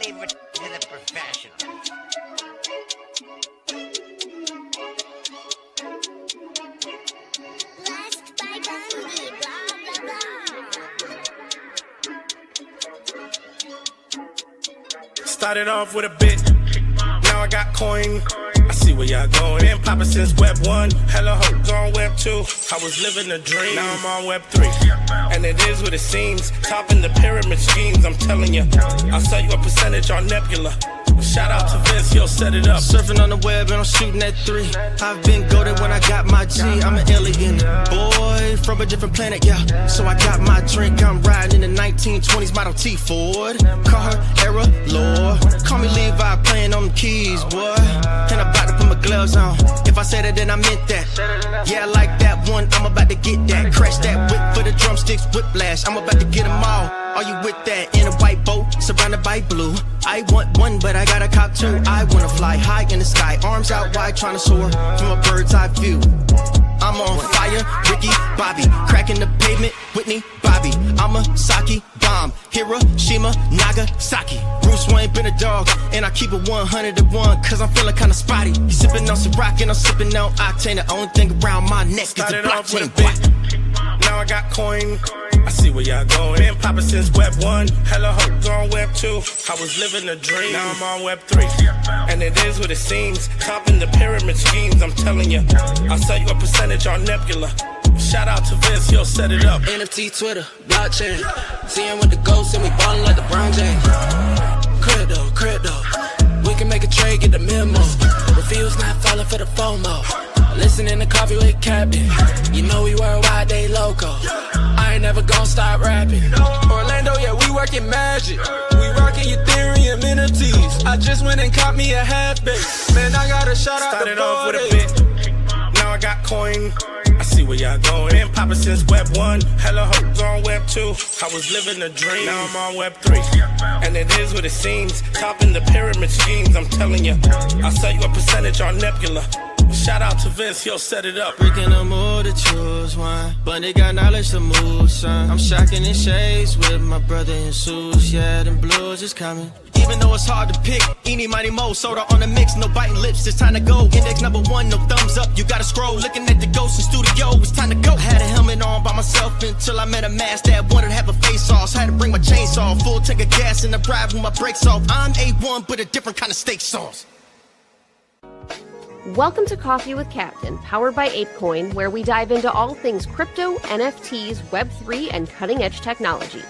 leave it to the professionals. Blessed by Gandhi, blah, blah, blah. Started off with a bit, now I got coin. I see where y'all going. Been poppin' since Web 1, hella hoes on Web 2. I was living a dream, now I'm on Web 3. And it is what it seems, topping the pyramid schemes, I'm telling you. I'll sell you a percentage on Nebula. Shout out to Vince, he'll set it up. Surfing on the web and I'm shooting at 3. I've been goated when I got my G. I'm an alien boy from a different planet, yeah. So I got my drink, I'm riding in the 1920s Model T Ford. Car era lore. Call me Levi playing on the keys, boy. And I'm about to put my gloves on. If I said it, then I meant that. Yeah, I like that one, I'm about to get that. Crash that whip for the drumsticks, whiplash. I'm about to get them all. Are you with that? In a white boat, surrounded by blue. I want one, but I got a cop too. I wanna fly high in the sky, arms out wide, trying to soar from a bird's eye view. I'm on fire, Ricky, Bobby, cracking the pavement, Whitney, Bobby. I'm a Saki bomb, Hiroshima, Nagasaki. Bruce Wayne been a dog, and I keep it 101, cause I'm feeling kinda spotty. You sipping on some rock, and I'm sipping on octane. The only thing around my neck is the Started off with a blockchain. bit, now I got coin. I see where y'all going. Been poppin' since Web 1, hella hoes on Web 2. I was living a dream, now I'm on Web 3. And it is what it seems, topping the pyramid schemes, I'm telling you. I'll sell you a percentage on Nebula. Shout out to Vince, he'll set it up. NFT, Twitter, blockchain. Seeing with the ghosts and we ballin' like LeBron James. Crypto. We can make a trade, get the memo. Refuse not falling for the FOMO. Listening to Coffee with Captain. You know we worldwide, they loco. I ain't never gon' stop rapping. Orlando, yeah, we working magic. We rocking Ethereum NFTs. I just went and caught me a half base. Man, I gotta shout out Started the off with a party. bit, now I got coin. I see where y'all going. Been poppin' since Web 1, hella hoes on Web 2. I was living a dream, now I'm on Web 3. And it is what it seems, topping the pyramid schemes, I'm telling you. I'll sell you a percentage on Nebula. Shout out to Vince, he'll set it up. Breaking the mood to choose one, but they got knowledge to move, son. I'm shocking in shades with my brother in suits. Yeah, them blues is coming. Even though it's hard to pick, eeny, miny, mo, soda on the mix, no biting lips, it's time to go. Index number 1, no thumbs up, you gotta scroll. Looking at the ghost in studio, it's time to go. I had a helmet on by myself until I met a mask that wanted to have a face off. So I had to bring my chainsaw, full tank of gas in the ride with my brakes off. I'm A1, but a different kind of steak sauce. Welcome to Coffee with Captain, powered by ApeCoin, where we dive into all things crypto, NFTs, Web3, and cutting-edge technology.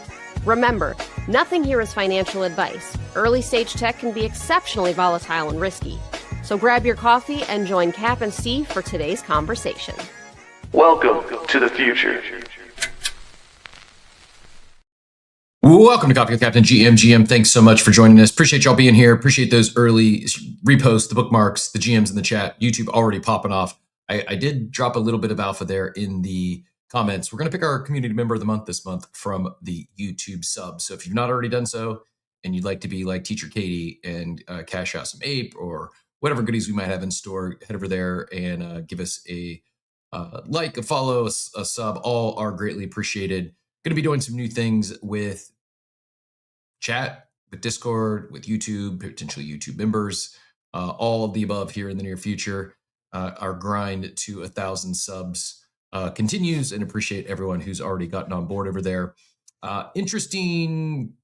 Remember, nothing here is financial advice. Early-stage tech can be exceptionally volatile and risky. So grab your coffee and join Cap and Steve for today's conversation. Welcome to the future. Welcome to Coffee with Captain GM. Thanks so much for joining us. Appreciate y'all being here. Appreciate those early reposts, the bookmarks, the GMs in the chat. YouTube already popping off. I did drop a little bit of alpha there in the comments. We're going to pick our community member of the month this month from the YouTube sub. So if you've not already done so and you'd like to be like Teacher Katie and cash out some ape or whatever goodies we might have in store, head over there and give us a like, a follow, a sub. All are greatly appreciated. Going to be doing some new things with chat, with Discord, with YouTube, potentially YouTube members, all of the above here in the near future. Our grind to 1,000 subs continues, and appreciate everyone who's already gotten on board over there. Interesting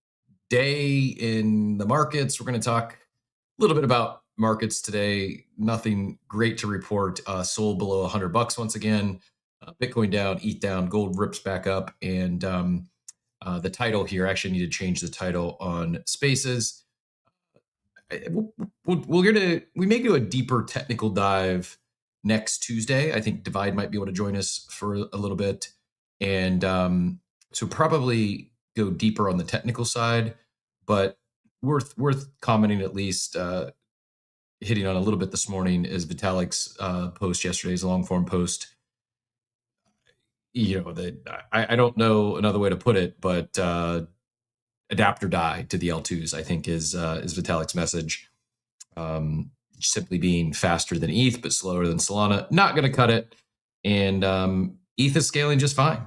day in the markets. We're going to talk a little bit about markets today. Nothing great to report. Sold below $100 once again. Bitcoin down, ETH down, gold rips back up, and the title here, I actually need to change the title on Spaces. We may do a deeper technical dive next Tuesday. I think Divide might be able to join us for a little bit, and so probably go deeper on the technical side, but worth commenting, at least hitting on a little bit this morning, is Vitalik's post yesterday's long form post. You know, that I don't know another way to put it, but adapt or die to the L2s, I think is Vitalik's message. Simply being faster than ETH, but slower than Solana, not going to cut it. And ETH is scaling just fine.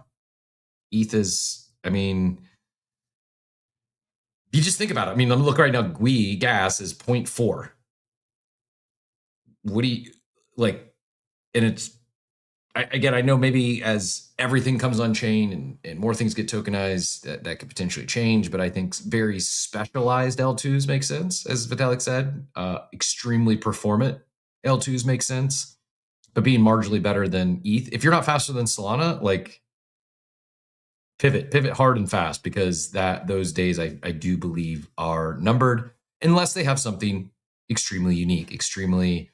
ETH is, I mean, you just think about it. I mean, I'm look right now. GUI gas is 0.4. What do you like? And it's again, I know maybe as everything comes on chain and more things get tokenized, that could potentially change. But I think very specialized L2s make sense, as Vitalik said. Extremely performant L2s make sense, but being marginally better than ETH. If you're not faster than Solana, like pivot hard and fast, because those days I do believe are numbered, unless they have something extremely unique, extremely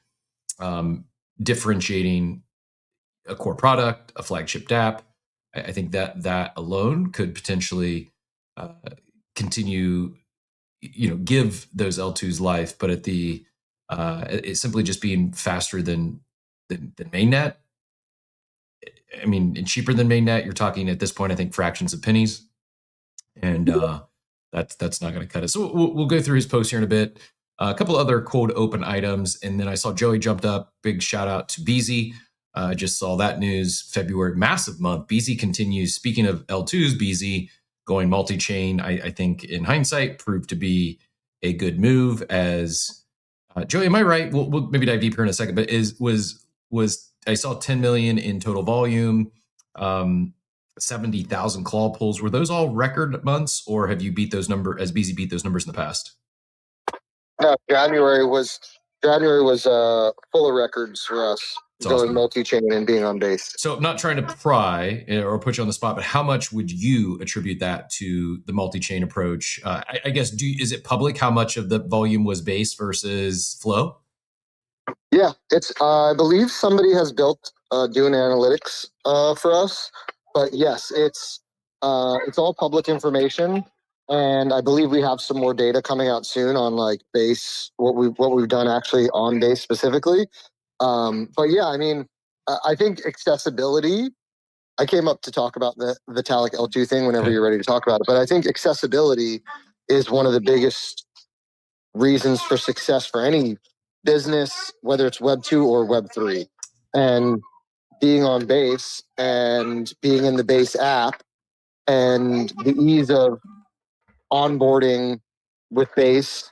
differentiating, a core product, a flagship dApp. I think that alone could potentially continue, give those L2s life. But at the it's simply just being faster than mainnet. I mean, and cheaper than mainnet. You're talking at this point, I think, fractions of pennies, and that's not going to cut it. So we'll go through his post here in a bit. A couple other cold open items, and then I saw Joey jumped up. Big shout out to BZ. I just saw that news. February, massive month. BZ continues. Speaking of L2s, BZ going multi-chain, I think in hindsight proved to be a good move. As Joey, am I right? We'll maybe dive deeper in a second. But was I saw 10 million in total volume, 70,000 claw pulls. Were those all record months, or have you beat those numbers? As BZ beat those numbers in the past? No, January was full of records for us. It's going awesome. multi-chain and being on base. So I'm not trying to pry or put you on the spot, but how much would you attribute that to the multi-chain approach? I guess, is it public how much of the volume was base versus flow? Yeah, it's. I believe somebody has built doing analytics for us, but yes, it's all public information, and I believe we have some more data coming out soon on like base, what we've done actually on base specifically. But yeah, I mean, I think accessibility. I came up to talk about the Vitalik L2 thing whenever you're ready to talk about it, but I think accessibility is one of the biggest reasons for success for any business, whether it's Web 2 or Web 3. And being on base and being in the base app and the ease of onboarding with base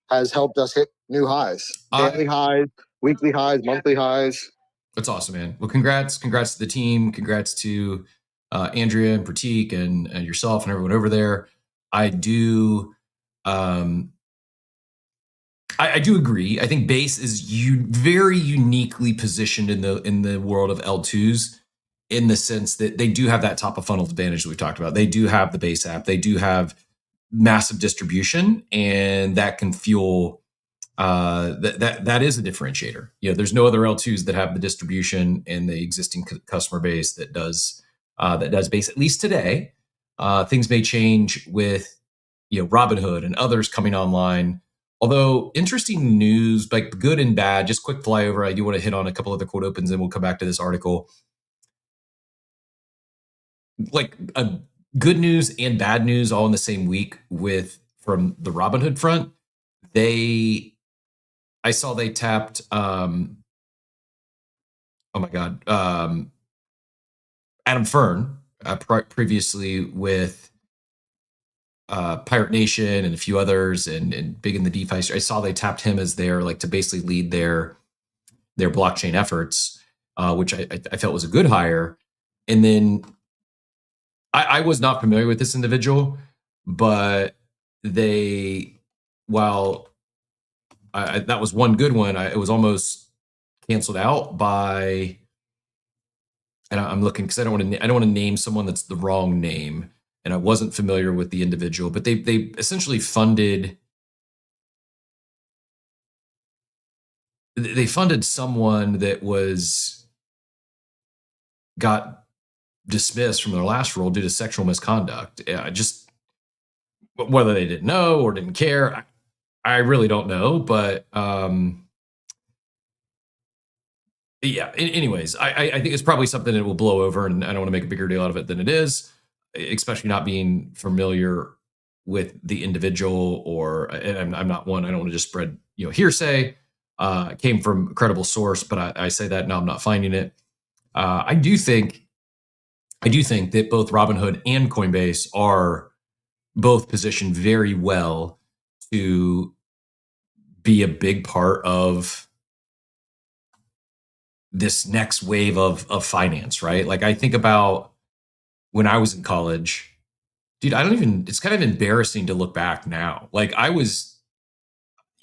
has helped us hit new highs, daily highs, weekly highs, monthly highs. That's awesome, man. Well, congrats to the team. Congrats to Andrea and Pratik and yourself and everyone over there. I do agree. I think base is very uniquely positioned in the world of L2s, in the sense that they do have that top of funnel advantage that we've talked about. They do have the base app. They do have massive distribution, and that can fuel that is a differentiator. There's no other L2s that have the distribution and the existing customer base that does base, at least today. Things may change with Robinhood and others coming online. Although interesting news, like good and bad, just quick flyover. I do want to hit on a couple other quote opens, and we'll come back to this article. Like good news and bad news all in the same week from the Robinhood front. I saw they tapped, Adam Fern, previously with Pirate Nation and a few others, and big in the DeFi. I saw they tapped him as to basically lead their blockchain efforts, which I felt was a good hire. And then I was not familiar with this individual, but that was one good one. It was almost canceled out by, and I'm looking because I don't want to name someone that's the wrong name, and I wasn't familiar with the individual, but they essentially funded someone that got dismissed from their last role due to sexual misconduct. Just whether they didn't know or didn't care, I really don't know, but yeah. Anyways, I think it's probably something that will blow over, and I don't want to make a bigger deal out of it than it is, especially not being familiar with the individual. And I'm not one. I don't want to just spread hearsay. Came from a credible source, but I say that now I'm not finding it. I do think that both Robinhood and Coinbase are both positioned very well to be a big part of this next wave of finance, right? Like I think about when I was in college, dude, it's kind of embarrassing to look back now. Like I was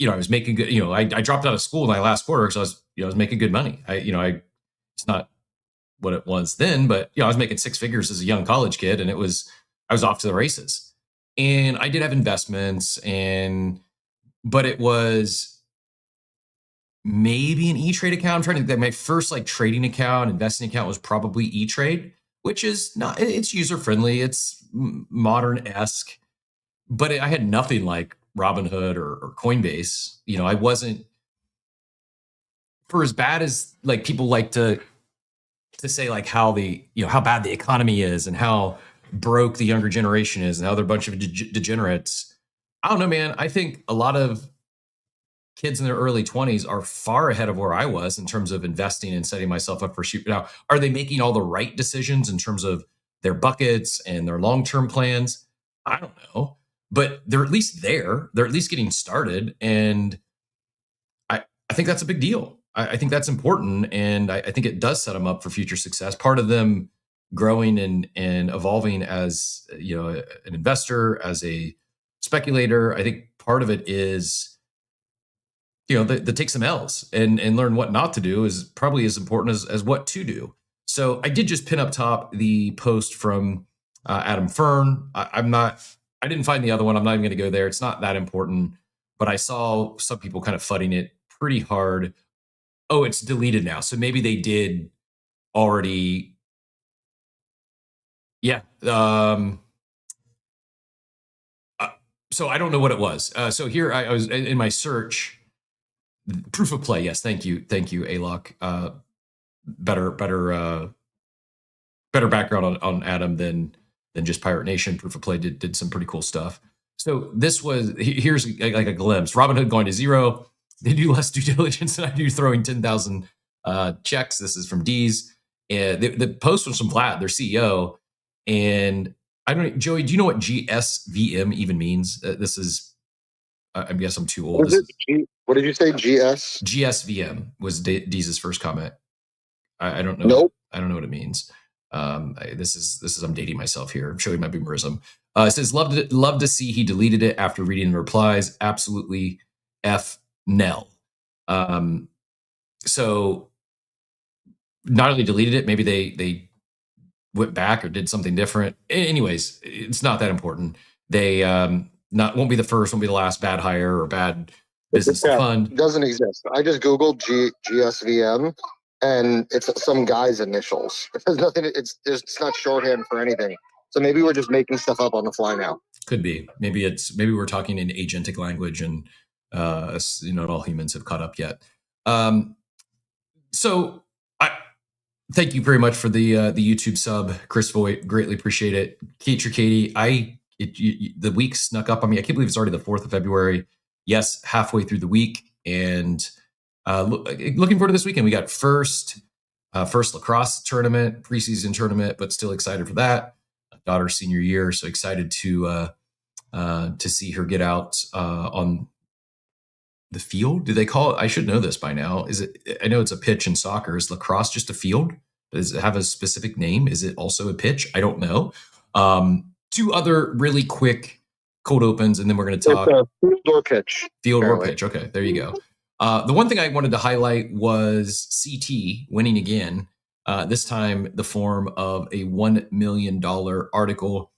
making good, I dropped out of school in my last quarter because I was making good money. It's not what it was then, but I was making six figures as a young college kid, and I was off to the races. And I did have investments, but it was maybe an E-Trade account. I'm trying to think that my first like trading account, investing account was probably E-Trade, which is not, it's user friendly, it's modern-esque, but I had nothing like Robinhood or Coinbase. I wasn't, for as bad as like people like to say like how bad the economy is and how broke the younger generation is and how they're a bunch of degenerates. I don't know, man. I think a lot of kids in their early 20s are far ahead of where I was in terms of investing and setting myself up for shoot. Now, are they making all the right decisions in terms of their buckets and their long-term plans? I don't know, but they're at least there. They're at least getting started. And I think that's a big deal. I think that's important. And I think it does set them up for future success. Part of them growing and evolving as, an investor, as a speculator. I think part of it is, they take some L's and learn what not to do is probably as important as what to do. So I did just pin up top the post from Adam Fern. I didn't find the other one. I'm not even going to go there. It's not that important, but I saw some people kind of fudding it pretty hard. Oh, it's deleted now. So maybe they did already. Yeah. So I don't know what it was. So here I was in my search. Proof of play. Yes. Thank you, Alok. Better background on Adam than just Pirate Nation. Proof of Play did some pretty cool stuff. So here's like a glimpse. Robinhood going to zero. They do less due diligence than I do throwing 10,000 checks. This is from D's. And the post was from Vlad, their CEO. And I don't know, Joey, do you know what GSVM even means? This is, I guess I'm too old. What did you say? GSVM was D's first comment. I don't know. Nope. I don't know what it means. This is I'm dating myself here. I'm showing my boomerism. It says love to see he deleted it after reading the replies. Absolutely F Nell. So not only deleted it, maybe they went back or did something different. Anyways, it's not that important. They won't be the first, won't be the last bad hire or bad business fund. It doesn't exist. I just Googled GSVM and it's some guy's initials. It has nothing. It's not shorthand for anything. So maybe we're just making stuff up on the fly now. Could be. Maybe we're talking in agentic language and not all humans have caught up yet. So I thank you very much for the YouTube sub, Chris Voigt. Greatly appreciate it. Katie, the week snuck up on me. I can't believe it's already the 4th of February. Yes, halfway through the week, and looking forward to this weekend. We got first lacrosse tournament, preseason tournament, but still excited for that. Daughter's senior year, so excited to see her get out on the field. Do they call it? I should know this by now. Is it? I know it's a pitch in soccer. Is lacrosse just a field? Does it have a specific name? Is it also a pitch? I don't know. Two other really quick cold opens, and then we're going to talk. It's a field or pitch. Field or pitch. Okay, there you go. The one thing I wanted to highlight was CT winning again. This time, the form of a $1 million article.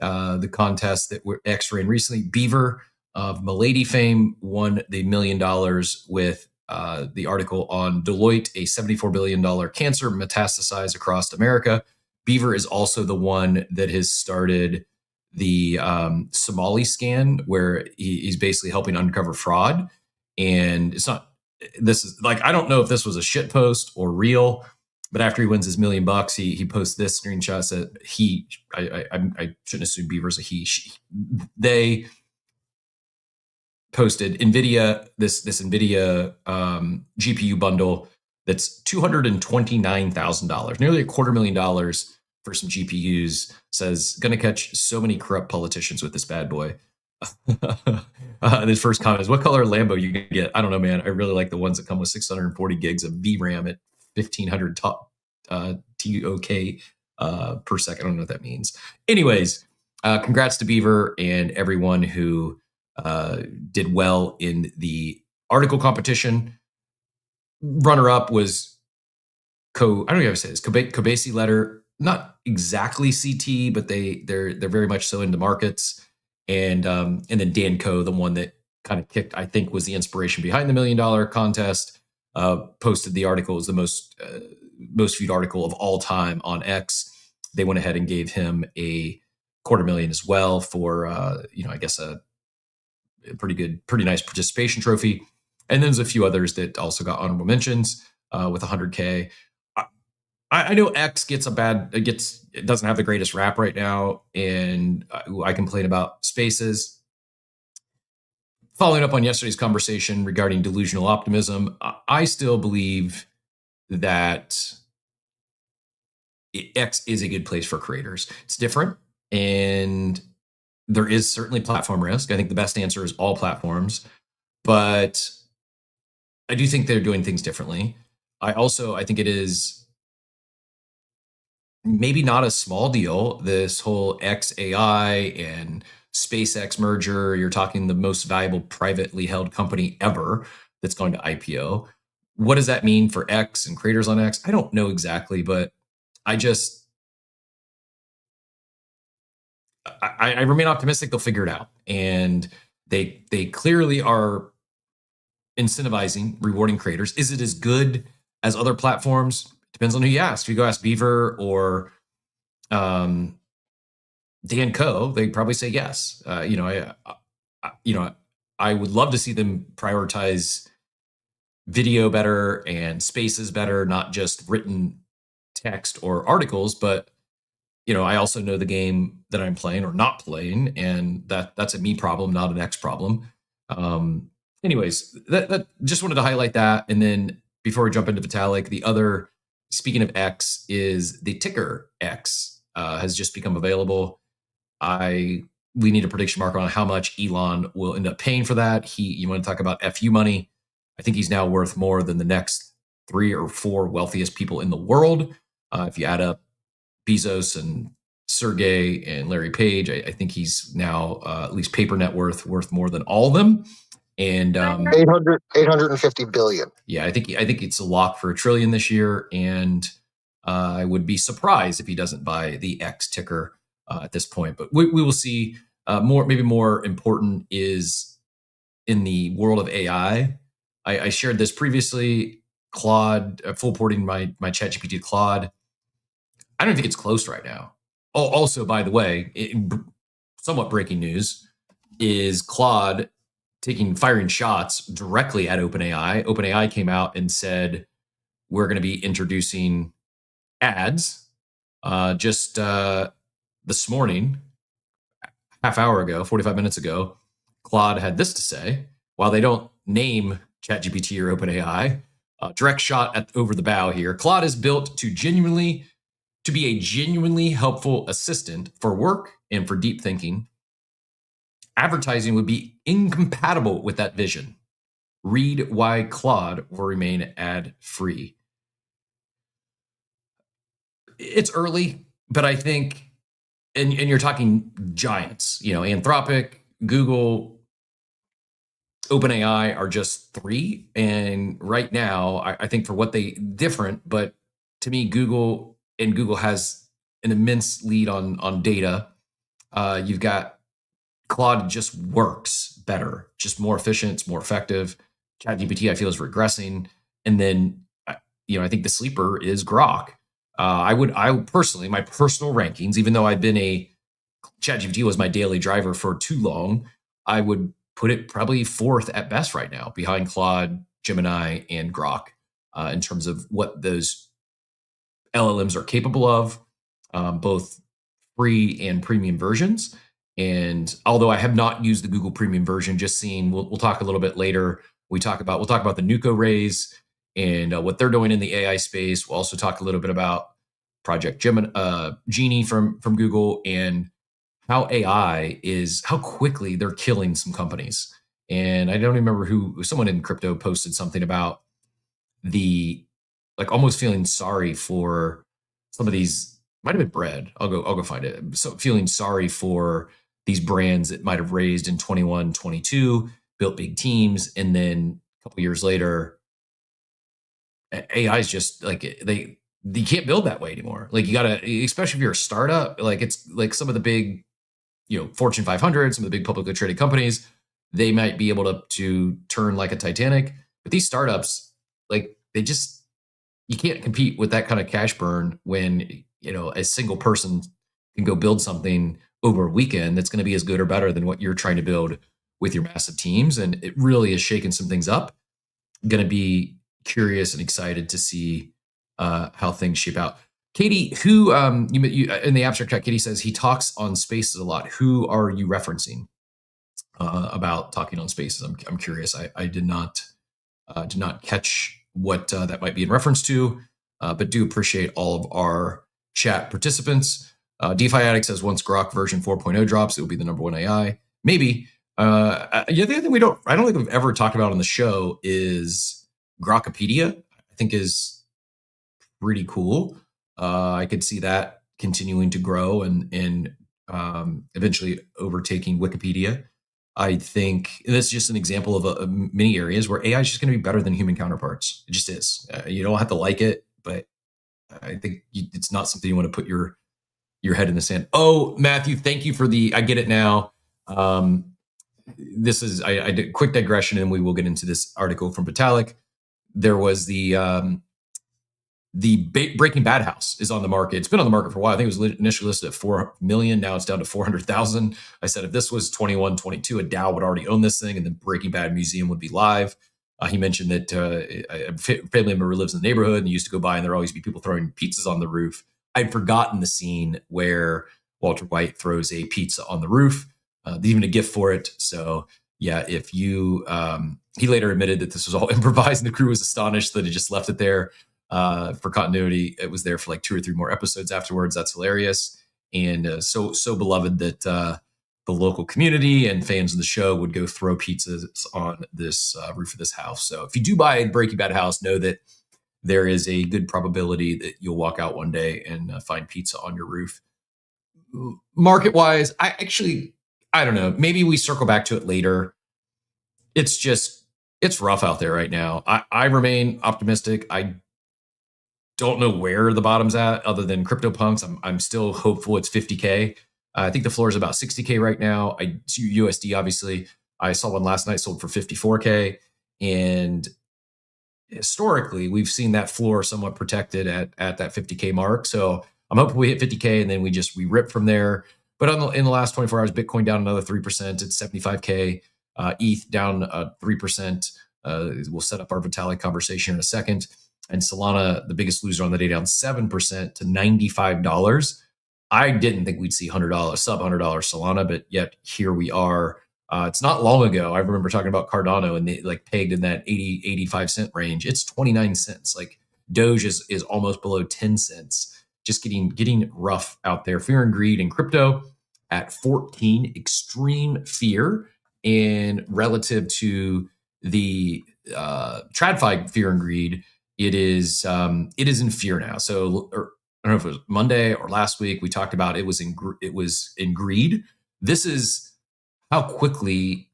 The contest that X ran recently, Beaver of Milady fame won the $1 million with the article on Deloitte, a $74 billion cancer metastasized across America. Beaver is also the one that has started the Somali scan, where he's basically helping uncover fraud. And it's not, this is like, I don't know if this was a shit post or real, but after he wins his $1 million, he posts this screenshot that I shouldn't assume Beaver's a he. They posted NVIDIA, this NVIDIA GPU bundle that's $229,000, nearly $250,000 for some GPUs. Says gonna catch so many corrupt politicians with this bad boy. And his first comment is, "What color Lambo you gonna get?" I don't know, man. I really like the ones that come with 640 gigs of VRAM at 1500 TOK per second. I don't know what that means. Anyways, congrats to Beaver and everyone who did well in the article competition. Runner up was I don't know how to say this. Kobasi Letter, not exactly CT, but they're very much so into markets. And then Dan Coe, the one that kind of kicked, I think, was the inspiration behind the $1 million contest, posted the article as the most viewed article of all time on X. They went ahead and gave him a $250,000 as well for I guess a pretty nice participation trophy. And then there's a few others that also got honorable mentions with 100K. I know X it doesn't have the greatest rap right now, and I complain about spaces. Following up on yesterday's conversation regarding delusional optimism, I still believe that X is a good place for creators. It's different, and there is certainly platform risk. I think the best answer is all platforms, but I do think they're doing things differently. I think it is maybe not a small deal, this whole XAI and SpaceX merger. You're talking the most valuable privately held company ever that's going to IPO. What does that mean for X and creators on X? I don't know exactly, but I remain optimistic they'll figure it out. And they clearly are incentivizing, rewarding creators. Is it as good as other platforms? Depends on who you ask. If you go ask Beaver or Dan Coe, they probably say yes. I would love to see them prioritize video better and spaces better, not just written text or articles. But I also know the game that I'm playing or not playing, and that's a me problem, not an X problem. Anyways, that just wanted to highlight that. And then before we jump into Vitalik, the other, speaking of X, is the ticker X has just become available. We need a prediction marker on how much Elon will end up paying for that. You want to talk about FU money? I think he's now worth more than the next 3 or 4 wealthiest people in the world. If you add up Bezos and Sergey and Larry Page, I think he's now at least paper net worth more than all of them. And 850 billion. Yeah, I think it's a lock for $1 trillion this year, and I would be surprised if he doesn't buy the X ticker at this point. But we will see. Maybe more important is in the world of AI. I shared this previously. Claude, full porting my ChatGPT to Claude. I don't think it's close right now. Oh, also, by the way, somewhat breaking news is Claude firing shots directly at OpenAI. OpenAI came out and said, we're going to be introducing ads. Just this morning, half hour ago, 45 minutes ago, Claude had this to say. While they don't name ChatGPT or OpenAI, direct shot over the bow here. Claude is built to be a genuinely helpful assistant for work and for deep thinking. Advertising would be incompatible with that vision. Read why Claude will remain ad-free. It's early, but I think, and you're talking giants, Anthropic, Google, OpenAI are just 3. And right now, I think for what they different, but to me, Google has an immense lead on data. You've got Claude just works better, just more efficient, it's more effective. ChatGPT, I feel, is regressing. And then, I think the sleeper is Grok. I would personally, my personal rankings, even though ChatGPT was my daily driver for too long, I would put it probably 4th at best right now, behind Claude, Gemini, and Grok, in terms of what those LLMs are capable of, both free and premium versions. And although I have not used the Google Premium version, just seen, we'll talk a little bit later. We'll talk about the Nuco raise and what they're doing in the AI space. We'll also talk a little bit about Project Genie from Google, and how AI is, how quickly they're killing some companies. And I don't remember who, someone in crypto posted something about the, like, almost feeling sorry for some of these, might have been Bread. I'll go find it. So feeling sorry for these brands that might have raised in 21, 22, built big teams, and then a couple years later, AI is just like, you can't build that way anymore. Like, you gotta, especially if you're a startup, like, it's like some of the big, Fortune 500, some of the big publicly traded companies, they might be able to turn like a Titanic, but these startups, like, you can't compete with that kind of cash burn when, a single person can go build something over a weekend that's going to be as good or better than what you're trying to build with your massive teams. And it really is shaking some things up. Going to be curious and excited to see how things shape out. Katie, who you in the abstract chat, Katie says he talks on Spaces a lot. Who are you referencing about talking on Spaces? I'm curious. I did not catch what that might be in reference to, but do appreciate all of our chat participants. DeFi Addict says once Grok version 4.0 drops, it will be the number one AI. Maybe. The other thing I don't think we've ever talked about on the show is Grokopedia. I think is pretty cool. I could see that continuing to grow and eventually overtaking Wikipedia. I think this is just an example of many areas where AI is just going to be better than human counterparts. It just is. You don't have to like it, but I think it's not something you want to put your head in the sand. Oh, Matthew, thank you for I get it now. This is, I did a quick digression, and we will get into this article from Vitalik. There was the Breaking Bad house is on the market. It's been on the market for a while. I think it was initially listed at 4 million. Now it's down to 400,000. I said, if this was 21, 22, a DAO would already own this thing, and the Breaking Bad museum would be live. He mentioned that a family member lives in the neighborhood and used to go by, and there always be people throwing pizzas on the roof. I'd forgotten the scene where Walter White throws a pizza on the roof, even a gift for it. So yeah, if you, he later admitted that this was all improvised, and the crew was astonished that he just left it there for continuity. It was there for like 2 or 3 more episodes afterwards. That's hilarious. And so beloved that the local community and fans of the show would go throw pizzas on this roof of this house. So if you do buy a Breaking Bad house, know that there is a good probability that you'll walk out one day and find pizza on your roof. Market wise, I don't know. Maybe we circle back to it later. It's rough out there right now. I remain optimistic. I don't know where the bottom's at other than CryptoPunks. I'm still hopeful it's 50K. I think the floor is about 60K right now. I see USD, obviously. I saw one last night sold for 54K. And historically, we've seen that floor somewhat protected at that 50K mark. So I'm hoping we hit 50K and then we rip from there. But in the last 24 hours, Bitcoin down another 3%. It's 75K. ETH down 3%. We'll set up our Vitalik conversation in a second. And Solana, the biggest loser on the day, down 7% to $95. I didn't think we'd see $100, sub $100 Solana, but yet here we are. It's not long ago. I remember talking about Cardano, and they like pegged in that 80, 85 cent range. It's 29 cents. Like Doge is almost below 10 cents. Just getting rough out there. Fear and greed in crypto at 14, extreme fear. And relative to the TradFi fear and greed, it is in fear now. So I don't know if it was Monday or last week, we talked about it was in greed. This is how quickly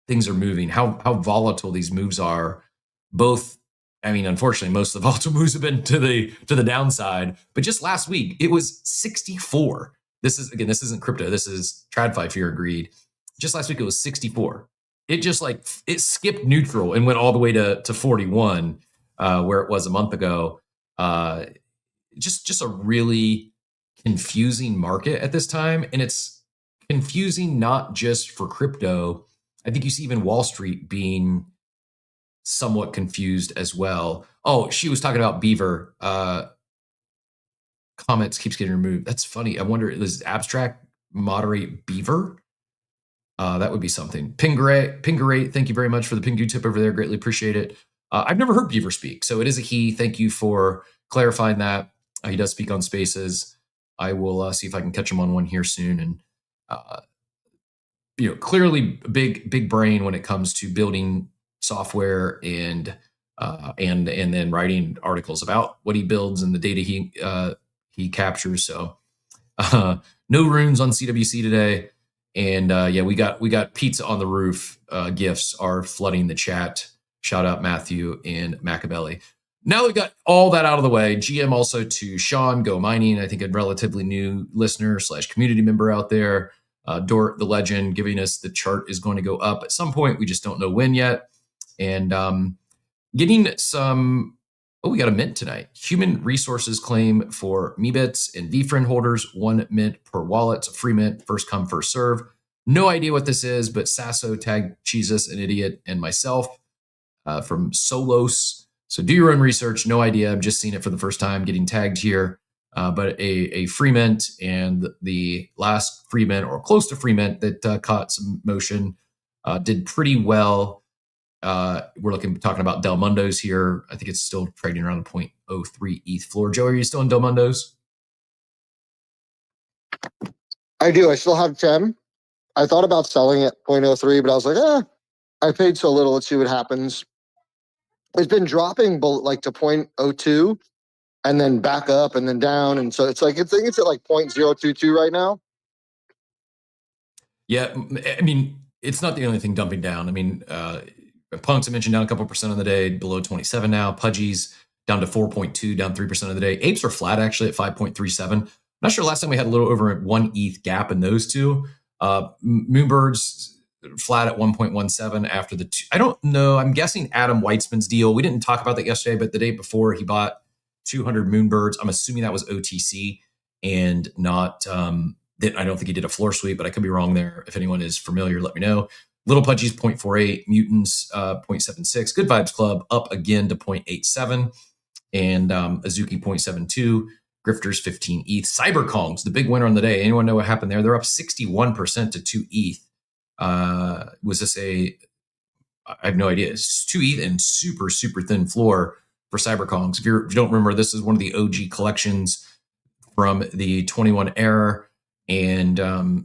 things are moving, how volatile these moves are. Both, I mean, unfortunately, most of the volatile moves have been to the downside. But just last week, it was 64. This isn't crypto. This is TradFi fear and greed. Just last week, it was 64. It just it skipped neutral and went all the way to 41, where it was a month ago. Just a really confusing market at this time. And it's confusing not just for crypto. I think you see even Wall Street being somewhat confused as well. Oh, she was talking about Beaver. Comments keeps getting removed. That's funny. I wonder, does Abstract moderate Beaver? That would be something. Pingerate, thank you very much for the Pingu tip over there. Greatly appreciate it. I've never heard Beaver speak, so it is a he. Thank you for clarifying that. He does speak on Spaces. I will see if I can catch him on one here soon. And clearly big brain when it comes to building software and then writing articles about what he builds and the data he captures. So no runes on CWC today. And we got pizza on the roof. Gifts are flooding the chat. Shout out Matthew and Machiavelli. Now we've got all that out of the way. GM also to Sean Go Mining, I think a relatively new listener / community member out there. Dort the legend giving us the chart is going to go up at some point. We just don't know when yet. And getting some. Oh, we got a mint tonight. Human resources claim for MeBits and VFriend holders, 1 mint per wallet. It's a free mint, first come, first serve. No idea what this is, but Sasso tagged Jesus, an idiot, and myself from Solos. So do your own research. No idea. I'm just seeing it for the first time, getting tagged here. But a free mint, and the last free mint or close to free mint that caught some motion did pretty well. We're talking about Del Mundo's here. I think it's still trading around a 0.03 ETH floor. Joe, are you still in Del Mundo's? I do. I still have 10. I thought about selling at 0.03, but I was like, I paid so little. Let's see what happens. It's been dropping to 0.02 and then back up and then down. And so it's at 0.022 right now. Yeah. I mean, it's not the only thing dumping down. I mean, Punks I mentioned down a couple percent of the day, below 27 now. Pudgy's down to 4.2, down 3% of the day. Apes are flat actually at 5.37. Not sure last time we had a little over 1 ETH gap in those two. Moonbirds flat at 1.17 after the two. I don't know. I'm guessing Adam Weitzman's deal. We didn't talk about that yesterday, but the day before he bought 200 Moonbirds. I'm assuming that was OTC and not. I don't think he did a floor sweep, but I could be wrong there. If anyone is familiar, let me know. Little Pudgy's 0.48, Mutants 0.76, Good Vibes Club up again to 0.87, and Azuki 0.72, Grifters 15 ETH. Cyberkongs, the big winner on the day. Anyone know what happened there? They're up 61% to 2 ETH. Was this I have no idea. It's 2 ETH and super, super thin floor for Cyberkongs. If you don't remember, this is one of the OG collections from the 21 era, and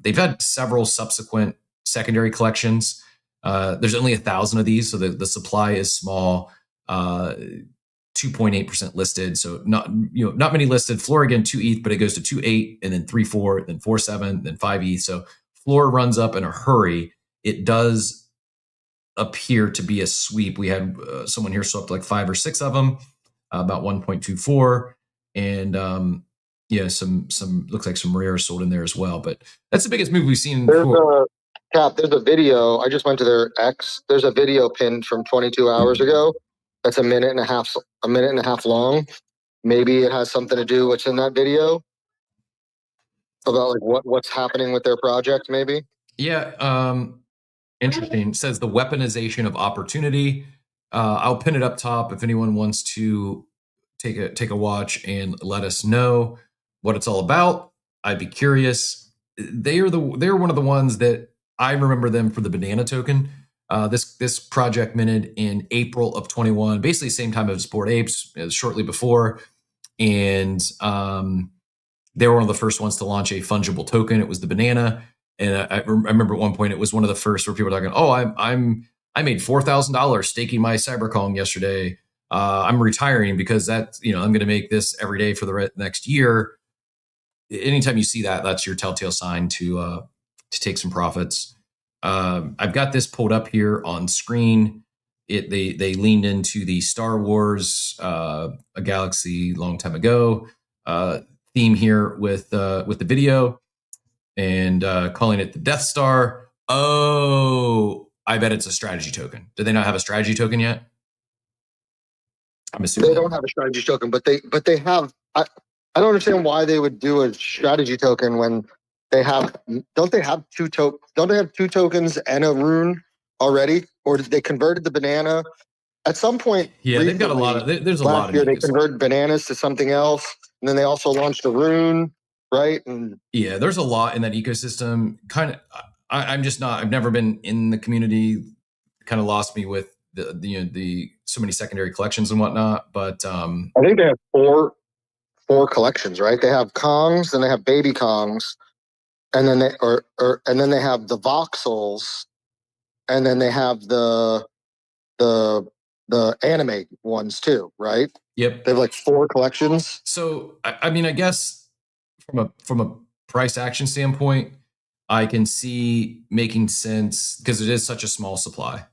they've had several subsequent secondary collections. There's only 1,000 of these, so the supply is small. 2.8% listed, so not many listed. Floor again 2 ETH, but it goes to 2.8 and then 3.4, then 4.7, then 5 ETH. So floor runs up in a hurry. It does appear to be a sweep. We had someone here swept like 5 or 6 of them, about 1.24, and some looks like some rares sold in there as well. But that's the biggest move we've seen. There's a video. I just went to their X. There's a video pinned from 22 hours ago. That's a minute and a half long. Maybe it has something to do with what's in that video about what's happening with their project. Maybe. Yeah. Interesting. It says the weaponization of opportunity. I'll pin it up top if anyone wants to take a watch and let us know what it's all about. I'd be curious. They're one of the ones that I remember them for the banana token. This project minted in April of 21, basically same time as Bored Apes, shortly before, and they were one of the first ones to launch a fungible token. It was the banana, and I remember at one point it was one of the first where people were talking, "Oh, I made $4,000 staking my Cyberkong yesterday. I'm retiring because I'm going to make this every day for the next year." Anytime you see that, that's your telltale sign to take some profits. I've got this pulled up here on screen. They leaned into the Star Wars, a galaxy long time ago theme here with the video, and calling it the Death Star. Oh, I bet it's a strategy token. Do they not have a strategy token yet? I'm assuming they don't have a strategy token, but they have. I don't understand why they would do a strategy token when they have. Don't they have two tokens and a rune already? Or they converted the banana at some point? Yeah, they've got a lot of. There's a lot of. Last year they converted bananas to something else, and then they also launched a rune, right? And yeah, there's a lot in that ecosystem. Kind of, I'm just not. I've never been in the community. Kind of lost me with the so many secondary collections and whatnot. But I think they have four 4 collections, right? They have Kongs, and they have baby Kongs, and then they have the voxels, and then they have the anime ones too, right? Yep. They have like 4 collections. So I mean, I guess from a price action standpoint, I can see making sense because it is such a small supply.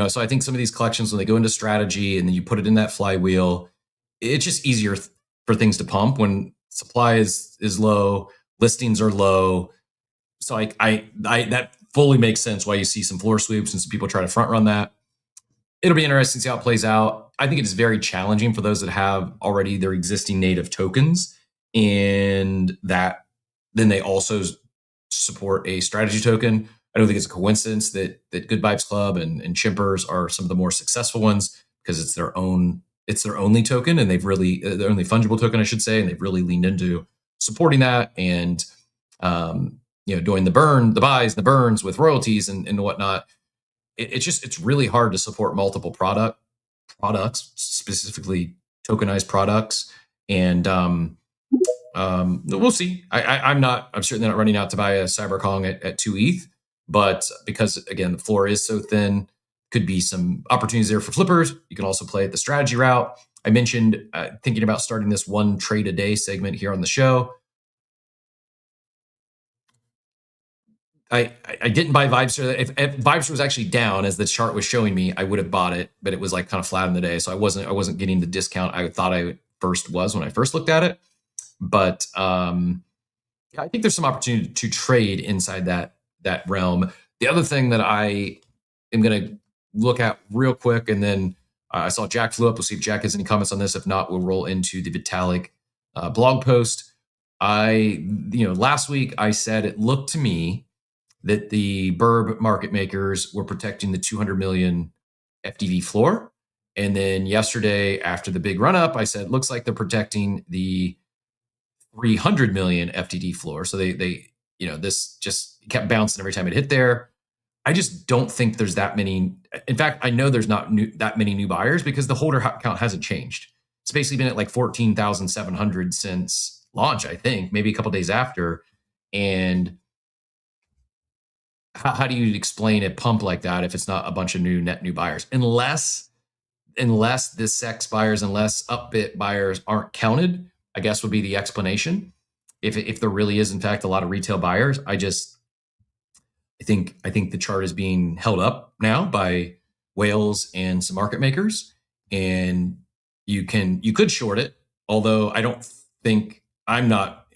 So I think some of these collections, when they go into strategy and then you put it in that flywheel, it's just easier for things to pump when supply is low, listings are low. So I that fully makes sense why you see some floor sweeps and some people try to front run that. It'll be interesting to see how it plays out. I think it is very challenging for those that have already their existing native tokens, and that then they also support a strategy token. I don't think it's a coincidence that Good Vibes Club and Chimpers are some of the more successful ones because it's their only token, and they've really their only fungible token, I should say, and they've really leaned into supporting that and doing the buys, the burns with royalties and whatnot. It's really hard to support multiple products, specifically tokenized products, and we'll see. I'm certainly not running out to buy a CyberKong at 2 ETH, but because again the floor is so thin, could be some opportunities there for flippers. You can also play the strategy route. I mentioned thinking about starting this 1 trade a day segment here on the show. I didn't buy Vibester. If Vibester was actually down as the chart was showing me, I would have bought it, but it was like kind of flat in the day, so I wasn't getting the discount I thought I first was when I first looked at it. But I think there's some opportunity to trade inside that realm. The other thing that I am going to look at real quick, and then I saw Jack flew up. We'll see if Jack has any comments on this. If not, we'll roll into the Vitalik blog post. Last week I said it looked to me that the Burb market makers were protecting the 200 million FDV floor. And then yesterday, after the big run up, I said, looks like they're protecting the 300 million FTD floor. So they this just kept bouncing every time it hit there. I just don't think there's that many. In fact, I know there's not that many new buyers because the holder count hasn't changed. It's basically been at like 14,700 since launch, I think, maybe a couple days after. And how do you explain a pump like that if it's not a bunch of net new buyers? Unless the sex buyers, unless upbit buyers aren't counted, I guess would be the explanation. If there really is in fact a lot of retail buyers, I think the chart is being held up now by whales and some market makers, and you could short it. Although I don't think I'm not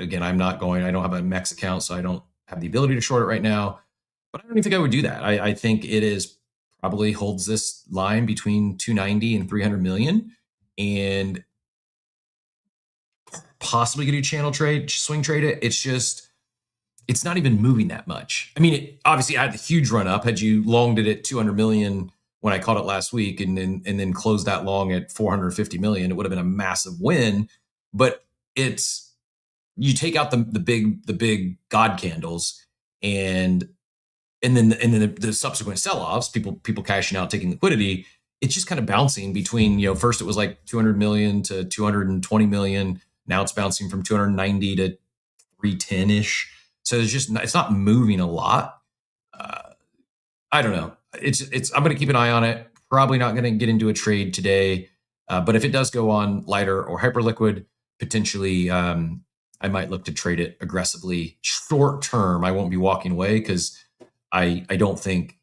going. I don't have a MEX account, so I don't have the ability to short it right now. But I don't even think I would do that. I think it is probably holds this line between 290 and 300 million, and possibly get a channel trade, swing trade it. It's not even moving that much. I mean, it obviously had a huge run up. Had you longed it at 200 million when I caught it last week, and then closed that long at 450 million, it would have been a massive win. But you take out the big God candles, and then the subsequent sell-offs, people cashing out, taking liquidity. It's just kind of bouncing between, first it was like 200 million to 220 million. Now it's bouncing from 290 to 310-ish. So it's not moving a lot. I don't know. I'm going to keep an eye on it. Probably not going to get into a trade today. But if it does go on lighter or hyperliquid, potentially I might look to trade it aggressively. Short term, I won't be walking away because I don't think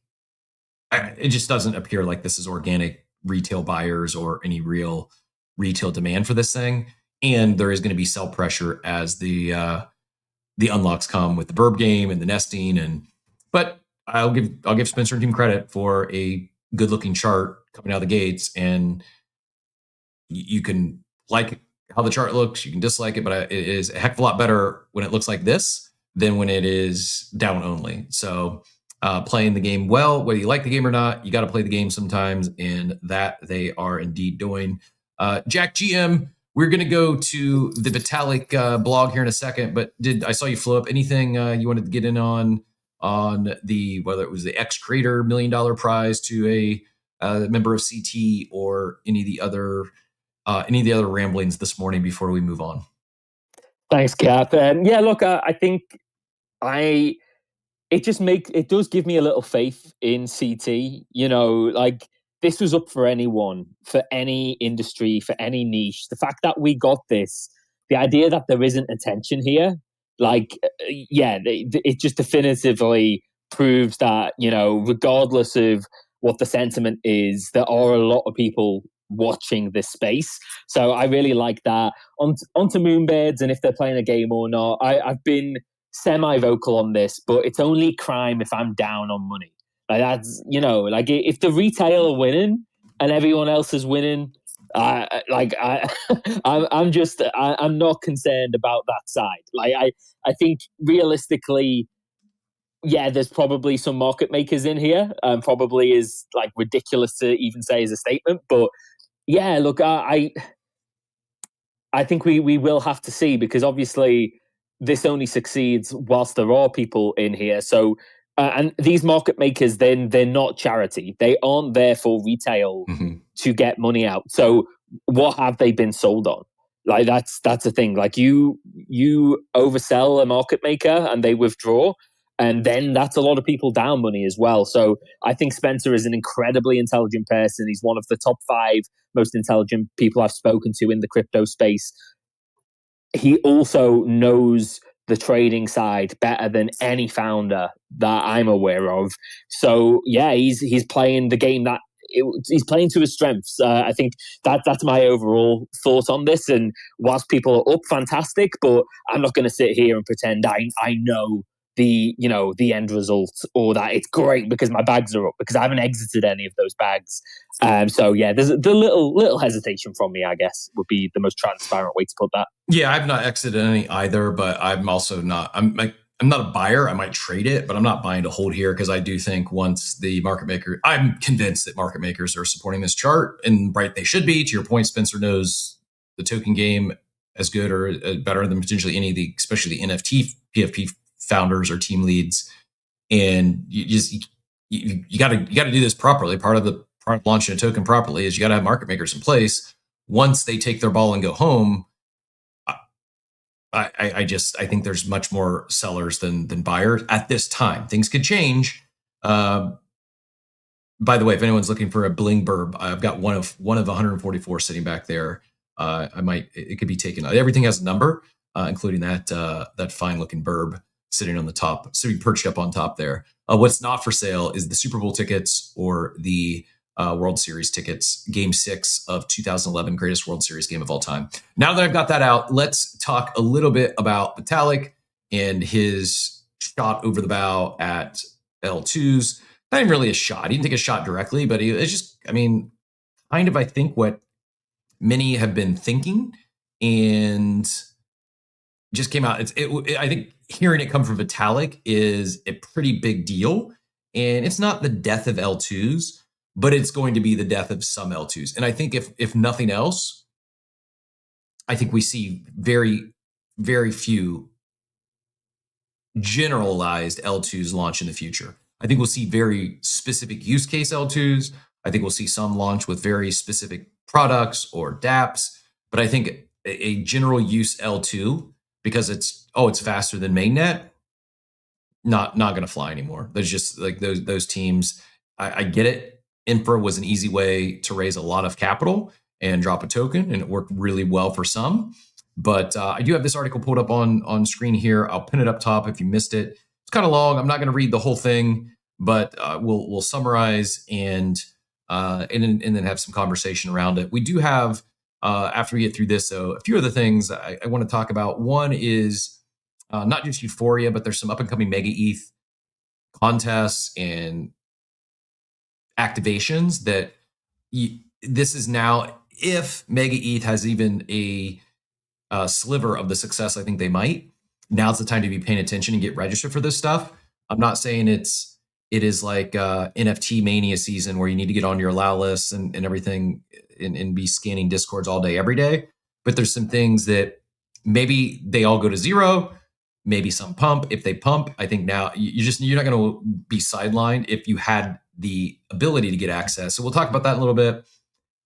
it just doesn't appear like this is organic retail buyers or any real retail demand for this thing. And there is going to be sell pressure as the unlocks come with the Burb game and the nesting. But I'll give Spencer and team credit for a good looking chart coming out of the gates. And you can like how the chart looks, you can dislike it, but it is a heck of a lot better when it looks like this than when it is down only. So playing the game well, whether you like the game or not, you got to play the game sometimes, and that they are indeed doing. Jack GM, we're going to go to the Vitalik blog here in a second, but I saw you flow up anything you wanted to get in on the, whether it was the X Creator $1 million prize to a member of CT or any of the other any of the other ramblings this morning before we move on? Thanks, Cap. Yeah, look, I think it does give me a little faith in CT. You know, like this was up for anyone, for any industry, for any niche. The fact that we got this, the idea that there isn't attention here, like, yeah, it just definitively proves that, you know, regardless of what the sentiment is, there are a lot of people watching this space. So I really like that. Onto Moonbirds and if they're playing a game or not. I've been semi-vocal on this, but it's only crime if I'm down on money. Like that's, you know, like if the retail are winning and everyone else is winning, I'm not concerned about that side. Like I think realistically, yeah, there's probably some market makers in here. Probably is like ridiculous to even say as a statement, but yeah, look, I think we will have to see, because obviously this only succeeds whilst there are people in here. So, and these market makers, then they're not charity. They aren't there for retail to get money out. So what have they been sold on? Like that's the thing. Like you oversell a market maker and they withdraw, and then that's a lot of people down money as well. So I think Spencer is an incredibly intelligent person. He's one of the top 5 most intelligent people I've spoken to in the crypto space. He also knows the trading side better than any founder that I'm aware of. So yeah, he's playing the game that he's playing to his strengths. I think that's my overall thought on this. And whilst people are up, fantastic, but I'm not going to sit here and pretend I know the end result, or that it's great because my bags are up, because I haven't exited any of those bags. So yeah, there's the little hesitation from me, I guess, would be the most transparent way to put that. Yeah, I've not exited any either, but I'm also not. I'm not a buyer. I might trade it, but I'm not buying to hold here, because I do think once the market maker, I'm convinced that market makers are supporting this chart, and right, they should be. To your point, Spencer knows the token game as good or better than potentially any of the, especially the NFT PFP founders or team leads. And you got to do this properly. Part of launching a token properly is you got to have market makers in place. Once they take their ball and go home, I think there's much more sellers than buyers at this time. Things could change. By the way, if anyone's looking for a bling burb, I've got one of 144 sitting back there. It could be taken. Everything has a number, including that fine looking burb sitting on the top, sitting perched up on top there. What's not for sale is the Super Bowl tickets or the World Series tickets, Game 6 of 2011, greatest World Series game of all time. Now that I've got that out, let's talk a little bit about Vitalik and his shot over the bow at L2s. Not even really a shot. He didn't take a shot directly, but it's just, kind of, I think, what many have been thinking, and just came out. I think hearing it come from Vitalik is a pretty big deal, and it's not the death of L2s, but it's going to be the death of some L2s. And I think if nothing else, I think we see very, very few generalized L2s launch in the future. I think we'll see very specific use case L2s. I think we'll see some launch with very specific products or dApps, but I think a general use L2, because it's faster than mainnet, not going to fly anymore. There's just like those teams. I get it. Infra was an easy way to raise a lot of capital and drop a token, and it worked really well for some. But I do have this article pulled up on screen here. I'll pin it up top if you missed it. It's kind of long. I'm not going to read the whole thing, but we'll summarize and then have some conversation around it. We do have, after we get through this, though, a few other things I want to talk about. One is not just Euphoria, but there's some up and coming MegaETH contests and activations that this is now, if MegaETH has even a sliver of the success I think they might, now's the time to be paying attention and get registered for this stuff. I'm not saying it is like NFT mania season where you need to get on your allow lists and everything and be scanning discords all day every day, but there's some things that maybe they all go to zero, maybe some pump. If they pump, I think now you're not going to be sidelined if you had the ability to get access. So we'll talk about that a little bit.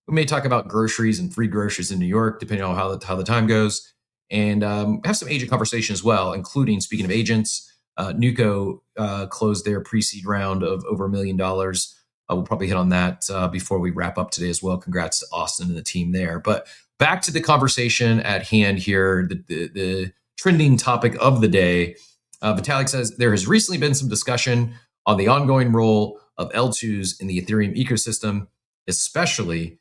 We may talk about groceries and free groceries in New York, depending on how the time goes, and have some agent conversation as well, including, speaking of agents, Nuco closed their pre-seed round of over $1 million. We'll probably hit on that before we wrap up today as well. Congrats to Austin and the team there. But back to the conversation at hand here, the trending topic of the day. Vitalik says there has recently been some discussion on the ongoing role of L2s in the Ethereum ecosystem, especially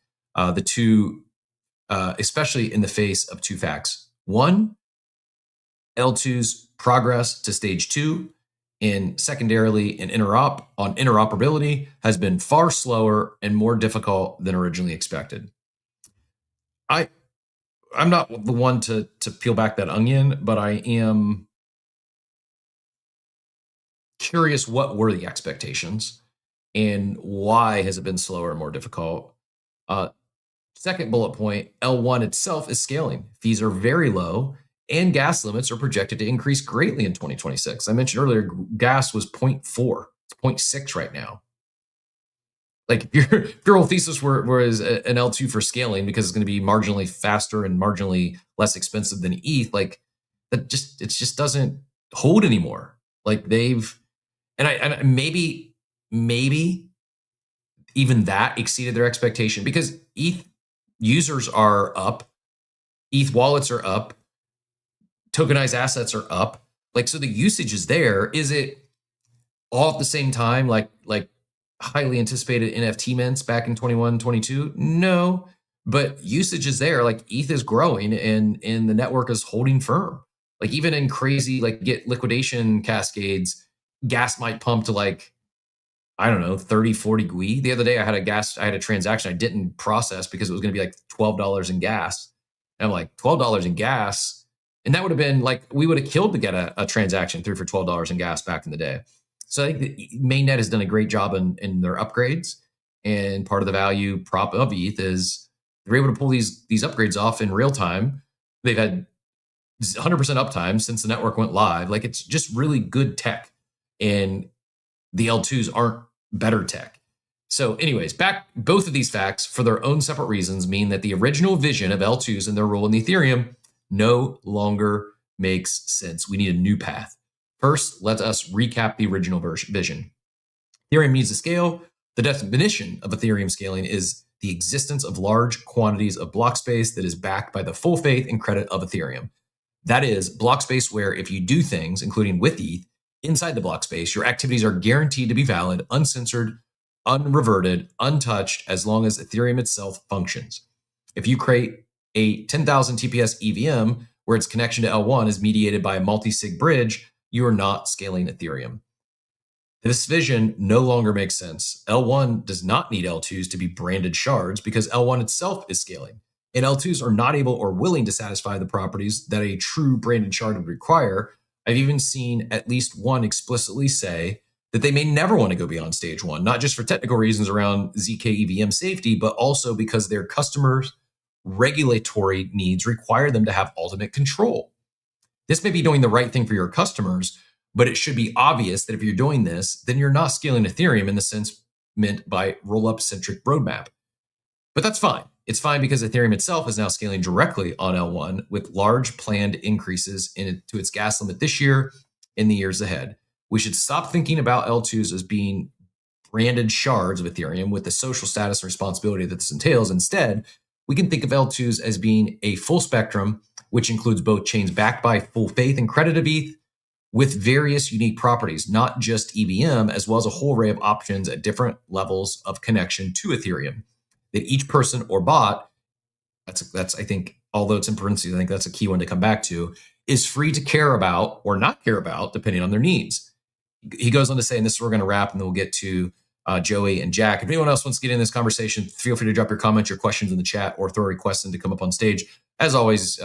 especially in the face of two facts. One, L2s progress to stage 2, and secondarily, an interoperability has been far slower and more difficult than originally expected. I'm not the one to peel back that onion, but I am curious what were the expectations and why has it been slower and more difficult. Second bullet point, L1 itself is scaling. Fees are very low and gas limits are projected to increase greatly in 2026. I mentioned earlier, gas was 0.4. It's 0.6 right now. Like if your whole thesis was an L2 for scaling because it's going to be marginally faster and marginally less expensive than ETH, like it just doesn't hold anymore. Like and maybe even that exceeded their expectation because ETH users are up, ETH wallets are up, tokenized assets are up. Like, so the usage is there. Is it all at the same time, like highly anticipated NFT mints back in 21, 22? No, but usage is there. Like ETH is growing and the network is holding firm. Like even in crazy, like get liquidation cascades, gas might pump to like, I don't know, 30, 40 GUI. The other day I had a transaction I didn't process because it was going to be like $12 in gas. And I'm like, $12 in gas. And that would have been like, we would have killed to get a transaction through for $12 in gas back in the day. So I think the mainnet has done a great job in their upgrades. And part of the value prop of ETH is they're able to pull these upgrades off in real time. They've had 100% uptime since the network went live. Like it's just really good tech. And the L2s aren't better tech. So anyways, both of these facts for their own separate reasons mean that the original vision of L2s and their role in the Ethereum no longer makes sense. We need a new path. First, let us recap the original vision. Ethereum needs to scale. The definition of Ethereum scaling is the existence of large quantities of block space that is backed by the full faith and credit of Ethereum. That is block space where if you do things, including with ETH, inside the block space, your activities are guaranteed to be valid, uncensored, unreverted, untouched, as long as Ethereum itself functions. If you create a 10,000 TPS EVM where its connection to L1 is mediated by a multi-sig bridge, you are not scaling Ethereum. This vision no longer makes sense. L1 does not need L2s to be branded shards because L1 itself is scaling. And L2s are not able or willing to satisfy the properties that a true branded shard would require. I've even seen at least one explicitly say that they may never want to go beyond stage 1, not just for technical reasons around ZK EVM safety, but also because their customers' regulatory needs require them to have ultimate control. This may be doing the right thing for your customers, but it should be obvious that if you're doing this, then you're not scaling Ethereum in the sense meant by roll-up centric roadmap. But that's fine. It's fine because Ethereum itself is now scaling directly on L1 with large planned increases to its gas limit this year and the years ahead. We should stop thinking about L2s as being branded shards of Ethereum with the social status and responsibility that this entails. Instead, we can think of L2s as being a full spectrum, which includes both chains backed by full faith and credit of ETH with various unique properties, not just EVM, as well as a whole array of options at different levels of connection to Ethereum that each person or bot, that's I think, although it's in parentheses, I think that's a key one to come back to, is free to care about or not care about depending on their needs. He goes on to say, and this is where we're going to wrap, and then we'll get to Joey and Jack. If anyone else wants to get in this conversation, feel free to drop your comments, your questions in the chat, or throw a request in to come up on stage. As always,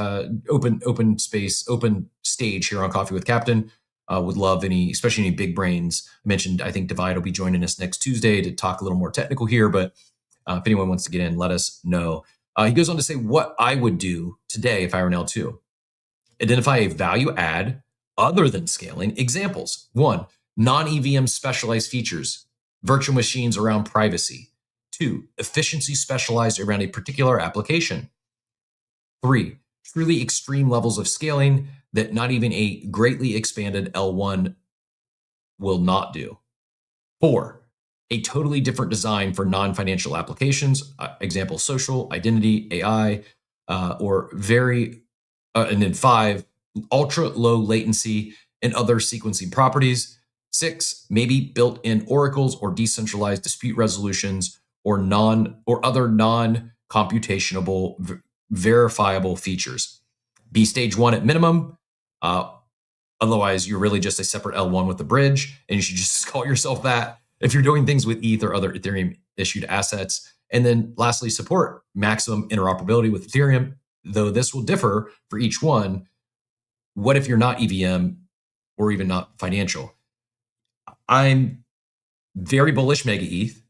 open space, open stage here on Coffee with Captain. Would love especially any big brains. I mentioned, I think Divide will be joining us next Tuesday to talk a little more technical here, but if anyone wants to get in, let us know. He goes on to say what I would do today if I were an L2. Identify a value add other than scaling. Examples. 1, non-EVM specialized features, virtual machines around privacy. 2, efficiency specialized around a particular application. 3, truly extreme levels of scaling that not even a greatly expanded L1 will not do. 4, a totally different design for non-financial applications, example, social, identity, AI, and then 5, ultra low latency and other sequencing properties. 6, maybe built-in oracles or decentralized dispute resolutions or other non-computationable verifiable features. Be stage 1 at minimum. Otherwise, you're really just a separate L1 with a bridge, and you should just call yourself that if you're doing things with ETH or other Ethereum issued assets. And then lastly, support maximum interoperability with Ethereum, though this will differ for each one. What if you're not EVM or even not financial? I'm very bullish MegaETH,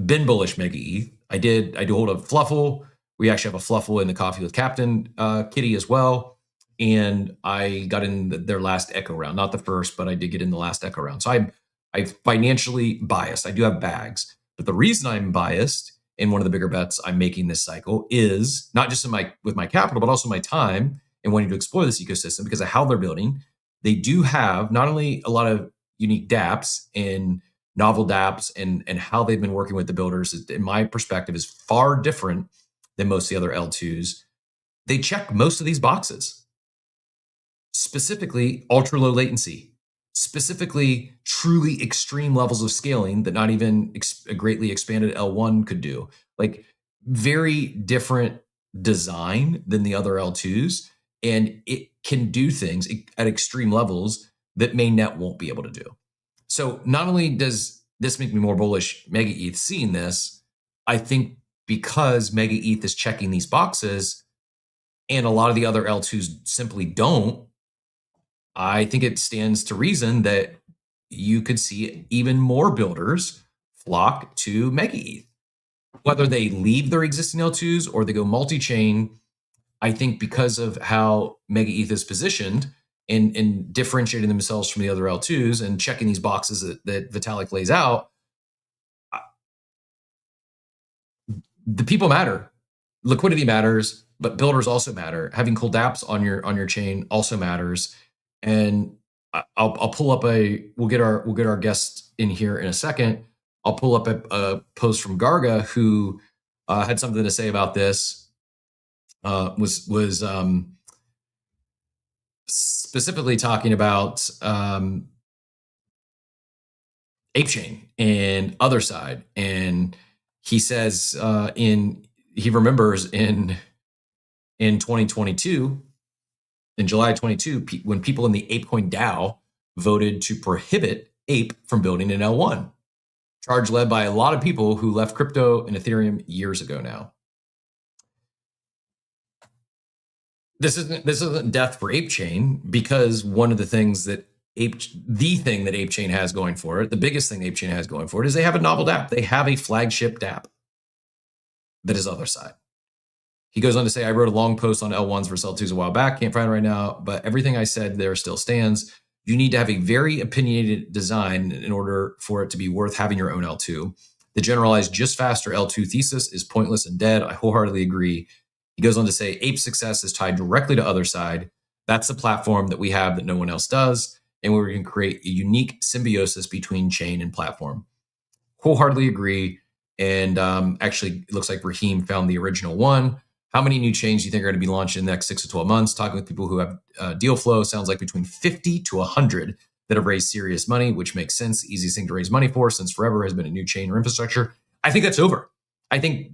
been bullish MegaETH. I do hold a Fluffle. We actually have a Fluffle in the Coffee with Captain kitty as well. And I got in their last echo round, not the first, but I did get in the last echo round. So I'm financially biased. I do have bags, but the reason I'm biased and one of the bigger bets I'm making this cycle is not just with my capital, but also my time and wanting to explore this ecosystem because of how they're building. They do have not only a lot of unique dApps and novel dApps and how they've been working with the builders, in my perspective, is far different than most of the other L2s. They check most of these boxes. Specifically, ultra low latency, specifically truly extreme levels of scaling that not even a greatly expanded L1 could do. Like very different design than the other L2s. And it can do things at extreme levels that mainnet won't be able to do. So not only does this make me more bullish MegaETH seeing this, I think because MegaETH is checking these boxes and a lot of the other L2s simply don't, I think it stands to reason that you could see even more builders flock to MegaETH. Whether they leave their existing L2s or they go multi-chain, I think because of how MegaETH is positioned and differentiating themselves from the other L2s and checking these boxes that Vitalik lays out, the people matter. Liquidity matters, but builders also matter. Having cool dApps on your chain also matters. And I'll pull up we'll get our guest in here in a second. I'll pull up a post from Garga who had something to say about this. Was specifically talking about ApeChain and other side, and he says he remembers in 2022. In July 22, when people in the ApeCoin DAO voted to prohibit Ape from building an L1, charge led by a lot of people who left crypto and Ethereum years ago now. This isn't death for ApeChain, because one of the things that ApeChain has going for it, the biggest thing ApeChain has going for it, is they have a novel dApp. They have a flagship dApp that is other side. He goes on to say, I wrote a long post on L1s versus L2s a while back. Can't find it right now, but everything I said there still stands. You need to have a very opinionated design in order for it to be worth having your own L2. The generalized just faster L2 thesis is pointless and dead. I wholeheartedly agree. He goes on to say, Ape's success is tied directly to other side. That's the platform that we have that no one else does, and where we can create a unique symbiosis between chain and platform. Wholeheartedly agree. And actually, it looks like Raheem found the original one. How many new chains do you think are going to be launched in the next 6 to 12 months? Talking with people who have deal flow, sounds like between 50 to 100 that have raised serious money, which makes sense. The easiest thing to raise money for since forever has been a new chain or infrastructure. I think that's over. I think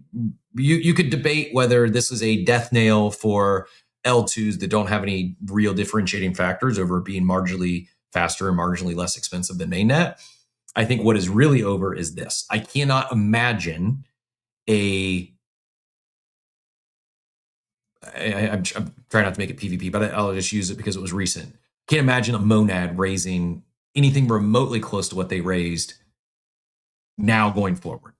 you could debate whether this is a death nail for L2s that don't have any real differentiating factors over being marginally faster and marginally less expensive than mainnet. I think what is really over is this. I cannot imagine I'm trying not to make it PvP, but I'll just use it because it was recent. Can't imagine a monad raising anything remotely close to what they raised now going forward.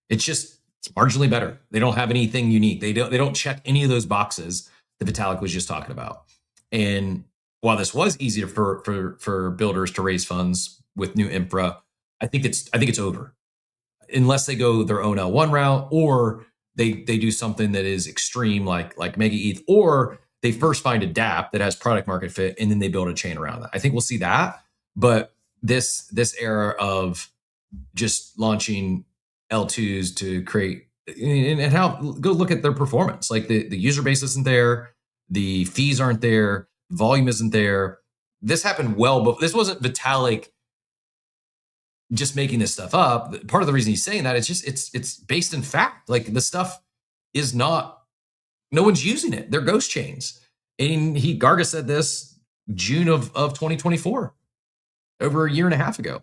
It's marginally better. They don't have anything unique. They don't check any of those boxes that Vitalik was just talking about. And while this was easier for builders to raise funds with new infra, I think it's over. unless they go their own L1 route, or they do something that is extreme like MegaETH, or they first find a dApp that has product market fit and then they build a chain around that. I think we'll see that. But this era of just launching L2s to create and how go look at their performance. Like the user base isn't there, the fees aren't there, volume isn't there. This happened well, but this wasn't Vitalik just making this stuff up. Part of the reason he's saying that, it's based in fact. Like the stuff is not, no one's using it. They're ghost chains. And Garga said this June of 2024, over a year and a half ago.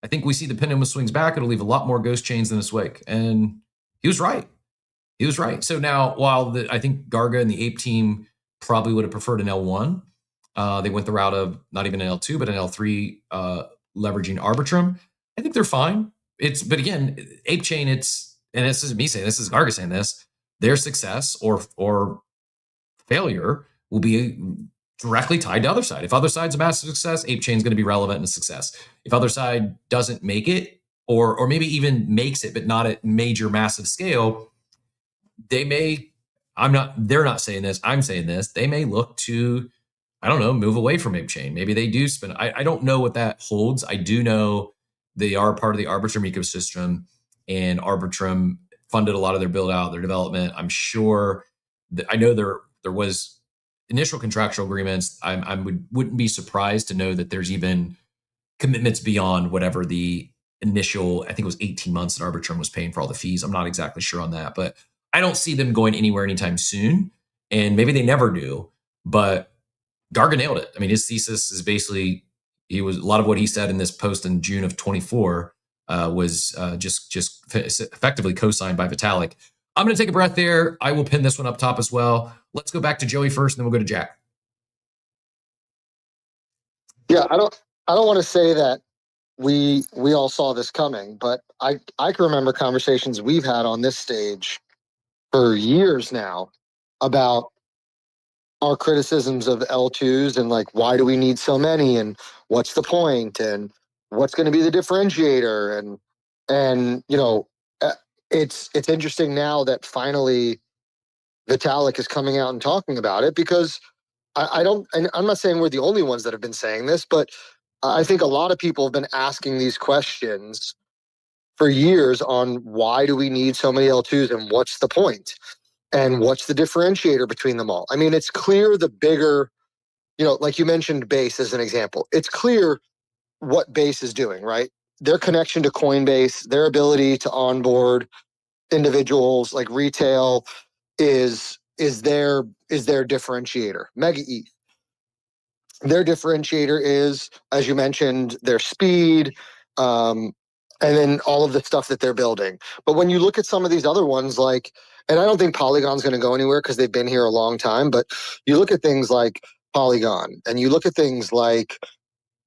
I think we see the pendulum swings back. It'll leave a lot more ghost chains in its wake. And he was right. He was right. So now, while I think Garga and the Ape team probably would have preferred an L1, they went the route of not even an L2, but an L3 leveraging Arbitrum. I think they're fine. But again, Ape Chain, and this isn't me saying this, is Garga saying this, their success or failure will be directly tied to other side. If other side's a massive success, Ape Chain's going to be relevant and a success. If other side doesn't make it, or maybe even makes it, but not at major massive scale, they're not saying this, I'm saying this, they may look to, I don't know, move away from Ape Chain. Maybe they do spin. I don't know what that holds. I do know they are part of the Arbitrum ecosystem, and Arbitrum funded a lot of their build out, their development. I'm sure that, I know there was initial contractual agreements. I wouldn't be surprised to know that there's even commitments beyond whatever the initial, I think it was 18 months that Arbitrum was paying for all the fees. I'm not exactly sure on that, but I don't see them going anywhere anytime soon. And maybe they never do, but Garga nailed it. I mean, his thesis is basically, a lot of what he said in this post in June of 24 was just effectively co-signed by Vitalik. I'm going to take a breath there. I will pin this one up top as well. Let's go back to Joey first, and then we'll go to Jack. Yeah, I don't want to say that we all saw this coming, but I can remember conversations we've had on this stage for years now about our criticisms of L2s and like, why do we need so many, and what's the point, and what's going to be the differentiator, and you know, it's interesting now that finally Vitalik is coming out and talking about it, because and I'm not saying we're the only ones that have been saying this, but I think a lot of people have been asking these questions for years on why do we need so many L2s, and what's the point, and what's the differentiator between them all. I mean, it's clear the bigger, like you mentioned Base as an example, it's clear what Base is doing, right? Their connection to Coinbase, their ability to onboard individuals like retail is their differentiator. MegaETH, their differentiator is, as you mentioned, their speed, and then all of the stuff that they're building. But when you look at some of these other ones, like, and I don't think Polygon's going to go anywhere because they've been here a long time, but you look at things like Polygon, and you look at things like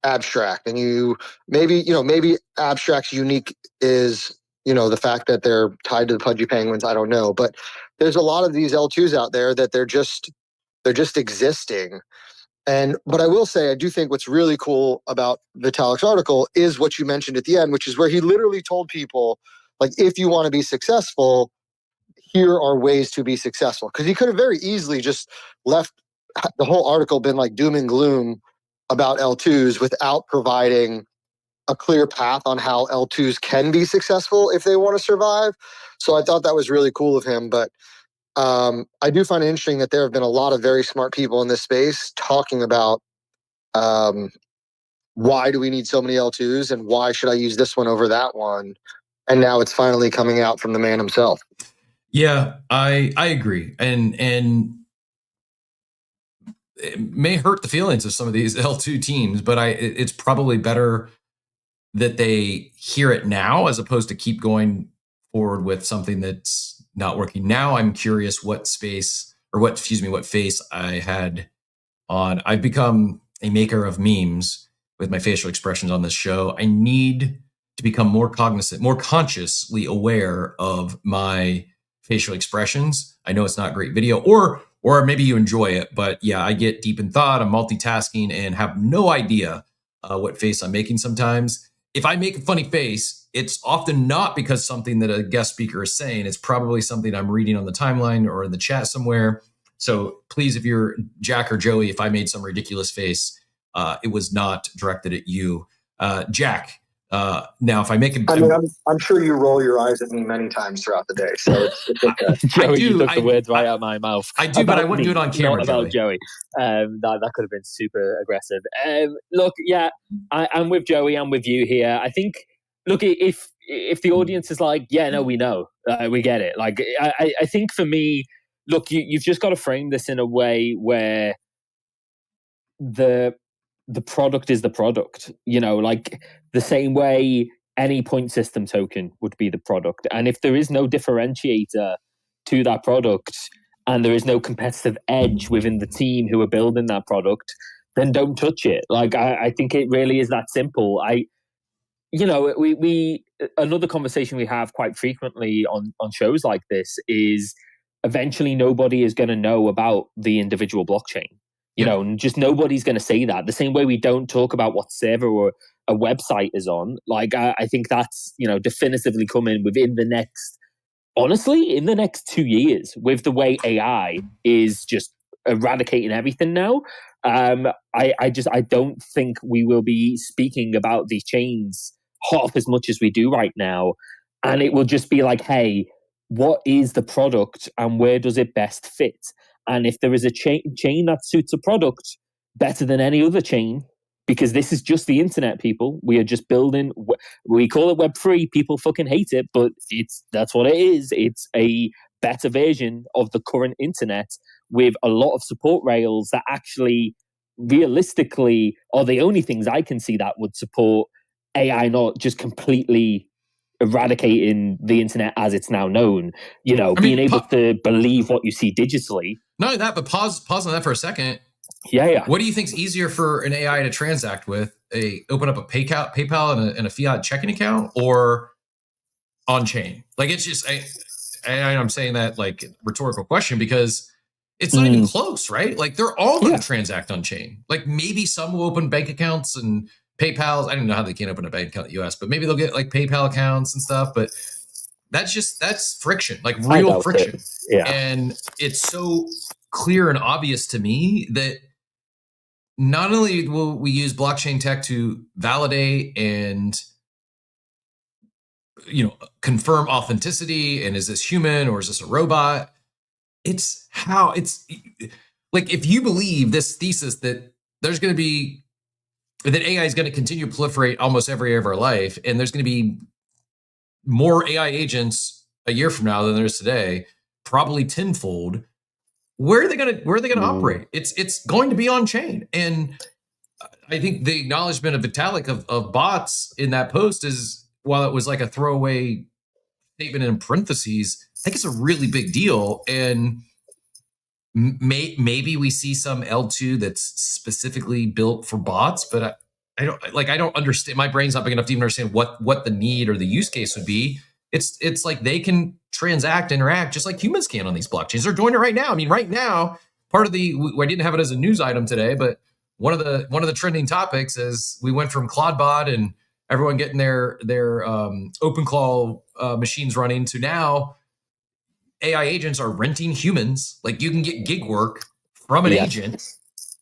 Abstract, and maybe Abstract's unique is, the fact that they're tied to the Pudgy Penguins. I don't know, but there's a lot of these L2s out there that they're just existing. But I will say, I do think what's really cool about Vitalik's article is what you mentioned at the end, which is where he literally told people, like, if you want to be successful, here are ways to be successful. Because he could have very easily just left the whole article been like doom and gloom about L2s without providing a clear path on how L2s can be successful if they want to survive. So I thought that was really cool of him. But I do find it interesting that there have been a lot of very smart people in this space talking about why do we need so many L2s, and why should I use this one over that one? And now it's finally coming out from the man himself. Yeah, I agree. And it may hurt the feelings of some of these L2 teams, but it's probably better that they hear it now as opposed to keep going forward with something that's not working. Now I'm curious what face I had on. I've become a maker of memes with my facial expressions on this show. I need to become more cognizant, more consciously aware of my facial expressions. I know it's not great video, or maybe you enjoy it, but yeah, I get deep in thought, I'm multitasking and have no idea what face I'm making sometimes. if I make a funny face, it's often not because something that a guest speaker is saying. It's probably something I'm reading on the timeline or in the chat somewhere. So please, if you're Jack or Joey, if I made some ridiculous face, it was not directed at you. Jack, now if I make I'm sure you roll your eyes at me many times throughout the day. So it's okay. Joey, you took the words right out of my mouth. I do, but I wouldn't do it on camera, Not about Joey. That could have been super aggressive. Look, yeah, I'm with Joey. I'm with you here. I think, look, if the audience is like, yeah, no, we know, we get it. Like, I think for me, look, you've just got to frame this in a way where the product is the product, like the same way any point system token would be the product. And if there is no differentiator to that product and there is no competitive edge within the team who are building that product, then don't touch it. Like, I think it really is that simple. We another conversation we have quite frequently on shows like this is eventually nobody is going to know about the individual blockchain. And just nobody's going to say that. The same way we don't talk about what server or a website is on. Like, I think that's, definitively coming within the next, honestly, in the next 2 years, with the way AI is just eradicating everything now. I don't think we will be speaking about these chains half as much as we do right now. And it will just be like, hey, what is the product and where does it best fit? And if there is a chain that suits a product better than any other chain, because this is just the internet, people, we are just building, we call it Web3, people fucking hate it, but that's what it is. It's a better version of the current internet with a lot of support rails that actually realistically are the only things I can see that would support AI, not just completely eradicating the internet as it's now known, being able to believe what you see digitally. Not only that, but pause on that for a second. Yeah. What do you think is easier for an AI to transact with? Open up a PayPal and a fiat checking account, or on chain? Like, it's just, I'm saying that like rhetorical question because it's not even close, right? Like, they're all going to transact on chain. Like, maybe some will open bank accounts and PayPal's. I don't know how they can't open a bank account in the US, but maybe they'll get like PayPal accounts and stuff. But that's friction, like real friction. Yeah. And it's so clear and obvious to me that not only will we use blockchain tech to validate and confirm authenticity and is this human or is this a robot, it's how it's like, if you believe this thesis that there's going to be that AI is going to continue to proliferate almost every area of our life, and there's going to be more AI agents a year from now than there is today, probably tenfold. Where are they going to operate? It's going to be on chain. And I think the acknowledgement of Vitalik of bots in that post is, while it was like a throwaway statement in parentheses, I think it's a really big deal. And maybe we see some L2 that's specifically built for bots, but I don't understand. My brain's not big enough to even understand what the need or the use case would be. It's like they can transact, interact just like humans can on these blockchains. They're doing it right now. I mean, right now, part of I didn't have it as a news item today, but one of the trending topics is we went from Claudebot and everyone getting their OpenClaw machines running to now AI agents are renting humans. Like, you can get gig work from an agent.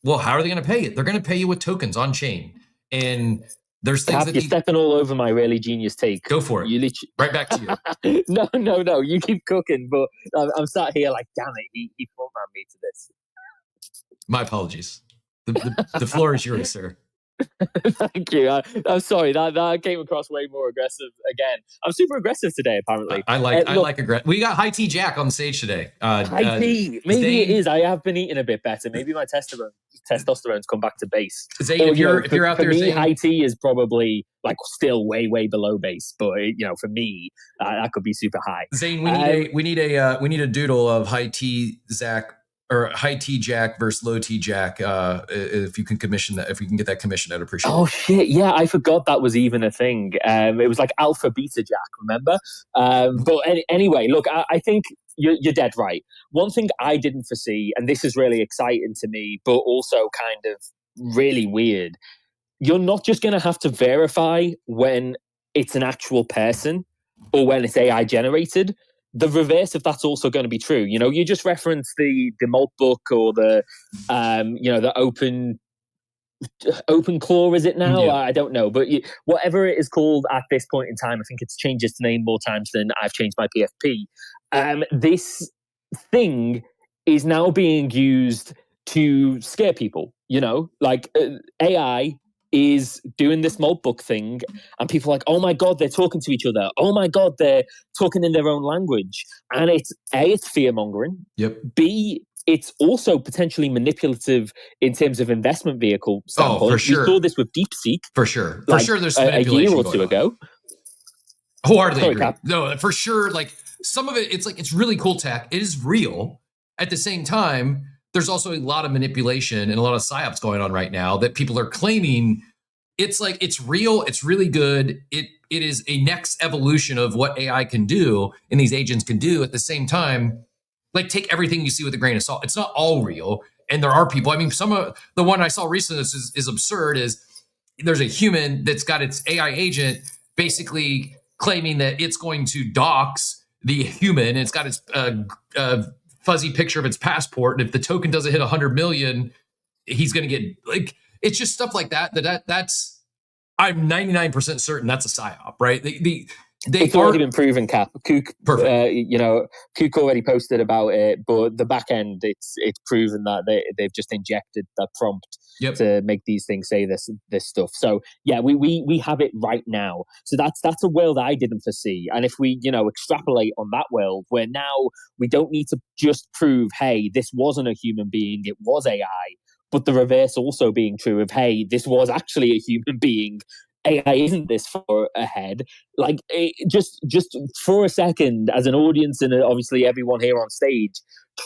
Well, how are they going to pay it? They're going to pay you with tokens on chain. And there's things that you're stepping all over my really genius take. Go for it. Right back to you. No. You keep cooking, but I'm sat here like, damn it, he front-ran me to this. My apologies. The floor is yours, sir. Thank you. I'm sorry that came across way more aggressive. Again, I'm super aggressive today. Apparently, I like aggressive. We got High T Jack on the stage today. High T, maybe it is. I have been eating a bit better. Maybe my testosterone's come back to base. Zane, if you're out there, me, High T is probably like still way below base. But for me, that could be super high. Zane, we need a doodle of High T Zach. Or High T Jack versus Low T Jack. If you can commission that, if we can get that commissioned, I'd appreciate it. Oh shit! Yeah, I forgot that was even a thing. It was like Alpha Beta Jack, remember? But anyway, look, I think you're dead right. One thing I didn't foresee, and this is really exciting to me, but also kind of really weird, you're not just going to have to verify when it's an actual person or when it's AI generated. The reverse of that's also going to be true. You know, you just referenced the malt book or the the open claw, is it now? Yeah. I don't know, but whatever it is called at this point in time, I think it's changed its name more times than I've changed my PFP. This thing is now being used to scare people. You know, like AI is doing this malt book thing, and people are like, oh my god, they're talking to each other. Oh my god, they're talking in their own language, and it's fear mongering. Yep. B, it's also potentially manipulative in terms of investment vehicle standpoint. Oh, for sure. We saw this with DeepSeek. For sure. Like, For sure there's a year or two ago. Wholeheartedly Sorry, agree. Cap. No, for sure. Like some of it, it's really cool tech. It is real. At the same time, there's also a lot of manipulation and a lot of psyops going on right now that people are claiming it's like it's real, it's really good. It is a next evolution of what AI can do and these agents can do. At the same time, like take everything you see with a grain of salt. It's not all real. And there are people, I mean, some of the one I saw recently is absurd is there's a human that's got its AI agent basically claiming that it's going to dox the human. And it's got its fuzzy picture of its passport. And if the token doesn't hit 100 million, he's going to get like, it's just stuff like that's, I'm 99% certain that's a psyop, right? It's already been proven, Cap. Kook, perfect. Kook already posted about it, but the back end, it's proven that they've just injected that prompt to make these things say this stuff. So yeah, we have it right now. So that's a world I didn't foresee. And if we extrapolate on that world, where now we don't need to just prove, hey, this wasn't a human being, it was AI, but the reverse also being true of, hey, this was actually a human being. AI isn't this far ahead. Like, just for a second, as an audience and obviously everyone here on stage,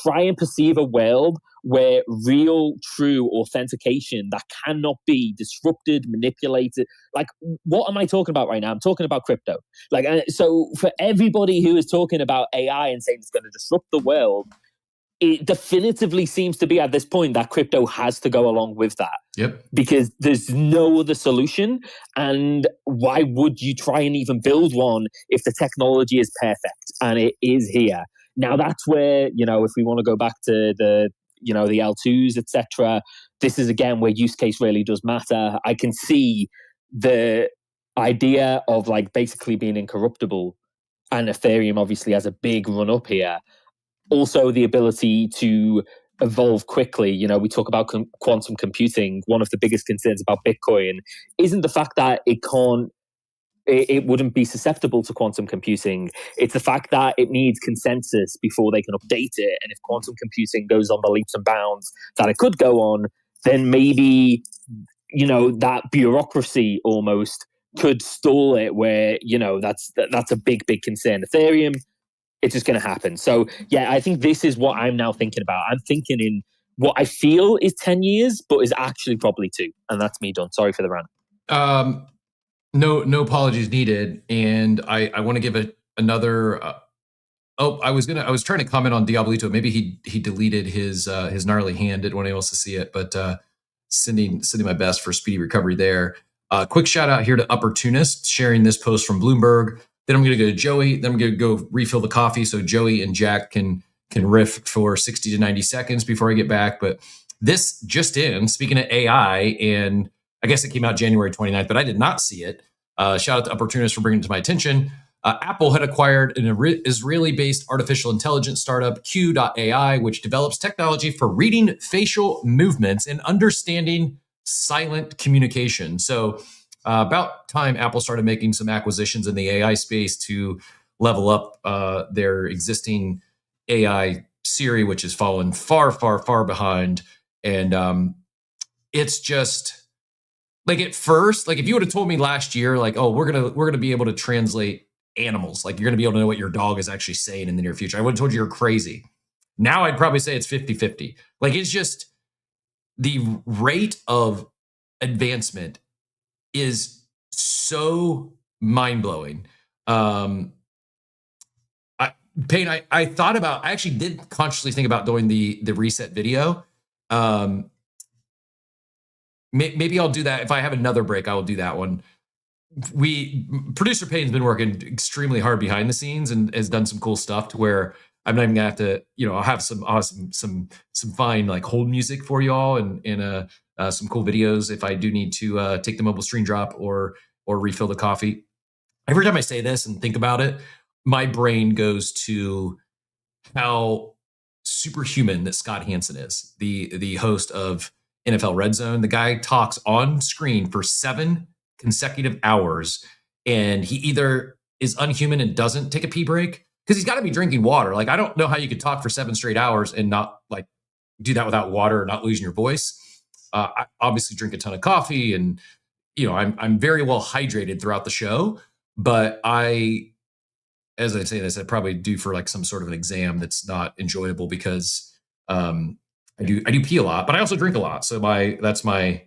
try and perceive a world where real, true authentication that cannot be disrupted, manipulated. Like, what am I talking about right now? I'm talking about crypto. Like, so for everybody who is talking about AI and saying it's going to disrupt the world, it definitively seems to be at this point that crypto has to go along with that. Yep. Because there's no other solution. And why would you try and even build one if the technology is perfect? And it is here. Now that's where, if we want to go back to the L2s, etc., this is again where use case really does matter. I can see the idea of like basically being incorruptible, and Ethereum obviously has a big run up here. Also, the ability to evolve quickly. We talk about quantum computing. One of the biggest concerns about Bitcoin isn't the fact that it wouldn't be susceptible to quantum computing. It's the fact that it needs consensus before they can update it. And if quantum computing goes on the leaps and bounds that it could go on, then maybe, that bureaucracy almost could stall it, where, that's a big, big concern. Ethereum, it's just going to happen. So, yeah, I think this is what I'm now thinking about. I'm thinking in what I feel is 10 years, but is actually probably 2. And that's me done. Sorry for the rant. No apologies needed. And I want to give another. I was trying to comment on Diabolito. Maybe he deleted his gnarly hand. Didn't want anyone else to see it, but sending my best for speedy recovery there. Quick shout out here to Opportunist sharing this post from Bloomberg. Then I'm going to go to Joey. Then I'm going to go refill the coffee so Joey and Jack can riff for 60 to 90 seconds before I get back. But this just in, speaking of AI, and I guess it came out January 29th, but I did not see it. Shout out to Opportunist for bringing it to my attention. Apple had acquired an Israeli-based artificial intelligence startup, Q.ai, which develops technology for reading facial movements and understanding silent communication. So about time Apple started making some acquisitions in the AI space to level up their existing AI Siri, which has fallen far, far, far behind. And it's just like at first, like if you would have told me last year, like, oh, we're gonna be able to translate animals, like you're gonna be able to know what your dog is actually saying in the near future, I would have told you you're crazy. Now I'd probably say it's 50-50. Like it's just the rate of advancement is so mind-blowing. I actually did consciously think about doing the reset video maybe I'll do that. If I have another break, I will do that one. Producer Payne's been working extremely hard behind the scenes and has done some cool stuff to where I'm not even gonna have to, I'll have some awesome, some fine like hold music for you all and some cool videos if I do need to take the mobile stream drop or refill the coffee. Every time I say this and think about it, my brain goes to how superhuman that Scott Hansen is, the host of NFL Red Zone. The guy talks on screen for 7 consecutive hours, and he either is unhuman and doesn't take a pee break because he's got to be drinking water. Like, I don't know how you could talk for 7 straight hours and not like do that without water or not losing your voice. I obviously drink a ton of coffee, and I'm very well hydrated throughout the show. But as I say this, I probably do for like some sort of an exam that's not enjoyable because I do pee a lot, but I also drink a lot. So that's my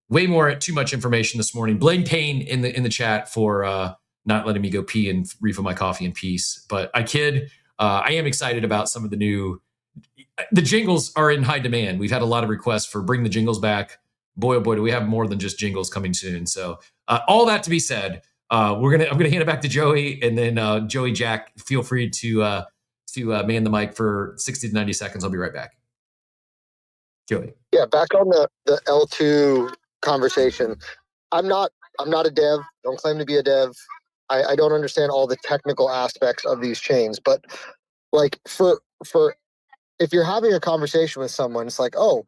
way more too much information this morning. Blame Payne in the chat for not letting me go pee and refill my coffee in peace. But I kid. I am excited about some of the jingles are in high demand. We've had a lot of requests for bring the jingles back. Boy, oh boy, do we have more than just jingles coming soon. So all that to be said, I'm gonna hand it back to Joey, and then Joey, Jack, feel free to man the mic for 60 to 90 seconds. I'll be right back. Joey. Yeah, back on the L2 conversation. I'm not a dev. Don't claim to be a dev. I don't understand all the technical aspects of these chains, but like for if you're having a conversation with someone, it's like, oh,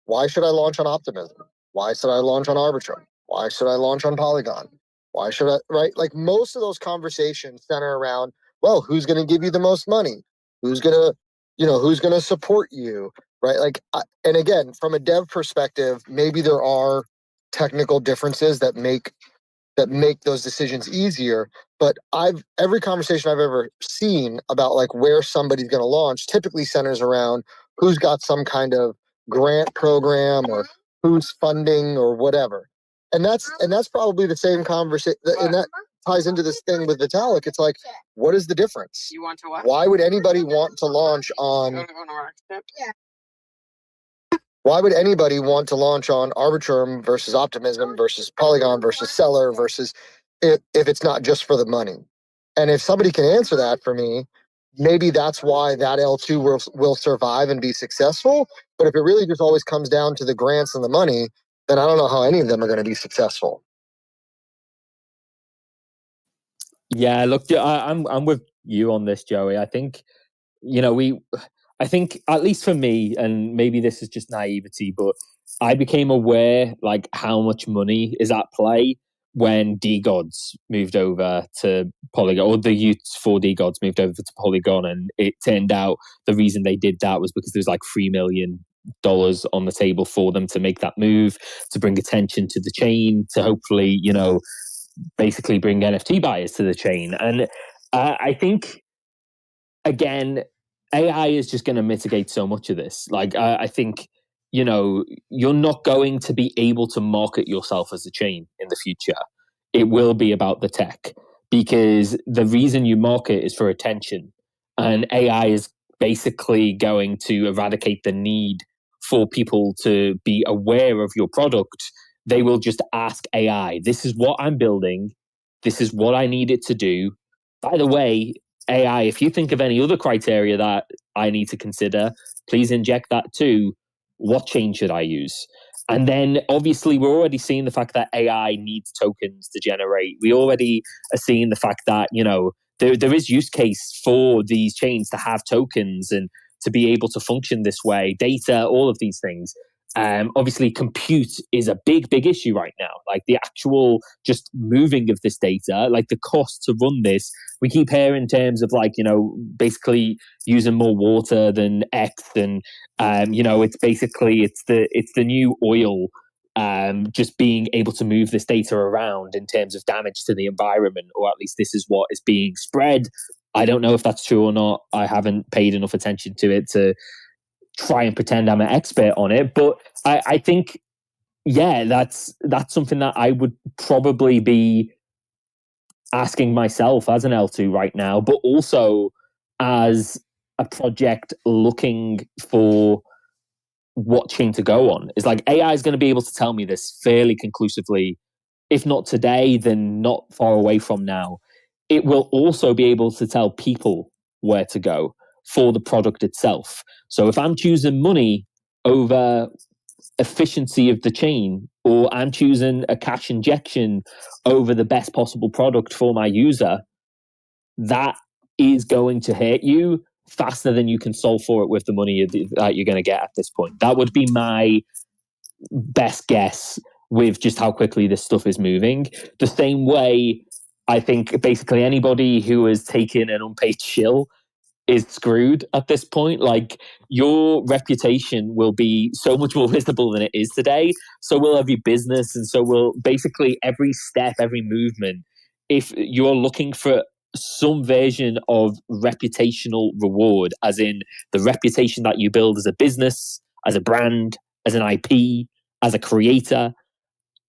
why should I launch on Optimism? Why should I launch on Arbitrum? Why should I launch on Polygon? Why should I, right? Like most of those conversations center around, well, who's going to give you the most money? Who's going to support you, right? Like, and again, from a dev perspective, maybe there are technical differences that make those decisions easier. But every conversation I've ever seen about like where somebody's going to launch typically centers around who's got some kind of grant program or who's funding or whatever. And that's probably the same conversation, and that ties into this thing with Vitalik. It's like, what is the difference? You want to what? Why would anybody want to launch on? Why would anybody want to launch on Arbitrum versus Optimism versus Polygon versus Seller versus if it's not just for the money? And if somebody can answer that for me, maybe that's why that L2 will survive and be successful. But if it really just always comes down to the grants and the money, then I don't know how any of them are going to be successful. Yeah, look, I'm with you on this, Joey. I think, I think at least for me, and maybe this is just naivety, but I became aware like how much money is at play when DGods moved over to Polygon, or the youths for DGods moved over to Polygon, and it turned out the reason they did that was because there's like $3 million on the table for them to make that move, to bring attention to the chain, to hopefully, basically bring NFT buyers to the chain. And I think, again, AI is just going to mitigate so much of this. Like, I think, you're not going to be able to market yourself as a chain in the future. It will be about the tech, because the reason you market is for attention. And AI is basically going to eradicate the need for people to be aware of your product. They will just ask AI, this is what I'm building. This is what I need it to do. By the way, AI, if you think of any other criteria that I need to consider, please inject that too. What chain should I use? And then obviously we're already seeing the fact that AI needs tokens to generate. We already are seeing the fact that, there is use case for these chains to have tokens and to be able to function this way, data, all of these things. Obviously, compute is a big issue right now. Like the actual just moving of this data, like the cost to run this. We keep hearing in terms of like, basically using more water than X, and it's basically it's the new oil. Just being able to move this data around in terms of damage to the environment, or at least this is what is being spread. I don't know if that's true or not. I haven't paid enough attention to it to try and pretend I'm an expert on it. But I think, yeah, that's something that I would probably be asking myself as an L2 right now, but also as a project looking for what chain to go on. It's like AI is going to be able to tell me this fairly conclusively. If not today, then not far away from now. It will also be able to tell people where to go for the product itself. So if I'm choosing money over efficiency of the chain, or I'm choosing a cash injection over the best possible product for my user, that is going to hurt you faster than you can solve for it with the money that you're going to get at this point. That would be my best guess with just how quickly this stuff is moving. The same way, I think basically anybody who has taken an unpaid shill is screwed at this point. Like, your reputation will be so much more visible than it is today. So will every business, and so will basically every step, every movement. If you're looking for some version of reputational reward, as in the reputation that you build as a business, as a brand, as an IP, as a creator,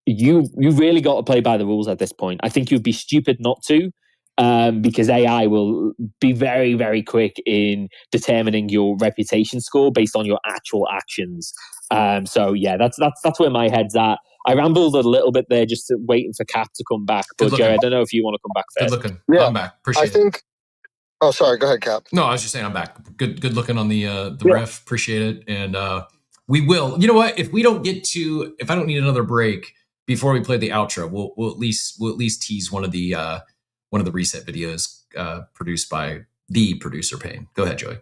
you really got to play by the rules at this point. I think you'd be stupid not to, because AI will be very, very quick in determining your reputation score based on your actual actions. So yeah, that's where my head's at. I rambled a little bit there, just waiting for Cap to come back. But Joe, I don't know if you want to come back first. Good looking. Yeah, I'm back. Appreciate I think. Oh, sorry. Go ahead, Cap. No, I was just saying I'm back. Good looking on the ref. Appreciate it. And we will. You know what? If I don't need another break before we play the outro, we'll at least tease one of the reset videos produced by the producer Payne. Go ahead, Joey.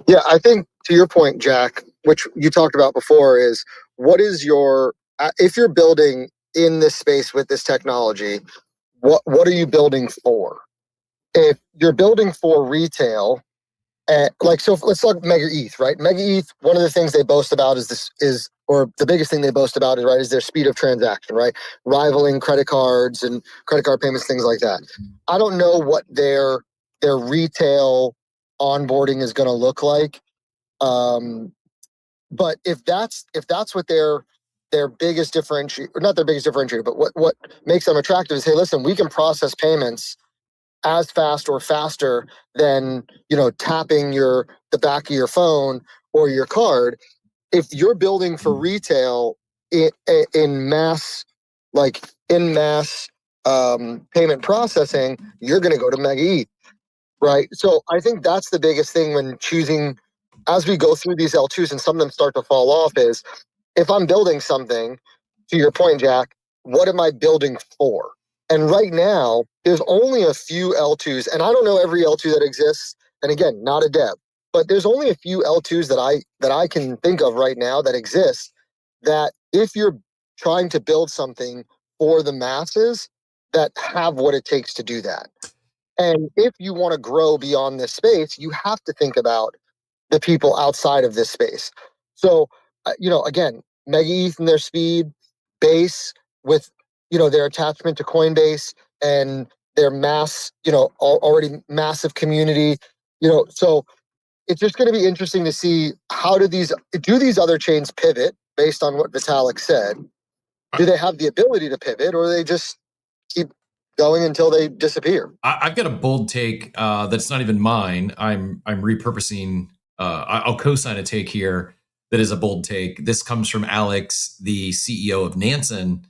Yeah, I think to your point, Jack, which you talked about before, is what is your if you're building in this space with this technology, what are you building for? If you're building for retail, so let's talk MegaETH, right? MegaETH, one of the things they boast about is the biggest thing they boast about is their speed of transaction, right? Rivaling credit cards and credit card payments, things like that. I don't know what their retail onboarding is going to look like, but if that's what their biggest differentiator, or not their biggest differentiator, but what makes them attractive is, hey, listen, we can process payments as fast or faster than tapping the back of your phone or your card. If you're building for retail in mass payment processing, you're going to go to MegaETH, right? So I think that's the biggest thing when choosing, as we go through these L2s and some of them start to fall off, is if I'm building something, to your point, Jack, what am I building for? And right now, there's only a few L2s, and I don't know every L2 that exists. And again, not a dev, but there's only a few L2s that I can think of right now that exist, that if you're trying to build something for the masses, that have what it takes to do that. And if you want to grow beyond this space, you have to think about the people outside of this space. So, again, MegaETH and their speed, Base with their attachment to Coinbase and their already massive community, so it's just going to be interesting to see how do these other chains pivot based on what Vitalik said. Do they have the ability to pivot, or do they just keep going until they disappear? I've got a bold take that's not even mine. I'm repurposing. I'll co-sign a take here that is a bold take. This comes from Alex, the CEO of Nansen.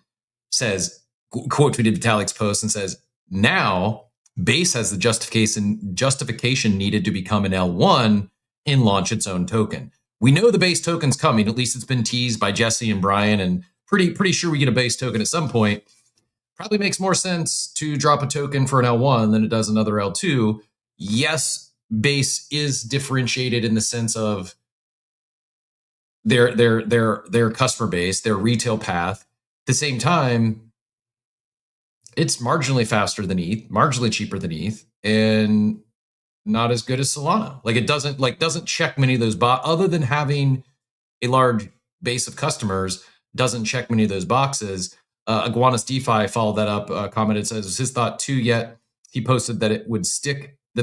Says, quote tweeted Vitalik's post and says, now Base has the justification needed to become an L1 and launch its own token. We know the Base token's coming. At least it's been teased by Jesse and Brian, and pretty sure we get a Base token at some point. Probably makes more sense to drop a token for an L1 than it does another L2. Yes, Base is differentiated in the sense of their customer base, their retail path. At the same time, it's marginally faster than ETH, marginally cheaper than ETH, and not as good as Solana. Like, it doesn't check many of those other than having a large base of customers, doesn't check many of those boxes. Iguanas DeFi followed that up, commented, says, was his thought too, yet he posted that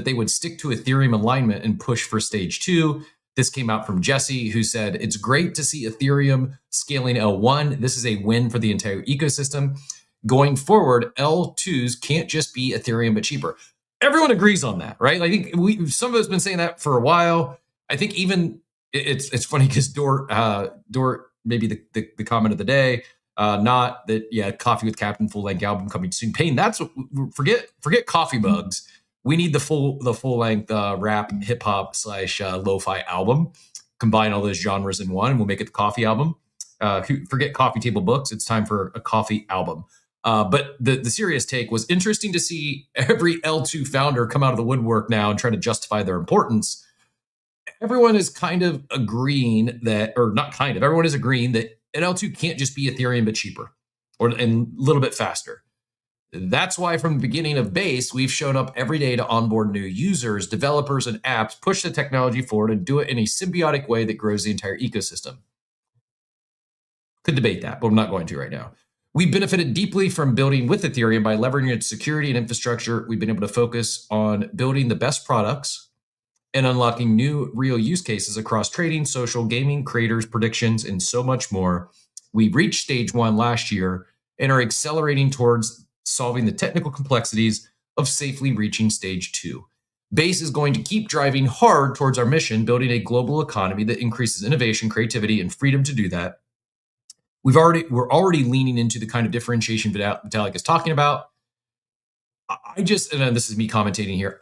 they would stick to Ethereum alignment and push for stage 2. This came out from Jesse, who said, it's great to see Ethereum scaling L1. This is a win for the entire ecosystem. Going forward, L2s can't just be Ethereum, but cheaper. Everyone agrees on that, right? I think some of us have been saying that for a while. I think even it's funny because Dort maybe the comment of the day, not that Coffee with Captain full length album coming soon. Payne, that's what, forget coffee mugs. We need the full length rap hip hop / lo-fi album. Combine all those genres in one, and we'll make it the coffee album. Forget coffee table books. It's time for a coffee album. But the serious take was interesting to see every L2 founder come out of the woodwork now and try to justify their importance. Everyone is kind of agreeing that, or not kind of, everyone is agreeing that an L2 can't just be Ethereum but cheaper and a little bit faster. That's why from the beginning of Base, we've shown up every day to onboard new users, developers, and apps, push the technology forward, and do it in a symbiotic way that grows the entire ecosystem. Could debate that, but I'm not going to right now. We benefited deeply from building with Ethereum by leveraging its security and infrastructure. We've been able to focus on building the best products and unlocking new real use cases across trading, social, gaming, creators, predictions, and so much more. We reached stage 1 last year and are accelerating towards solving the technical complexities of safely reaching stage 2. Base is going to keep driving hard towards our mission, building a global economy that increases innovation, creativity, and freedom to do that. We're already leaning into the kind of differentiation Vitalik is talking about. And this is me commentating here,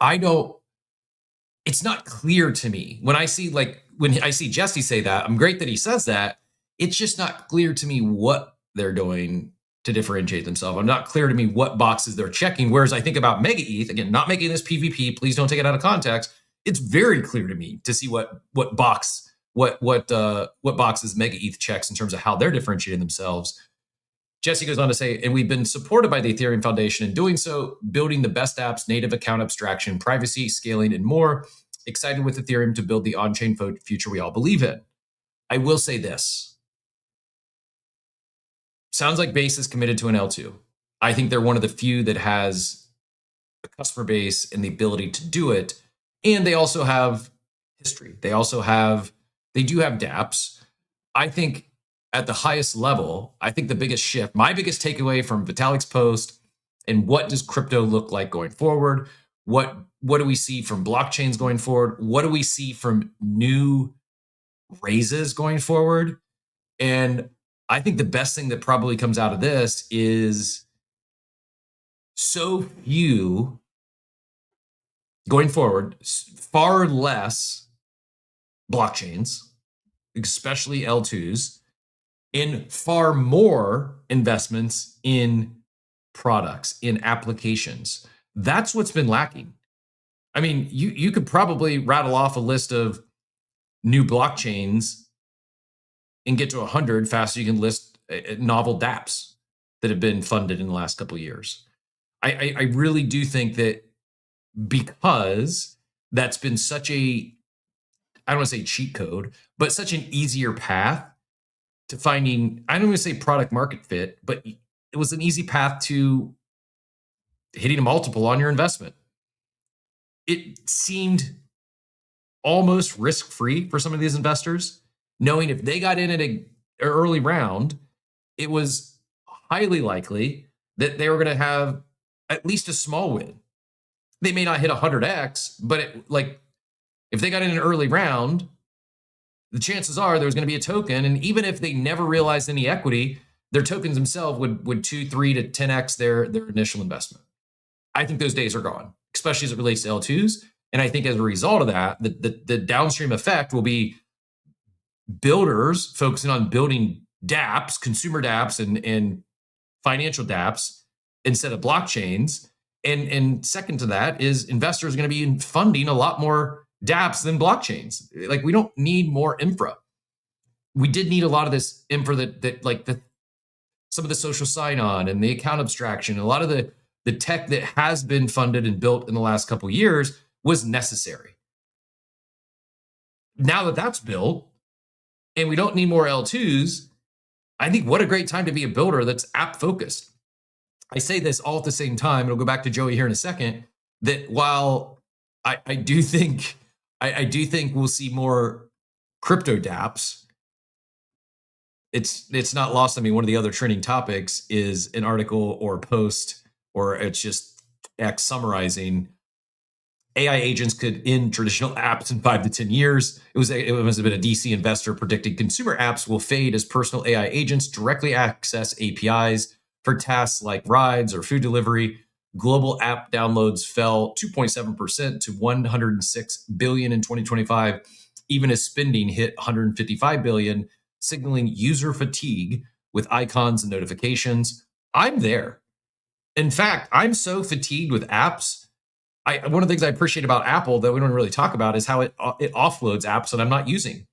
it's not clear to me when I see Jesse say that. I'm great that he says that. It's just not clear to me what they're doing to differentiate themselves. I'm not clear to me what boxes they're checking. Whereas I think about MegaETH, again, not making this PvP, please don't take it out of context. It's very clear to me to see what boxes MegaETH checks in terms of how they're differentiating themselves. Jesse goes on to say, and we've been supported by the Ethereum Foundation in doing so, building the best apps, native account abstraction, privacy, scaling, and more. Excited with Ethereum to build the on-chain future we all believe in. I will say this. Sounds like Base is committed to an L2. I think they're one of the few that has a customer base and the ability to do it. And they also have history. They do have dApps. I think at the highest level, I think the biggest shift, my biggest takeaway from Vitalik's post, and what does crypto look like going forward? What do we see from blockchains going forward? What do we see from new raises going forward? And I think the best thing that probably comes out of this is so few going forward, far less blockchains, especially L2s, and far more investments in products, in applications. That's what's been lacking. I mean, you could probably rattle off a list of new blockchains and get to 100 faster. You can list novel dApps that have been funded in the last couple of years. I really do think that because that's been such a, I don't want to say cheat code, but such an easier path to finding, I don't want to say product market fit, but it was an easy path to hitting a multiple on your investment. It seemed almost risk-free for some of these investors, knowing if they got in at an early round, it was highly likely that they were going to have at least a small win. They may not hit 100x, but if they got in an early round, the chances are there was going to be a token. And even if they never realized any equity, their tokens themselves would 2, 3 to 10x their initial investment. I think those days are gone, especially as it relates to L2s. And I think as a result of that, the downstream effect will be builders focusing on building dApps, consumer dApps, and financial dApps instead of blockchains. And second to that is investors are going to be funding a lot more dApps than blockchains. Like, we don't need more infra. We did need a lot of this infra that some of the social sign-on and the account abstraction, a lot of the tech that has been funded and built in the last couple of years was necessary. Now that that's built and we don't need more L2s, I think what a great time to be a builder that's app focused. I say this all at the same time. It'll go back to Joey here in a second, that while I do think we'll see more crypto dApps, it's not lost on me. One of the other trending topics is an article or a post, or it's just X summarizing AI agents could end traditional apps in 5 to 10 years. It must have been a DC investor predicted consumer apps will fade as personal AI agents directly access APIs for tasks like rides or food delivery. Global app downloads fell 2.7% to 106 billion in 2025, even as spending hit 155 billion, signaling user fatigue with icons and notifications. I'm there. In fact, I'm so fatigued with apps. One of the things I appreciate about Apple that we don't really talk about is how it offloads apps that I'm not using,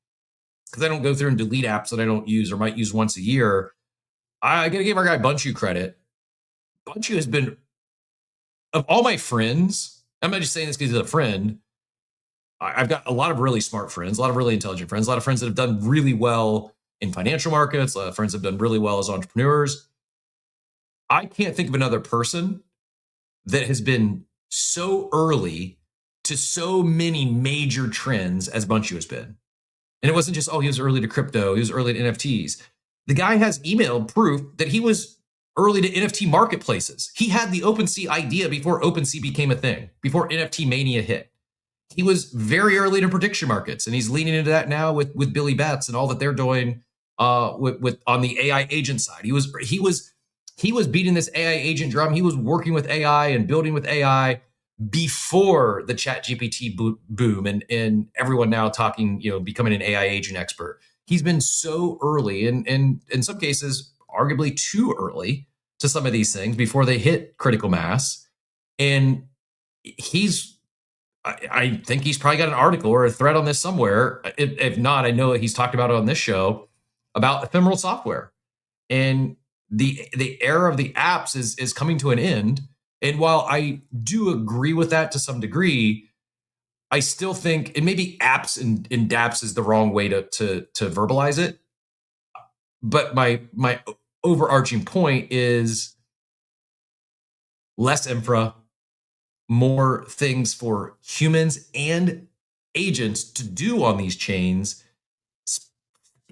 because I don't go through and delete apps that I don't use or might use once a year. I got to give our guy Bunchu credit. Bunchu has been, of all my friends, I'm not just saying this because he's a friend. I've got a lot of really smart friends, a lot of really intelligent friends, a lot of friends that have done really well in financial markets, a lot of friends that have done really well as entrepreneurs. I can't think of another person that has been so early to so many major trends as Bunchu has been. And it wasn't just, he was early to crypto, he was early to NFTs. The guy has emailed proof that he was early to NFT marketplaces. He had the OpenSea idea before OpenSea became a thing, before NFT mania hit. He was very early to prediction markets, and he's leaning into that now with Billy Betts and all that they're doing with on the AI agent side. He was beating this AI agent drum. He was working with AI and building with AI before the ChatGPT boom and everyone now talking, becoming an AI agent expert. He's been so early and in some cases, arguably too early to some of these things before they hit critical mass. And I think he's probably got an article or a thread on this somewhere. If not, I know that he's talked about it on this show about ephemeral software. And the era of the apps is coming to an end. And while I do agree with that to some degree, I still think, and maybe apps and dApps is the wrong way to verbalize it. But my overarching point is less infra, more things for humans and agents to do on these chains,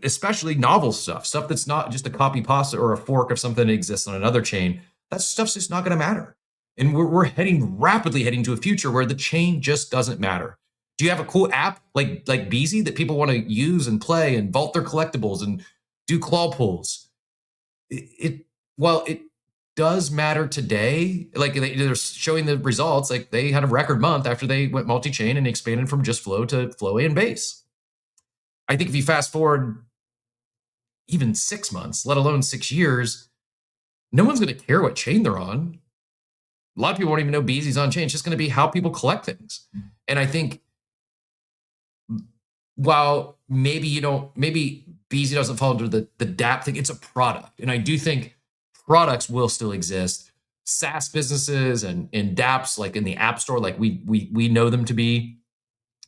especially novel stuff that's not just a copy pasta or a fork of something that exists on another chain. That stuff's just not going to matter. And we're rapidly heading to a future where the chain just doesn't matter. Do you have a cool app like Beezy that people want to use and play and vault their collectibles and do claw pulls? While it does matter today, like they're showing the results, like they had a record month after they went multi-chain and expanded from just Flow to Flow A and Base. I think if you fast forward even 6 months, let alone 6 years, no one's going to care what chain they're on. A lot of people won't even know Beezy's on chain. It's just going to be how people collect things. And I think while maybe Beezy doesn't fall into the dApp thing, it's a product. And I do think products will still exist. SaaS businesses and dApps, like in the App Store, like we know them to be,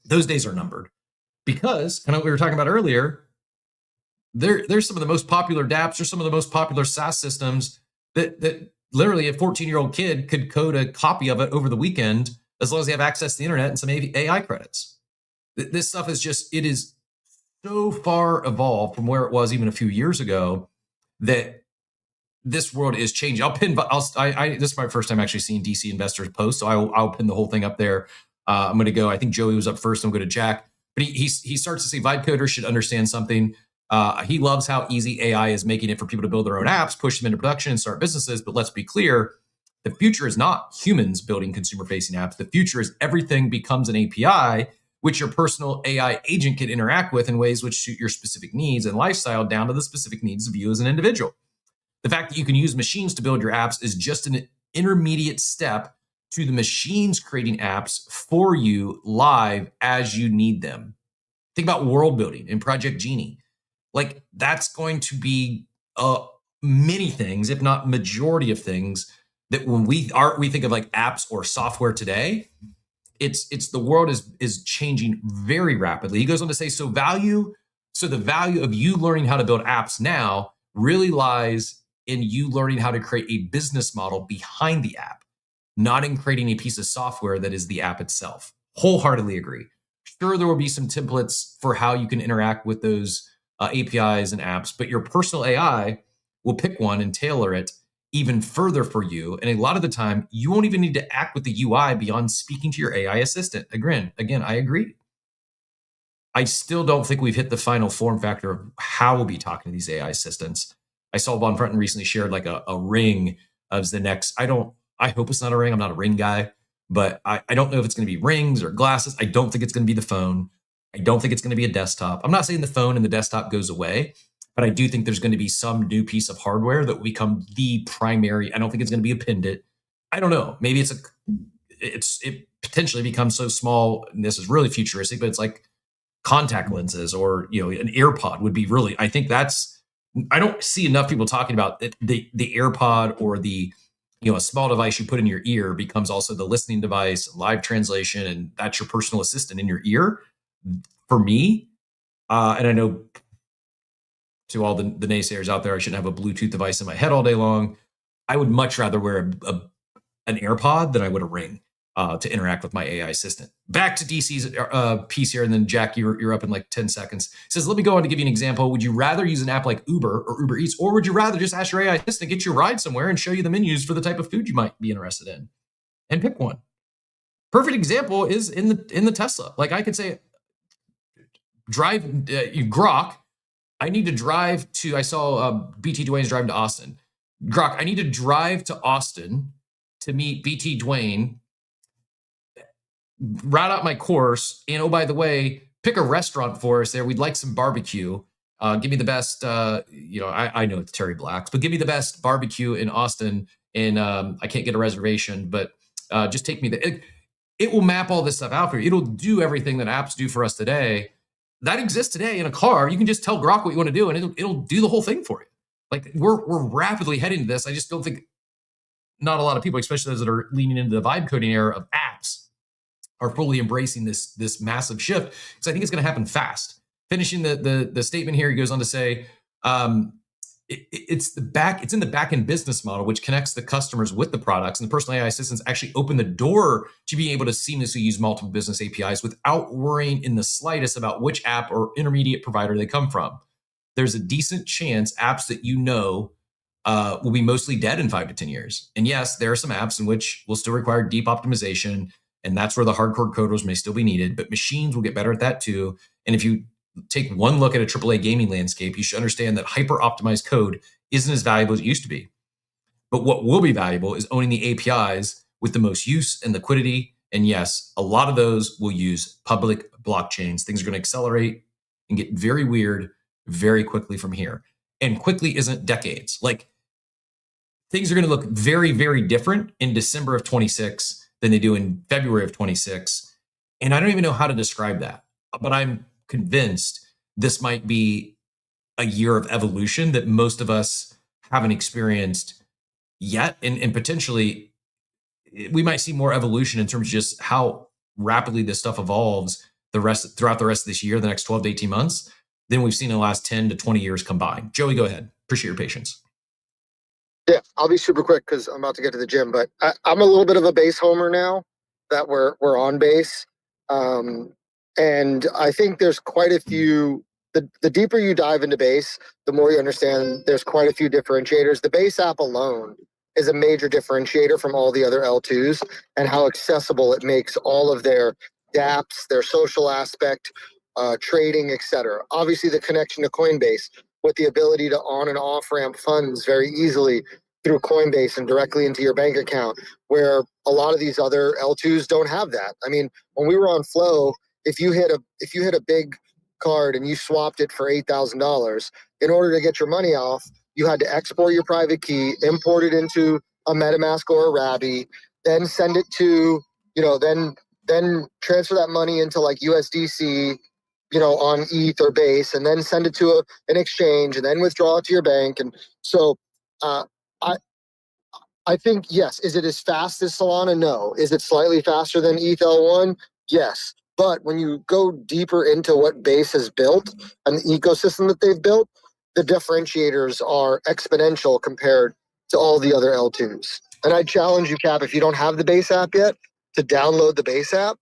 those days are numbered. Because, kind of what we were talking about earlier, there's some of the most popular dApps or some of the most popular SaaS systems that literally a 14-year-old kid could code a copy of it over the weekend as long as they have access to the internet and some AI credits. This stuff is it is so far evolved from where it was even a few years ago that this world is changing. This is my first time actually seeing DC investors post, so I'll pin the whole thing up there. I'm going to go. I think Joey was up first. I'm going to Jack, but he starts to say vibe coders should understand something. He loves how easy AI is making it for people to build their own apps, push them into production, and start businesses. But let's be clear, the future is not humans building consumer-facing apps. The future is everything becomes an API, which your personal AI agent can interact with in ways which suit your specific needs and lifestyle down to the specific needs of you as an individual. The fact that you can use machines to build your apps is just an intermediate step to the machines creating apps for you live as you need them. Think about world building in Project Genie. Like that's going to be many things, if not majority of things, that when we think of like apps or software today, it's the world is changing very rapidly. He goes on to say, so the value of you learning how to build apps now really lies in you learning how to create a business model behind the app, not in creating a piece of software that is the app itself. Wholeheartedly agree. Sure, there will be some templates for how you can interact with those APIs and apps, but your personal AI will pick one and tailor it even further for you. And a lot of the time, you won't even need to act with the UI beyond speaking to your AI assistant. Again, I agree. I still don't think we've hit the final form factor of how we'll be talking to these AI assistants. I saw Von Frenten recently shared like a ring as the next. I hope it's not a ring. I'm not a ring guy, but I don't know if it's going to be rings or glasses. I don't think it's going to be the phone. I don't think it's going to be a desktop. I'm not saying the phone and the desktop goes away, but I do think there's going to be some new piece of hardware that will become the primary. I don't think it's going to be a pendant. I don't know. Maybe it potentially becomes so small. And this is really futuristic, but it's like contact lenses or, an AirPod would be really, I think I don't see enough people talking about the AirPod or a small device you put in your ear becomes also the listening device, live translation, and that's your personal assistant in your ear. For me, and I know to all the naysayers out there, I shouldn't have a Bluetooth device in my head all day long. I would much rather wear an AirPod than I would a ring to interact with my AI assistant. Back to DC's piece here, and then Jack, you're up in like 10 seconds. It says, let me go on to give you an example. Would you rather use an app like Uber or Uber Eats, or would you rather just ask your AI assistant to get you a ride somewhere and show you the menus for the type of food you might be interested in? And pick one. Perfect example is in the Tesla. Like I could say, drive Grok. I need to drive to. I saw BT Dwayne's driving to Austin. Grok, I need to drive to Austin to meet BT Dwayne. Route out my course, and oh, by the way, pick a restaurant for us there. We'd like some barbecue. Give me the best. I know it's Terry Black's, but give me the best barbecue in Austin. And I can't get a reservation, but just take me there. It will map all this stuff out for you. It'll do everything that apps do for us today. That exists today in a car. You can just tell Grok what you want to do, and it'll do the whole thing for you. Like we're rapidly heading to this. I just don't think not a lot of people, especially those that are leaning into the vibe coding era of apps, are fully embracing this massive shift. Because I think it's going to happen fast. Finishing the statement here, he goes on to say, it's in the back end business model, which connects the customers with the products, and the personal AI assistants actually open the door to being able to seamlessly use multiple business APIs without worrying in the slightest about which app or intermediate provider they come from. There's a decent chance apps that will be mostly dead in 5 to 10 years. And yes, there are some apps in which will still require deep optimization, and that's where the hardcore coders may still be needed, but machines will get better at that too. And if you take one look at a AAA gaming landscape, you should understand that hyper-optimized code isn't as valuable as it used to be. But what will be valuable is owning the APIs with the most use and liquidity. And yes, a lot of those will use public blockchains. Things are going to accelerate and get very weird very quickly from here. And quickly isn't decades. Like, things are going to look very, very different in December of 26 than they do in February of 26. And I don't even know how to describe that, but I'm convinced this might be a year of evolution that most of us haven't experienced yet. And potentially we might see more evolution in terms of just how rapidly this stuff evolves throughout the rest of this year, the next 12 to 18 months, than we've seen in the last 10 to 20 years combined. Joey, go ahead. Appreciate your patience. Yeah, I'll be super quick because I'm about to get to the gym, but I'm a little bit of a base homer now that we're on base. And I think there's quite a few, the deeper you dive into base, the more you understand there's quite a few differentiators. The base app alone is a major differentiator from all the other L2s, and how accessible it makes all of their dApps, their social aspect, trading, etc. Obviously, the connection to Coinbase with the ability to on and off ramp funds very easily through Coinbase and directly into your bank account, where a lot of these other L2s don't have that. I mean, when we were on Flow, if you hit a big card and you swapped it for $8,000, in order to get your money off, you had to export your private key, import it into a MetaMask or a Rabby, then send it to, then transfer that money into like USDC, on ETH or Base, and then send it to an exchange, and then withdraw it to your bank. And so I think, yes. Is it as fast as Solana? No. Is it slightly faster than ETH L1? Yes. But when you go deeper into what Base has built and the ecosystem that they've built, the differentiators are exponential compared to all the other L2s. And I challenge you, Cap, if you don't have the Base app yet, to download the Base app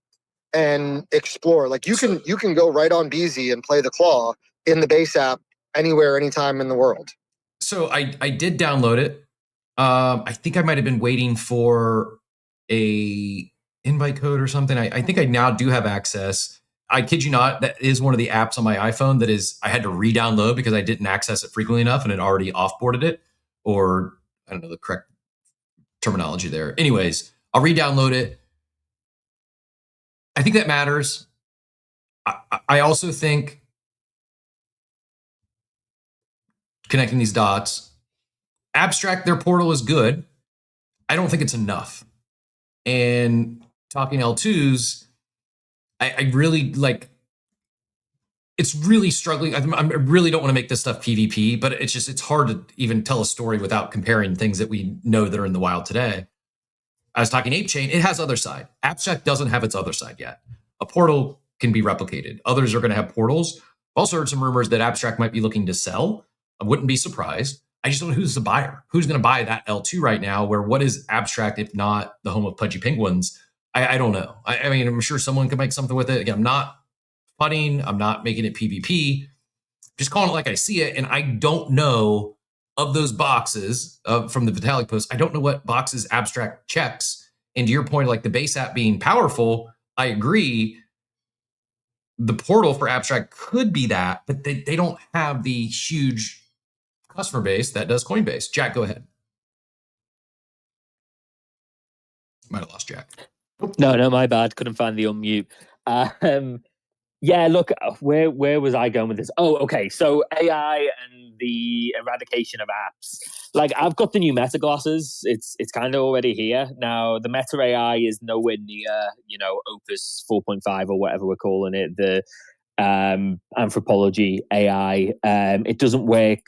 and explore. Like you can go right on BZ and play the claw in the Base app anywhere, anytime in the world. So I did download it. I think I might have been waiting for a invite code or something. I think I now do have access. I kid you not, that is one of the apps on my iPhone that is I had to re-download because I didn't access it frequently enough and it already offboarded it, or I don't know the correct terminology there. Anyways, I'll re-download it. I think that matters. I also think connecting these dots, Abstract, their portal is good. I don't think it's enough. And talking L2s, I really like, it's really struggling. I really don't want to make this stuff PvP, but it's hard to even tell a story without comparing things that we know that are in the wild today. I was talking Ape Chain, it has other side. Abstract doesn't have its other side yet. A portal can be replicated. Others are going to have portals. I've also heard some rumors that Abstract might be looking to sell. I wouldn't be surprised. I just don't know who's the buyer. Who's going to buy that L2 right now, where what is Abstract if not the home of Pudgy Penguins? I don't know. I mean, I'm sure someone could make something with it. Again, I'm not putting. I'm not making it PvP. Just calling it like I see it. And I don't know of those boxes from the Vitalik post. I don't know what boxes Abstract checks. And to your point, like the base app being powerful, I agree. The portal for Abstract could be that, but they don't have the huge customer base that does Coinbase. Jack, go ahead. Might have lost Jack. No, my bad. Couldn't find the unmute. Yeah, look, where was I going with this? Oh, okay. So AI and the eradication of apps. Like, I've got the new Meta glasses. It's kind of already here now. The Meta AI is nowhere near, Opus 4.5 or whatever we're calling it. The anthropology AI. It doesn't work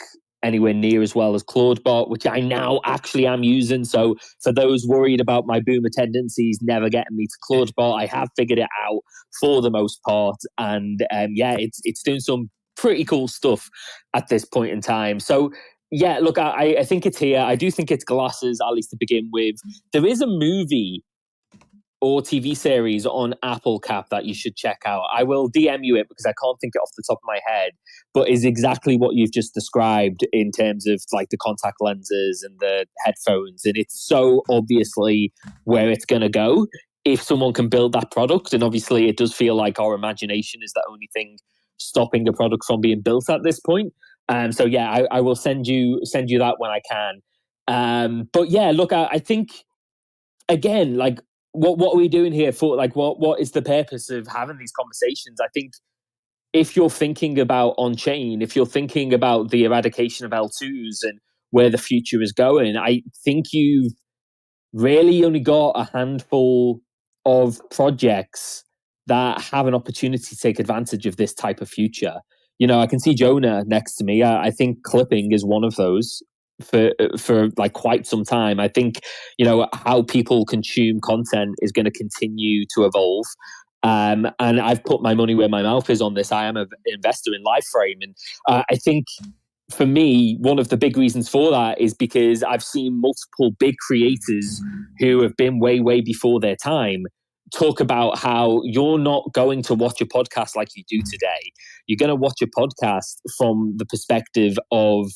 anywhere near as well as Claudebot, which I now actually am using. So for those worried about my boomer tendencies never getting me to Claudebot, I have figured it out for the most part. And it's doing some pretty cool stuff at this point in time. So yeah, look, I think it's here. I do think it's glasses, at least to begin with. There is a movie or TV series on Apple Cap that you should check out. I will DM you it because I can't think it off the top of my head, but is exactly what you've just described in terms of like the contact lenses and the headphones. And it's so obviously where it's going to go if someone can build that product. And obviously it does feel like our imagination is the only thing stopping a product from being built at this point. So yeah, I will send you that when I can. But yeah, look, I think again, like, what are we doing here for? Like, what is the purpose of having these conversations? I think if you're thinking about on-chain, if you're thinking about the eradication of L2s and where the future is going, I think you've really only got a handful of projects that have an opportunity to take advantage of this type of future. I can see Jonah next to me. I think clipping is one of those for like quite some time. I think how people consume content is going to continue to evolve, and I've put my money where my mouth is on this. I am an investor in Liveframe, and I think for me one of the big reasons for that is because I've seen multiple big creators who have been way before their time talk about how you're not going to watch a podcast like you do today. You're going to watch a podcast from the perspective of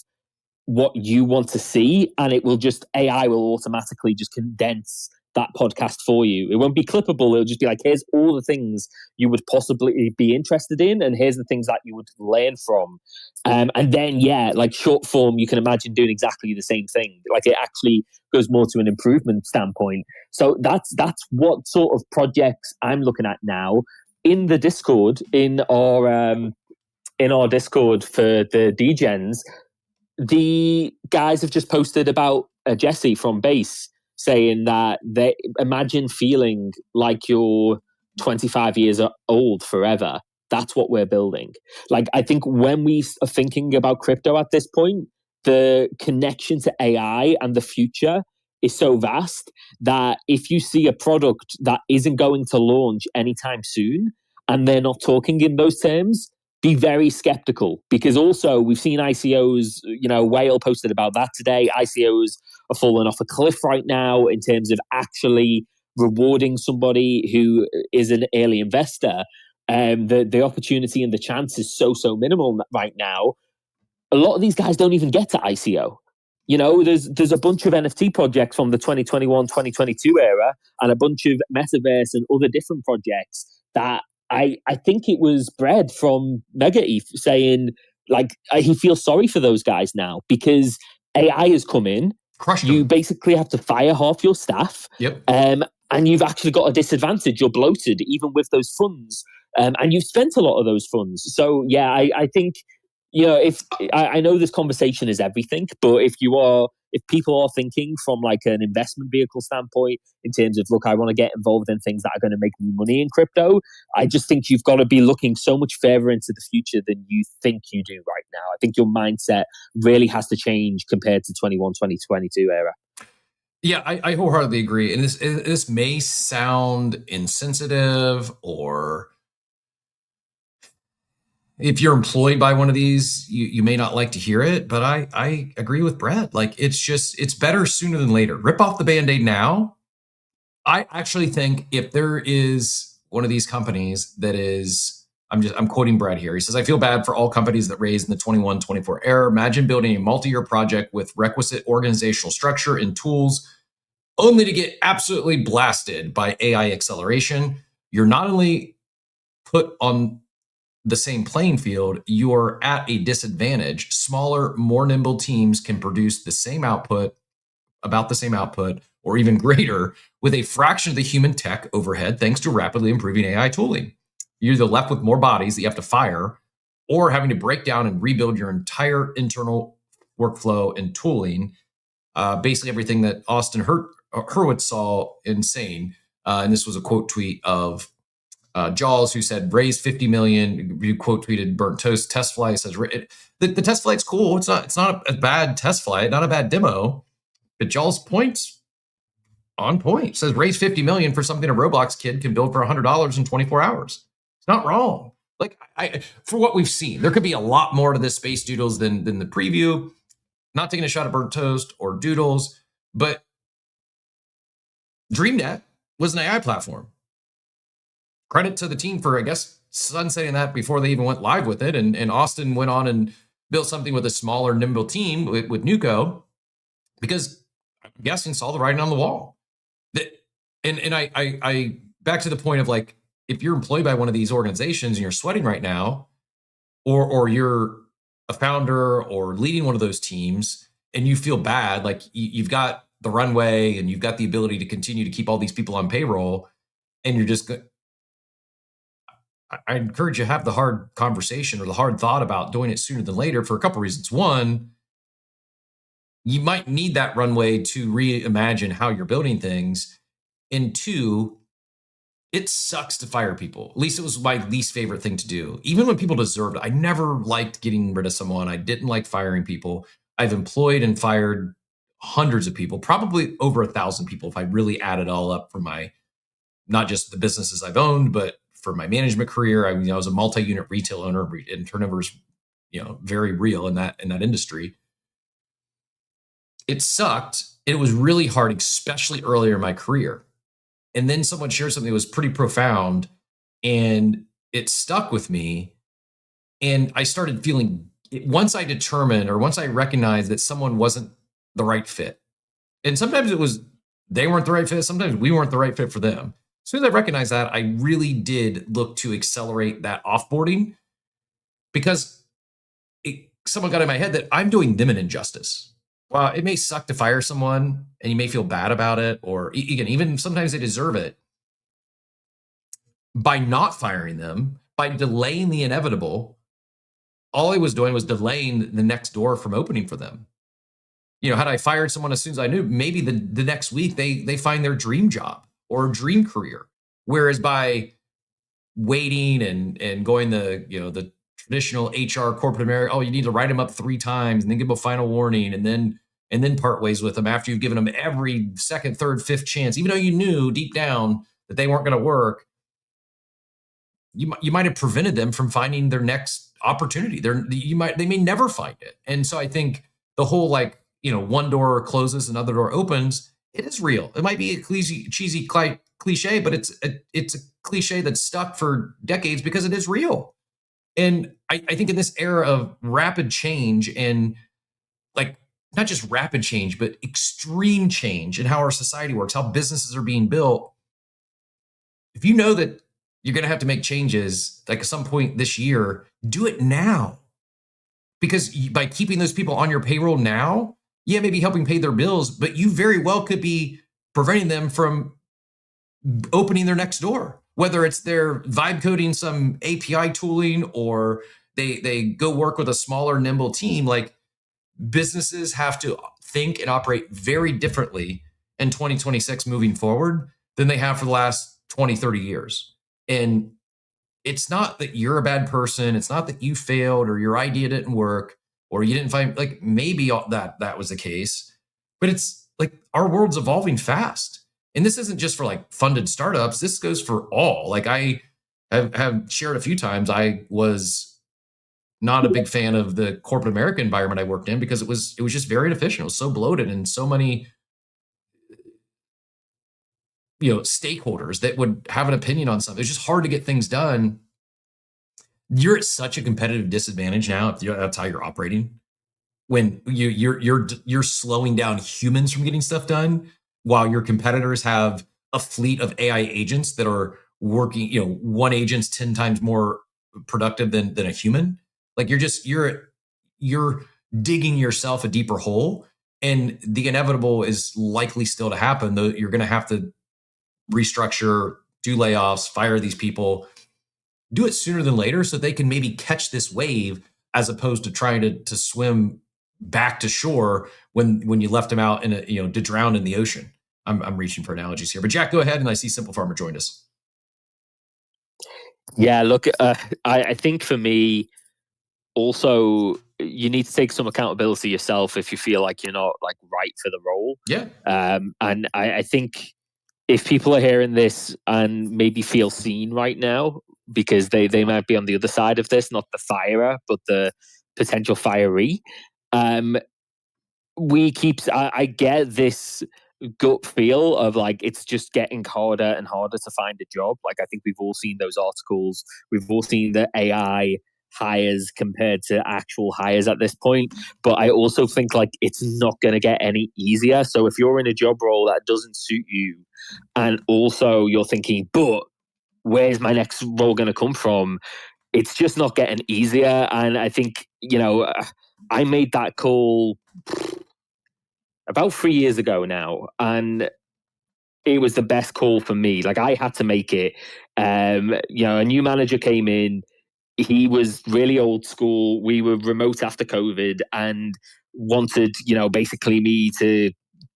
what you want to see, and AI will automatically just condense that podcast for you. It won't be clippable. It'll just be like, here's all the things you would possibly be interested in, and here's the things that you would learn from. And then, like short form, you can imagine doing exactly the same thing. Like it actually goes more to an improvement standpoint. So that's what sort of projects I'm looking at now in the Discord, in our Discord for the DGens. The guys have just posted about Jesse from Base saying that they imagine feeling like you're 25 years old forever. That's what we're building. Like, I think when we are thinking about crypto at this point, the connection to AI and the future is so vast that if you see a product that isn't going to launch anytime soon and they're not talking in those terms, be very skeptical, because also we've seen ICOs, Whale posted about that today. ICOs are falling off a cliff right now in terms of actually rewarding somebody who is an early investor. The opportunity and the chance is so minimal right now. A lot of these guys don't even get to ICO. there's a bunch of NFT projects from the 2021-2022 era and a bunch of metaverse and other different projects that I think it was Bread from MegaETH saying like he feels sorry for those guys now because AI has come in. You basically have to fire half your staff. Yep. And you've actually got a disadvantage. You're bloated even with those funds. And you've spent a lot of those funds. So yeah, I think if I know this conversation is everything, but if people are thinking from like an investment vehicle standpoint in terms of, look, I want to get involved in things that are going to make me money in crypto, I just think you've got to be looking so much further into the future than you think you do right now. I think your mindset really has to change compared to 2022 era. Yeah, I wholeheartedly agree. And this may sound insensitive, or if you're employed by one of these, you may not like to hear it, but I agree with Brett. Like, it's better sooner than later. Rip off the Band-Aid now. I actually think if there is one of these companies that is, I'm quoting Brett here. He says, I feel bad for all companies that raised in the 21-24 era. Imagine building a multi-year project with requisite organizational structure and tools only to get absolutely blasted by AI acceleration. You're not only put on the same playing field, you're at a disadvantage. Smaller, more nimble teams can produce the same output, about the same output, or even greater, with a fraction of the human tech overhead thanks to rapidly improving AI tooling. You're either left with more bodies that you have to fire, or having to break down and rebuild your entire internal workflow and tooling. Basically everything that Austin Hurwitz saw insane. And this was a quote tweet of Jaws, who said, raise 50 million. You quote tweeted Burnt Toast. Test flight says, the test flight's cool. It's not a bad test flight, not a bad demo. But Jaws' points on point. Says, raise 50 million for something a Roblox kid can build for $100 in 24 hours. It's not wrong. Like, for what we've seen, there could be a lot more to this Space Doodles than the preview. Not taking a shot at Burnt Toast or Doodles, but DreamNet was an AI platform. Credit to the team for, I guess, sunsetting that before they even went live with it. And Austin went on and built something with a smaller, nimble team with Nuco, because I'm guessing saw the writing on the wall. And I back to the point of, like, if you're employed by one of these organizations and you're sweating right now, or you're a founder or leading one of those teams and you feel bad, like you've got the runway and you've got the ability to continue to keep all these people on payroll, and you're just I encourage you to have the hard conversation or the hard thought about doing it sooner than later for a couple reasons. One, you might need that runway to reimagine how you're building things. And two, it sucks to fire people. At least it was my least favorite thing to do. Even when people deserved it. I never liked getting rid of someone. I didn't like firing people. I've employed and fired hundreds of people, probably over 1,000 people if I really add it all up for my, not just the businesses I've owned, but for my management career. I was a multi-unit retail owner, and turnover's very real in that industry. It sucked. It was really hard, especially earlier in my career. And then someone shared something that was pretty profound, and it stuck with me. And I started feeling, once I determined, or once I recognized that someone wasn't the right fit, and sometimes it was they weren't the right fit, sometimes we weren't the right fit for them. As soon as I recognized that, I really did look to accelerate that offboarding, because someone got in my head that I'm doing them an injustice. Well, it may suck to fire someone and you may feel bad about it, or again, even sometimes they deserve it. By not firing them, by delaying the inevitable, all I was doing was delaying the next door from opening for them. Had I fired someone as soon as I knew, maybe the next week they find their dream job or a dream career. Whereas by waiting and going the traditional HR corporate America, you need to write them up 3 times and then give them a final warning and then part ways with them after you've given them every second, third, fifth chance, even though you knew deep down that they weren't going to work. You might have prevented them from finding their next opportunity. They may never find it. And so I think the whole, one door closes, another door opens, it is real. It might be a cheesy cliche, but it's a cliche that's stuck for decades because it is real. And I think in this era of rapid change and not just rapid change, but extreme change in how our society works, how businesses are being built. If you know that you're going to have to make changes like at some point this year, do it now. Because by keeping those people on your payroll now, yeah, maybe helping pay their bills, but you very well could be preventing them from opening their next door. Whether it's they're vibe coding some API tooling or they go work with a smaller, nimble team, like businesses have to think and operate very differently in 2026 moving forward than they have for the last 20, 30 years. And it's not that you're a bad person. It's not that you failed or your idea didn't work or you didn't find, like, maybe that was the case, but it's like our world's evolving fast. And this isn't just for like funded startups. This goes for all. Like I have shared a few times, I was not a big fan of the corporate American environment I worked in because it was just very inefficient. It was so bloated and so many, stakeholders that would have an opinion on something. It's just hard to get things done. You're at such a competitive disadvantage now if that's how you're operating. When you're slowing down humans from getting stuff done, while your competitors have a fleet of AI agents that are working. One agent's 10 times more productive than a human. Like you're digging yourself a deeper hole, and the inevitable is likely still to happen. Though you're going to have to restructure, do layoffs, fire these people. Do it sooner than later so they can maybe catch this wave as opposed to trying to swim back to shore when you left them out in to drown in the ocean. I'm reaching for analogies here, but Jack, go ahead. And I see Simple Farmer joined us. Yeah, look, I think for me, also, you need to take some accountability yourself if you feel like you're not like right for the role. Yeah. And I think if people are hearing this and maybe feel seen right now, because they might be on the other side of this, not the firer, but the potential firee. I get this gut feel of like it's just getting harder and harder to find a job. Like I think we've all seen those articles. We've all seen the AI hires compared to actual hires at this point. But I also think like it's not going to get any easier. So if you're in a job role that doesn't suit you, and also you're thinking, but where's my next role going to come from? It's just not getting easier. And I think, I made that call about 3 years ago now, and it was the best call for me. Like I had to make it. A new manager came in. He was really old school. We were remote after COVID and wanted, basically me to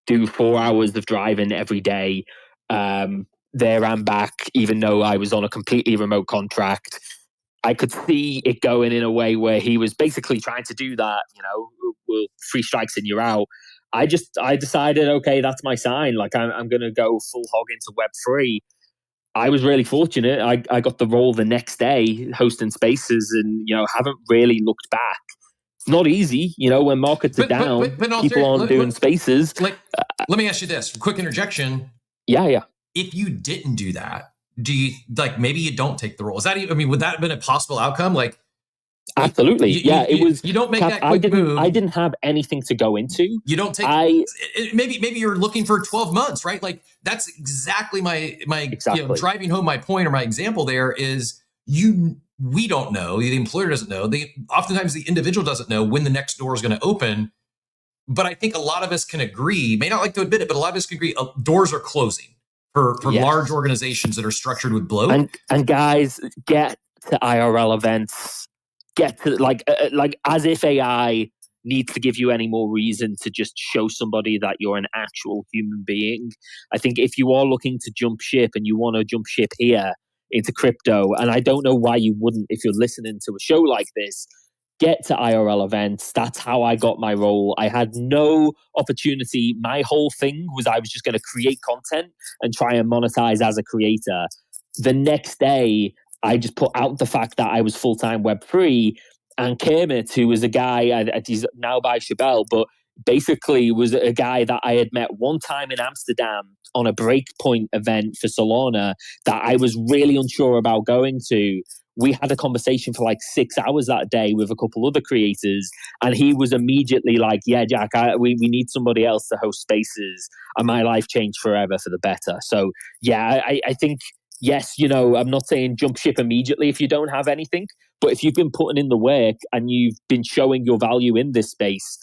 do 4 hours of driving every day. There and back, even though I was on a completely remote contract. I could see it going in a way where he was basically trying to do that, well, 3 strikes and you're out. I decided, okay, that's my sign. Like I'm going to go full hog into Web3. I was really fortunate. I got the role the next day hosting spaces and, haven't really looked back. It's not easy, when markets are down, but people aren't doing spaces. Let me ask you this, quick interjection. Yeah. If you didn't do that, do you maybe you don't take the role? Is that would that have been a possible outcome? Absolutely. It was. You don't make that quick move. I didn't have anything to go into. You don't take. Maybe you're looking for 12 months, right? Like that's exactly my driving home my point or my example. There is we don't know. The employer doesn't know. Oftentimes the individual doesn't know when the next door is going to open. But I think a lot of us can agree. May not like to admit it, but a lot of us can agree. Doors are closing for large organizations that are structured with bloat. And guys, get to IRL events. Get to like as if AI needs to give you any more reason to just show somebody that you're an actual human being. I think if you are looking to jump ship and you want to jump ship here into crypto, and I don't know why you wouldn't if you're listening to a show like this, get to IRL events. That's how I got my role. I had no opportunity. My whole thing was I was just going to create content and try and monetize as a creator. The next day, I just put out the fact that I was full-time Web3, and Kermit, who was a guy, he's now by Chabelle, but basically was a guy that I had met one time in Amsterdam on a breakpoint event for Solana that I was really unsure about going to. we had a conversation for like 6 hours that day with a couple other creators, and he was immediately like, yeah, Jack, we need somebody else to host spaces, and my life changed forever for the better. So yeah, I think, yes, you know, I'm not saying jump ship immediately if you don't have anything, but if you've been putting in the work and you've been showing your value in this space,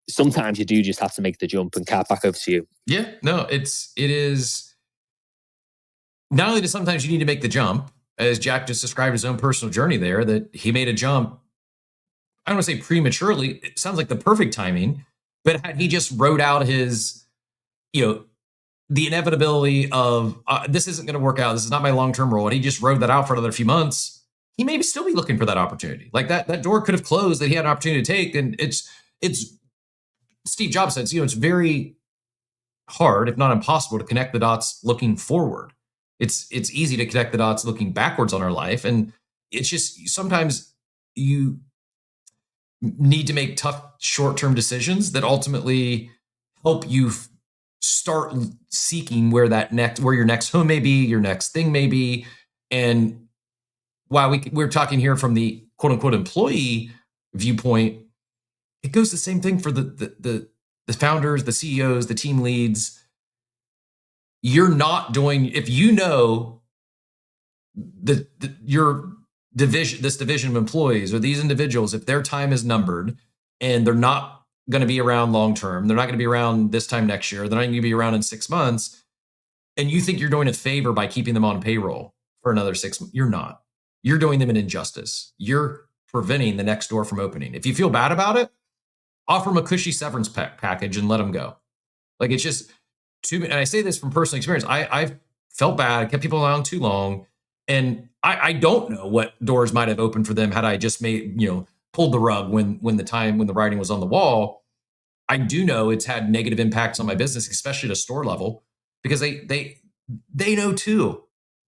sometimes you do just have to make the jump. And Kat, back over to you. Yeah, no, it is not only that sometimes you need to make the jump, as Jack just described his own personal journey there, that he made a jump, I don't want to say prematurely, it sounds like the perfect timing, but had he just wrote out his, you know, the inevitability of this isn't going to work out, this is not my long-term role, and he just wrote that out for another few months, he may still be looking for that opportunity. Like that door could have closed that he had an opportunity to take. And it's Steve Jobs says, you know, it's very hard, if not impossible, to connect the dots looking forward. It's easy to connect the dots looking backwards on our life. And it's just sometimes you need to make tough short-term decisions that ultimately help you start seeking where your next home may be, your next thing may be. And while we're talking here from the quote unquote employee viewpoint, it goes the same thing for the founders, the CEOs, the team leads. You're not doing, if you know your division, this division of employees or these individuals, if their time is numbered and they're not going to be around long term, they're not going to be around this time next year, they're not going to be around in 6 months, and you think you're doing a favor by keeping them on payroll for another 6 months, you're not. You're doing them an injustice. You're preventing the next door from opening. If you feel bad about it, offer them a cushy severance package and let them go. Like, it's just and I say this from personal experience. I've felt bad, kept people around too long, and I don't know what doors might have opened for them had I just pulled the rug when the writing was on the wall. I do know it's had negative impacts on my business, especially at a store level, because they know too.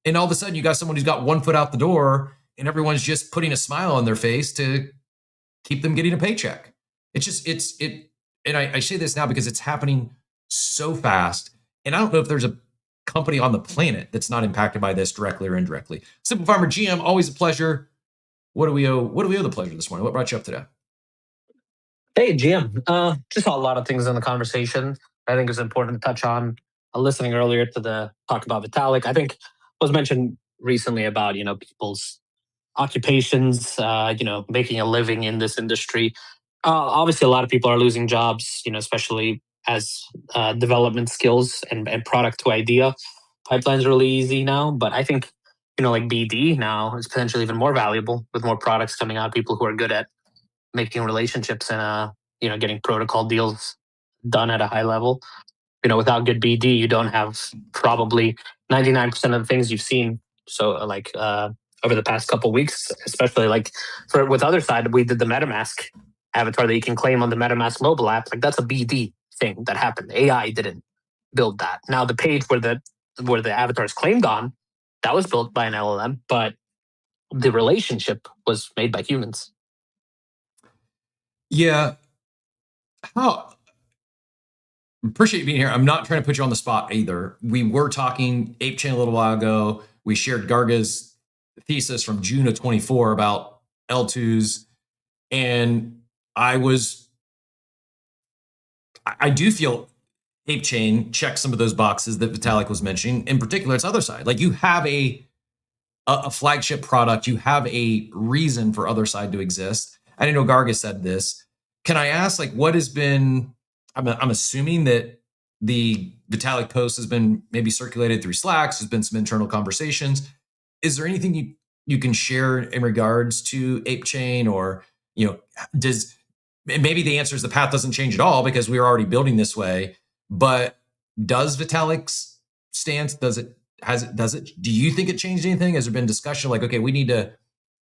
And all of a sudden you got someone who's got 1 foot out the door and everyone's just putting a smile on their face to keep them getting a paycheck. And I say this now because it's happening so fast. And I don't know if there's a company on the planet that's not impacted by this directly or indirectly. Simple Farmer GM, always a pleasure. What do we owe the pleasure this morning? What brought you up today? Hey, GM. Just saw a lot of things in the conversation I think is important to touch on. Listening earlier to the talk about Vitalik, I think was mentioned recently about, people's occupations, making a living in this industry. Obviously, a lot of people are losing jobs, especially as development skills and product to idea pipelines are really easy now. But I think, like BD now is potentially even more valuable with more products coming out, people who are good at making relationships and, getting protocol deals done at a high level. Without good BD, you don't have probably 99% of the things you've seen. So over the past couple of weeks, especially with other side, we did the MetaMask avatar that you can claim on the MetaMask mobile app. Like, that's a BD thing that happened. AI didn't build that. Now the page where the avatar is claimed on, that was built by an LLM, but the relationship was made by humans. Yeah. Appreciate you being here. I'm not trying to put you on the spot either. We were talking Ape Chain a little while ago. We shared Garga's thesis from June of 24 about L2s. And I do feel Ape Chain checks some of those boxes that Vitalik was mentioning. In particular, it's other side. Like, you have a flagship product. You have a reason for other side to exist. I didn't know Garga said this. Can I ask, what has been, I'm assuming that the Vitalik post has been maybe circulated through Slacks. There's been some internal conversations. Is there anything you can share in regards to Ape Chain, or, maybe the answer is the path doesn't change at all because we were already building this way, but does Vitalik's stance, do you think it changed anything? Has there been discussion okay, we need to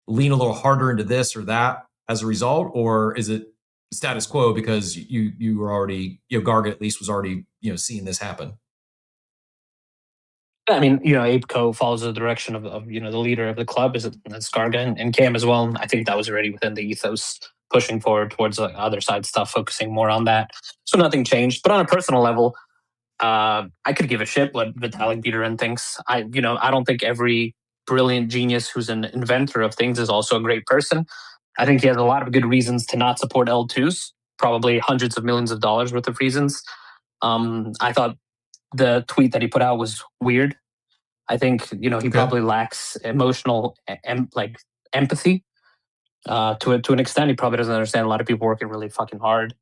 lean a little harder into this or that as a result, or is it status quo because you were already, Garga at least was already, seeing this happen? I mean, ApeCo follows the direction of the leader of the club, that's Garga and Cam as well. And I think that was already within the ethos, pushing forward towards the other side stuff, focusing more on that. So nothing changed. But on a personal level, I could give a shit what Vitalik Buterin thinks. I don't think every brilliant genius who's an inventor of things, is also a great person. I think he has a lot of good reasons to not support L2s, probably hundreds of millions of dollars worth of reasons. I thought the tweet that he put out was weird. I think, he probably lacks emotional empathy to an extent. He probably doesn't understand a lot of people working really fucking hard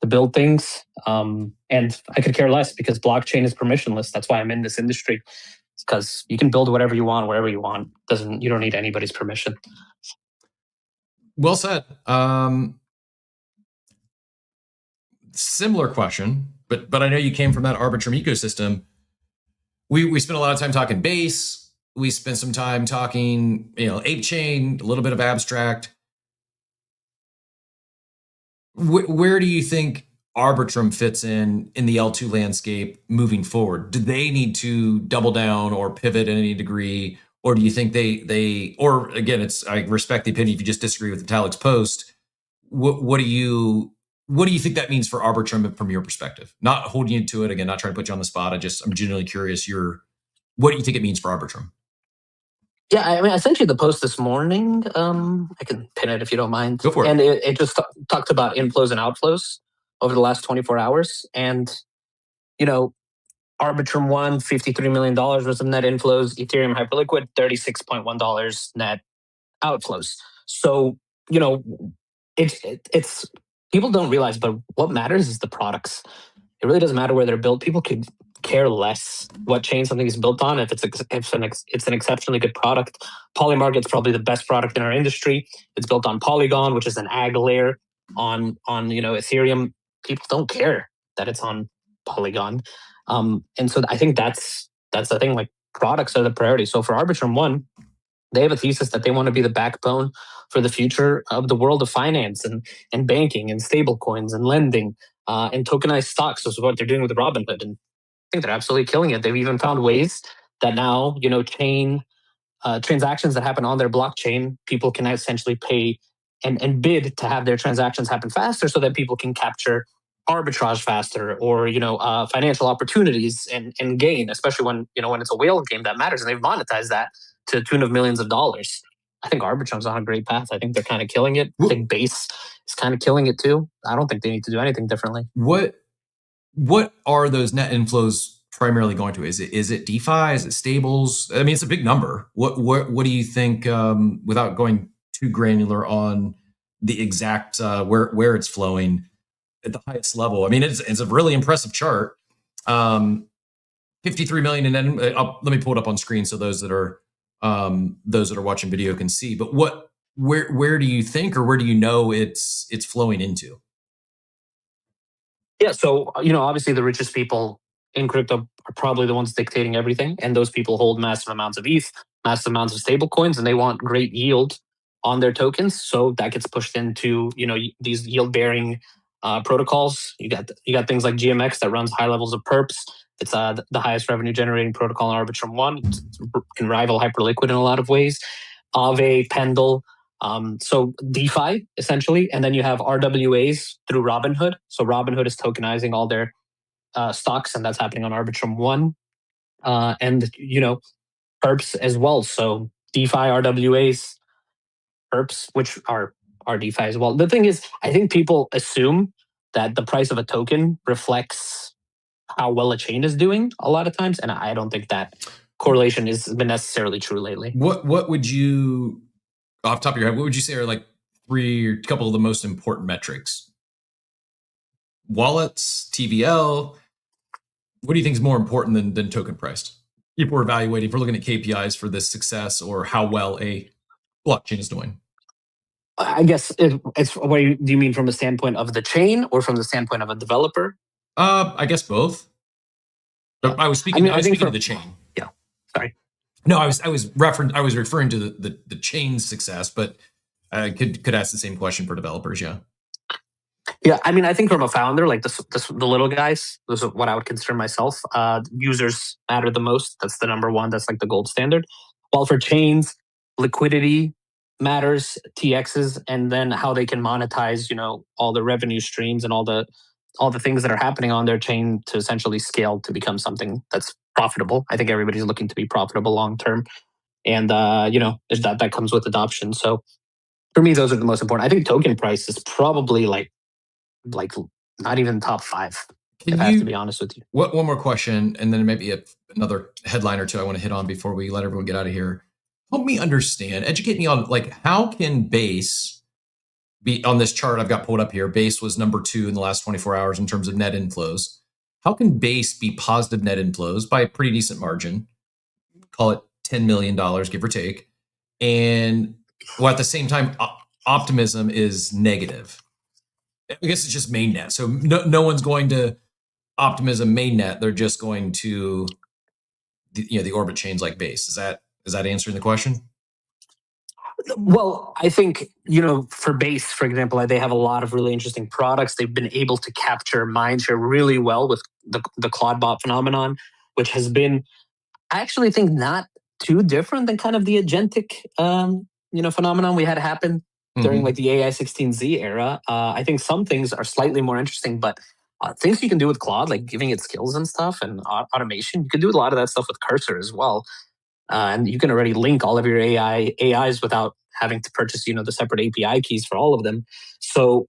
to build things. And I could care less because blockchain is permissionless. That's why I'm in this industry. It's because you can build whatever you want, wherever you want. You don't need anybody's permission. Well said. Similar question, but I know you came from that Arbitrum ecosystem. We spent a lot of time talking base. We spent some time talking, ape chain, a little bit of abstract. Where do you think Arbitrum fits in the L2 landscape moving forward? Do they need to double down or pivot in any degree? Or do you think they or again, I respect the opinion if you just disagree with Vitalik's post. What do you think that means for Arbitrum from your perspective? Not holding you to it, again, not trying to put you on the spot. I'm genuinely curious. What do you think it means for Arbitrum? Yeah, I mean, I sent you the post this morning. I can pin it if you don't mind. Go for it. And it just talked about inflows and outflows over the last 24 hours. And, Arbitrum won $53 million worth of net inflows. Ethereum Hyperliquid, $36.1 net outflows. So, it's people don't realize, but what matters is the products. It really doesn't matter where they're built. People could care less what chain something is built on if it's an exceptionally good product. Polymarket's probably the best product in our industry. It's built on Polygon, which is an ag layer on Ethereum. People don't care that it's on Polygon. And so I think that's the thing, like products are the priority. So for Arbitrum 1, they have a thesis that they want to be the backbone for the future of the world of finance and banking and stable coins and lending and tokenized stocks. This is what they're doing with Robinhood. And I think they're absolutely killing it. They've even found ways that now, chain transactions that happen on their blockchain, people can essentially pay and bid to have their transactions happen faster so that people can capture arbitrage faster or, financial opportunities and gain, especially when it's a whale game that matters. And they've monetized that to the tune of millions of dollars. I think Arbitrum's on a great path. I think they're kind of killing it. I think Base is kind of killing it too. I don't think they need to do anything differently. What are those net inflows primarily going to? Is it DeFi? Is it stables? I mean, it's a big number. What do you think? Without going too granular on the exact where it's flowing at the highest level. I mean, it's a really impressive chart. 53 million, and then let me pull it up on screen so those that are watching video can see. But where do you think, or where do you know it's flowing into? Yeah, so obviously the richest people in crypto are probably the ones dictating everything, and those people hold massive amounts of ETH, massive amounts of stable coins, and they want great yield on their tokens. So that gets pushed into these yield bearing protocols. You got things like GMX that runs high levels of perps. It's the highest revenue generating protocol in Arbitrum 1. It can rival Hyperliquid in a lot of ways. Aave, Pendle. So DeFi essentially, and then you have RWAs through Robinhood. So Robinhood is tokenizing all their stocks, and that's happening on Arbitrum 1. And perps as well. So DeFi, RWAs, perps, which are DeFi as well. The thing is, I think people assume that the price of a token reflects how well a chain is doing a lot of times, and I don't think that correlation has been necessarily true lately. What would you, off the top of your head, what would you say are like a couple of the most important metrics? Wallets, TVL. What do you think is more important than token price? If we're evaluating, if we're looking at KPIs for this success or how well a blockchain is doing. I guess it's what do you mean from the standpoint of the chain or from the standpoint of a developer? I guess both. But I was speaking to the chain. Yeah. Sorry. No, I was referring to the chain's success, but I could ask the same question for developers. Yeah. Yeah, I mean, I think from a founder, like the little guys, those are what I would consider myself. Users matter the most. That's the number one. That's like the gold standard. While for chains, liquidity matters, TXs, and then how they can monetize, all the revenue streams and all the things that are happening on their chain to essentially scale to become something that's profitable. I think everybody's looking to be profitable long term And that comes with adoption. So for me, those are the most important. I think token price is probably like not even top 5. If I have to be honest with you. One more question, and then maybe another headline or two I want to hit on before we let everyone get out of here. Help me understand, educate me on how can Base be on this chart I've got pulled up here. Base was number 2 in the last 24 hours in terms of net inflows. How can Base be positive net inflows by a pretty decent margin? Call it $10 million, give or take. And at the same time, Optimism is negative. I guess it's just mainnet. So no one's going to Optimism mainnet. They're just going to the Orbit chains like Base. Is that answering the question? Well, I think, for Base, for example, they have a lot of really interesting products. They've been able to capture mindshare really well with the Claudebot phenomenon, which has been, I actually think, not too different than kind of the agentic, phenomenon we had happen during like the AI16Z era. I think some things are slightly more interesting, but things you can do with Claude, like giving it skills and stuff and automation, you can do a lot of that stuff with Cursor as well. And you can already link all of your AIs without having to purchase, the separate API keys for all of them. So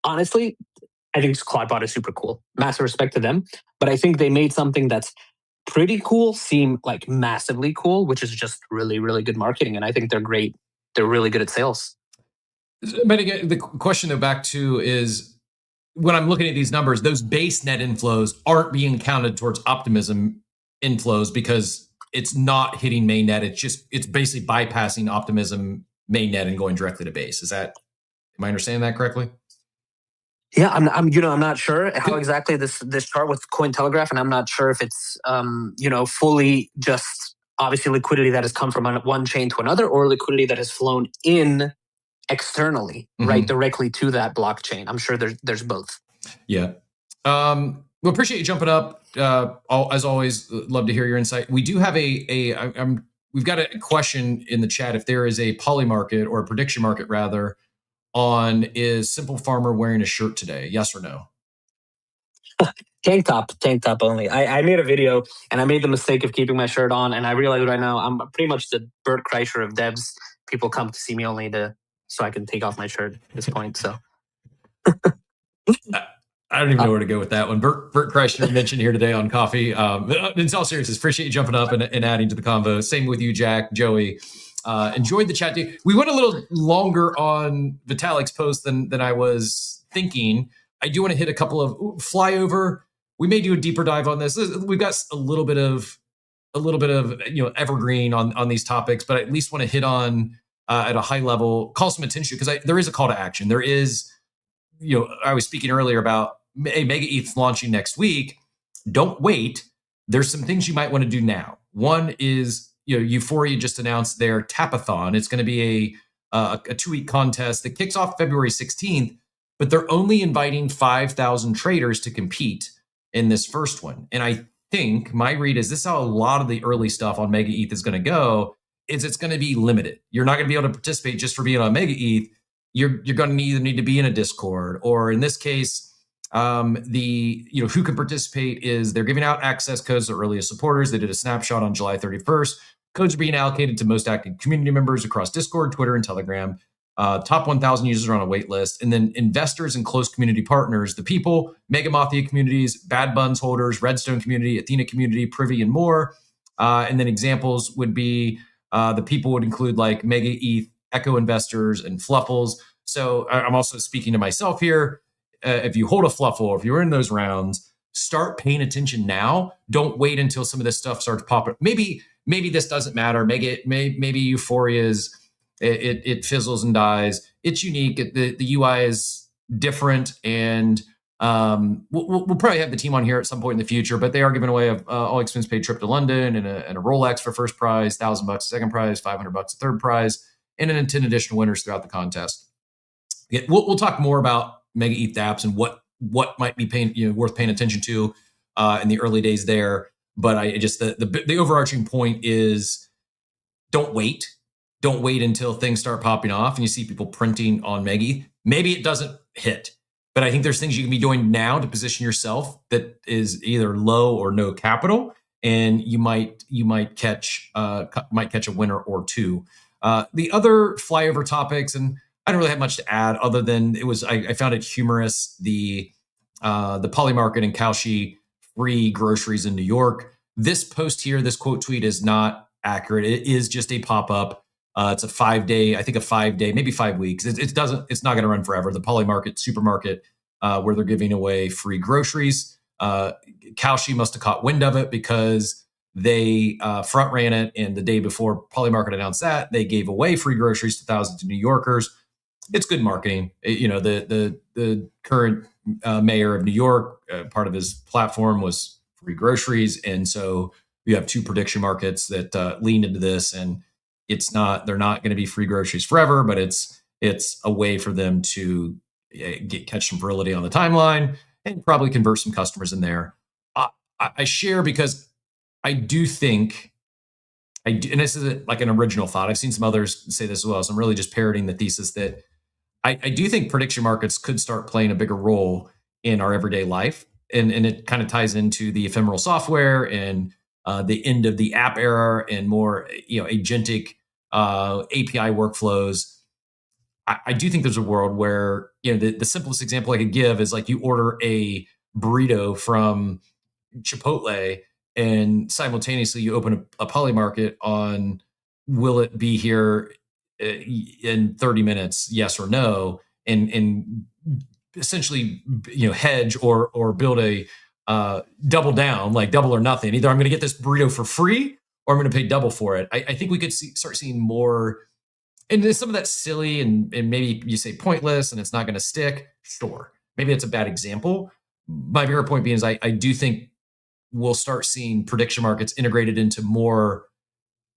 honestly, I think Claudebot is super cool. Massive respect to them. But I think they made something that's pretty cool seem like massively cool, which is just really, really good marketing. And I think they're great. They're really good at sales. But again, the question though back to is, when I'm looking at these numbers, those base net inflows aren't being counted towards Optimism inflows because it's not hitting mainnet. It's basically bypassing Optimism mainnet and going directly to Base. Am I understanding that correctly? Yeah, I'm not sure how exactly this chart with Cointelegraph, and I'm not sure if it's fully just obviously liquidity that has come from one chain to another, or liquidity that has flown in externally, right, directly to that blockchain. I'm sure there's both. Yeah. We appreciate you jumping up. As always, love to hear your insight. We do have we've got a question in the chat. If there is a poly market or a prediction market rather on, is Simple Farmer wearing a shirt today? Yes or no? Tank top only. I made a video and I made the mistake of keeping my shirt on, and I realize right now I'm pretty much the Bert Kreischer of devs. People come to see me only so I can take off my shirt at this point. So I don't even know where to go with that one. Bert Kreischer mentioned here today on Coffee. In all seriousness, appreciate you jumping up and adding to the convo. Same with you, Jack, Joey. Enjoyed the chat. We went a little longer on Vitalik's post than I was thinking. I do want to hit a couple of flyover. We may do a deeper dive on this. We've got a little bit of evergreen on these topics, but I at least want to hit on at a high level, call some attention, because there is a call to action. There is, I was speaking earlier about MegaETH launching next week. Don't wait. There's some things you might want to do now. One is, Euphoria just announced their Tapathon. It's going to be a 2-week contest that kicks off February 16th, but they're only inviting 5,000 traders to compete in this first one. And I think my read is this is how a lot of the early stuff on MegaETH is going to go, is it's going to be limited. You're not going to be able to participate just for being on MegaETH. You're going to either need to be in a Discord, or in this case, who can participate is they're giving out access codes to earliest supporters. They did a snapshot on July 31st. Codes are being allocated to most active community members across Discord, Twitter, and Telegram. Top 1,000 users are on a wait list. And then investors and close community partners, the people, Mega Mafia communities, Bad Buns holders, Redstone community, Athena community, Privy, and more. And then examples would be the people would include like MegaETH, Echo investors, and Fluffles. So I'm also speaking to myself here. If you hold a Fluffle, if you're in those rounds, start paying attention now. Don't wait until some of this stuff starts popping. Maybe this doesn't matter. Maybe Euphoria it fizzles and dies. It's unique. The UI is different, and we'll probably have the team on here at some point in the future. But they are giving away a all expense paid trip to London and a Rolex for first prize, $1,000 second prize, $500 a third prize, and then 10 additional winners throughout the contest. Yeah, we'll talk more about MegaETH apps and what might be worth paying attention to in the early days there. But I just the overarching point is don't wait. Don't wait until things start popping off and you see people printing on MegaETH. Maybe it doesn't hit, but I think there's things you can be doing now to position yourself that is either low or no capital and you might catch a winner or two. The other flyover topics, and I don't really have much to add other than I found it humorous, the Polymarket and Kalshi free groceries in New York. This post here, this quote tweet is not accurate. It is just a pop-up. It's a 5-day, maybe 5 weeks. It's not going to run forever. The Polymarket supermarket where they're giving away free groceries. Kalshi must have caught wind of it because they front ran it, and the day before Polymarket announced that, they gave away free groceries to thousands of New Yorkers. It's good marketing. The current mayor of New York, part of his platform was free groceries, and so you have two prediction markets that leaned into this, and they're not going to be free groceries forever, but it's a way for them to catch some virility on the timeline and probably convert some customers in there. I share because I do think, and this is like an original thought. I've seen some others say this as well, so I'm really just parroting the thesis that I do think prediction markets could start playing a bigger role in our everyday life. And it kind of ties into the ephemeral software and the end of the app era and more agentic API workflows. I do think there's a world where the simplest example I could give is like you order a burrito from Chipotle and simultaneously you open a Polymarket on will it be here in 30 minutes, yes or no, and essentially hedge or build a double down, like double or nothing. Either I'm going to get this burrito for free or I'm going to pay double for it. I think we could start seeing more. And there's some of that silly and maybe you say pointless and it's not going to stick. Sure. Maybe it's a bad example. My bigger point being is I do think we'll start seeing prediction markets integrated into more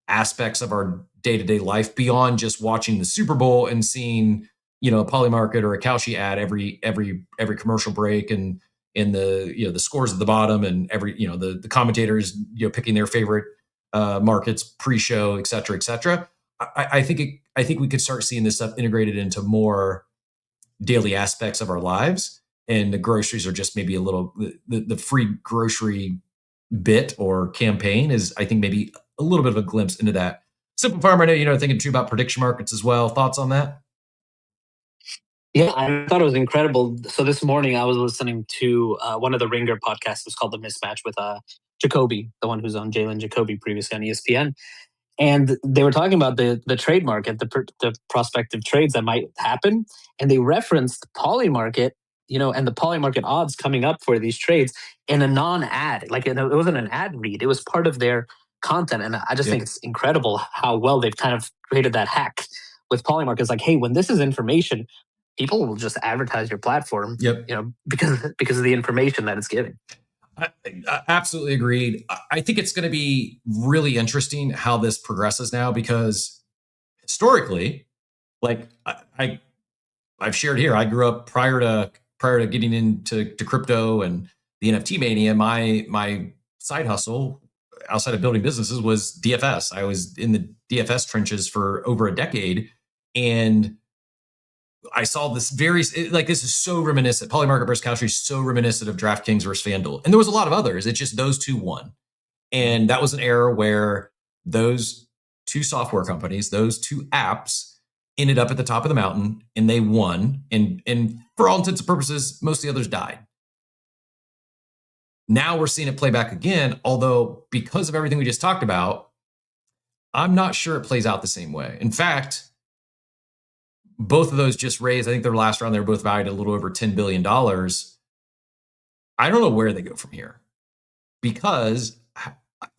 aspects of our day-to-day life beyond just watching the Super Bowl and seeing, a Polymarket or a Kalshi ad every commercial break and in the scores at the bottom and every, the commentators, picking their favorite markets pre-show, et cetera, et cetera. I think we could start seeing this stuff integrated into more daily aspects of our lives, and the groceries are just maybe a little the free grocery bit or campaign is, I think, maybe a little bit of a glimpse into that. Simple Farmer, I know thinking too about prediction markets as well. Thoughts on that? Yeah, I thought it was incredible. So this morning I was listening to one of the Ringer podcasts. It's called The Mismatch with Jacoby, the one who's on Jalen Jacoby previously on ESPN. And they were talking about the trade market, the prospective trades that might happen. And they referenced Polymarket, and the Polymarket odds coming up for these trades in a non-ad. Like it wasn't an ad read. It was part of their content. And I just think it's incredible how well they've kind of created that hack with Polymarket. It's like, hey, when this is information, people will just advertise your platform, because of the information that it's giving. I absolutely agreed. I think it's going to be really interesting how this progresses now, because historically, like I've shared here, I grew up prior to getting into crypto and the NFT mania. My side hustle outside of building businesses was DFS. I was in the DFS trenches for over a decade, and I saw this this is so reminiscent. Polymarket versus Kalshi is so reminiscent of DraftKings versus FanDuel. And there was a lot of others. It's just those two won. And that was an era where those two software companies, those two apps ended up at the top of the mountain and they won. And for all intents and purposes, most of the others died. Now we're seeing it play back again, although because of everything we just talked about, I'm not sure it plays out the same way. In fact, both of those just raised, I think their last round, they were both valued at a little over $10 billion. I don't know where they go from here, because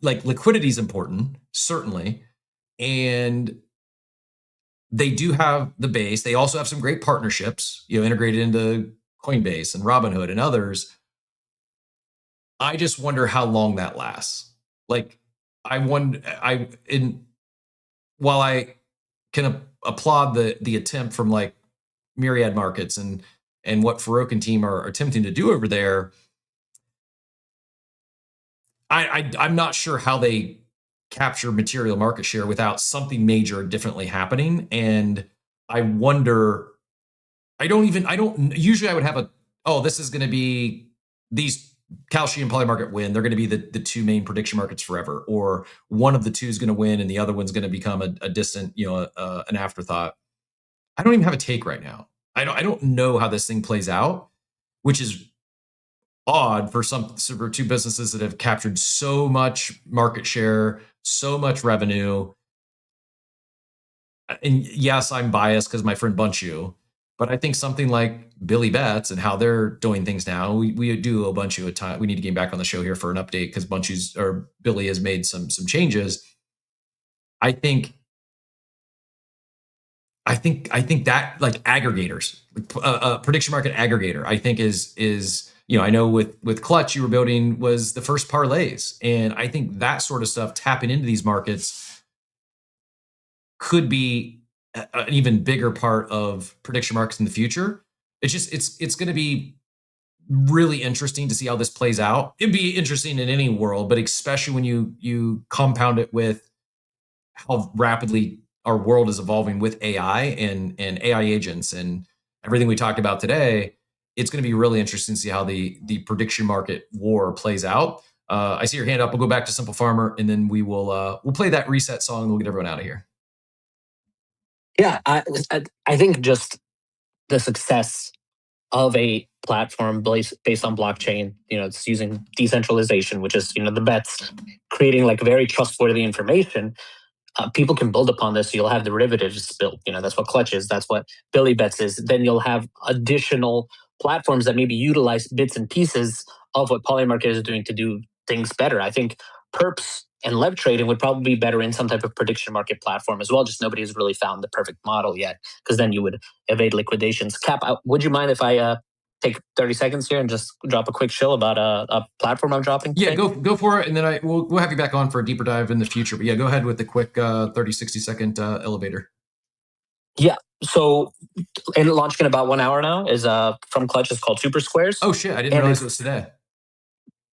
like liquidity is important, certainly. And they do have the base. They also have some great partnerships, integrated into Coinbase and Robinhood and others. I just wonder how long that lasts. Like while I can applaud the attempt from like Myriad Markets and what Farouk and team are attempting to do over there, I'm not sure how they capture material market share without something major differently happening. And I wonder, usually I would have this is going to be these Kalshi and Polymarket win, they're going to be the two main prediction markets forever, or one of the two is going to win and the other one's going to become a distant, an afterthought. I don't even have a take right now. I don't know how this thing plays out, which is odd for two businesses that have captured so much market share, so much revenue. And yes, I'm biased because my friend Bunchu, but I think something like Billy Betts and how they're doing things now, we do a Bunchu a time. We need to get back on the show here for an update because Billy has made some changes. I think that like aggregators, prediction market aggregator, I think is I know with Clutch you were building was the first parlays, and I think that sort of stuff tapping into these markets could be an even bigger part of prediction markets in the future. It's going to be really interesting to see how this plays out. It'd be interesting in any world, but especially when you compound it with how rapidly our world is evolving with AI and AI agents and everything we talked about today. It's going to be really interesting to see how the prediction market war plays out. I see your hand up. We'll go back to Simple Farmer, and then we'll play that reset song, and we'll get everyone out of here. Yeah, I think just the success of a platform based on blockchain, it's using decentralization, which is, the bets, creating like very trustworthy information. People can build upon this. You'll have derivatives built. That's what Clutch is. That's what Billy Bets is. Then you'll have additional platforms that maybe utilize bits and pieces of what Polymarket is doing to do things better. I think perps and lev trading would probably be better in some type of prediction market platform as well. Just nobody has really found the perfect model yet, because then you would evade liquidations. Cap, would you mind if I take 30 seconds here and just drop a quick shill about a platform I'm dropping? Yeah, go for it, and then we'll have you back on for a deeper dive in the future. But yeah, go ahead with the quick 30, 60 second elevator. Yeah, so launching in about 1 hour now is from Clutch. It's called Super Squares. Oh shit, I didn't realize it was today.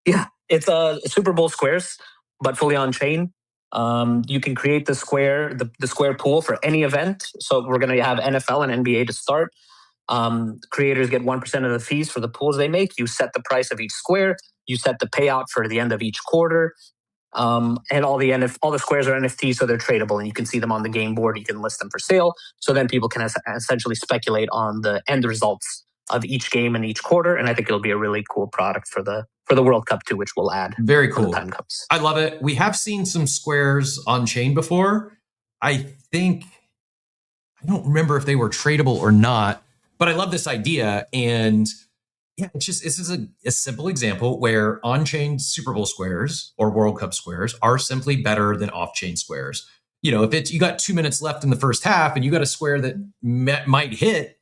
Yeah, it's Super Bowl squares, but fully on chain. You can create the square pool for any event. So we're going to have NFL and NBA to start. Creators get 1% of the fees for the pools they make. You set the price of each square. You set the payout for the end of each quarter. And all the squares are NFTs, so they're tradable, and you can see them on the game board. You can list them for sale. So then people can essentially speculate on the end results of each game and each quarter. And I think it'll be a really cool product for the World Cup too, which we'll add. Very cool. When the time comes. I love it. We have seen some squares on chain before. I don't remember if they were tradable or not, but I love this idea. And yeah, this is a simple example where on-chain Super Bowl squares or World Cup squares are simply better than off-chain squares. If you got 2 minutes left in the first half and you got a square that might hit,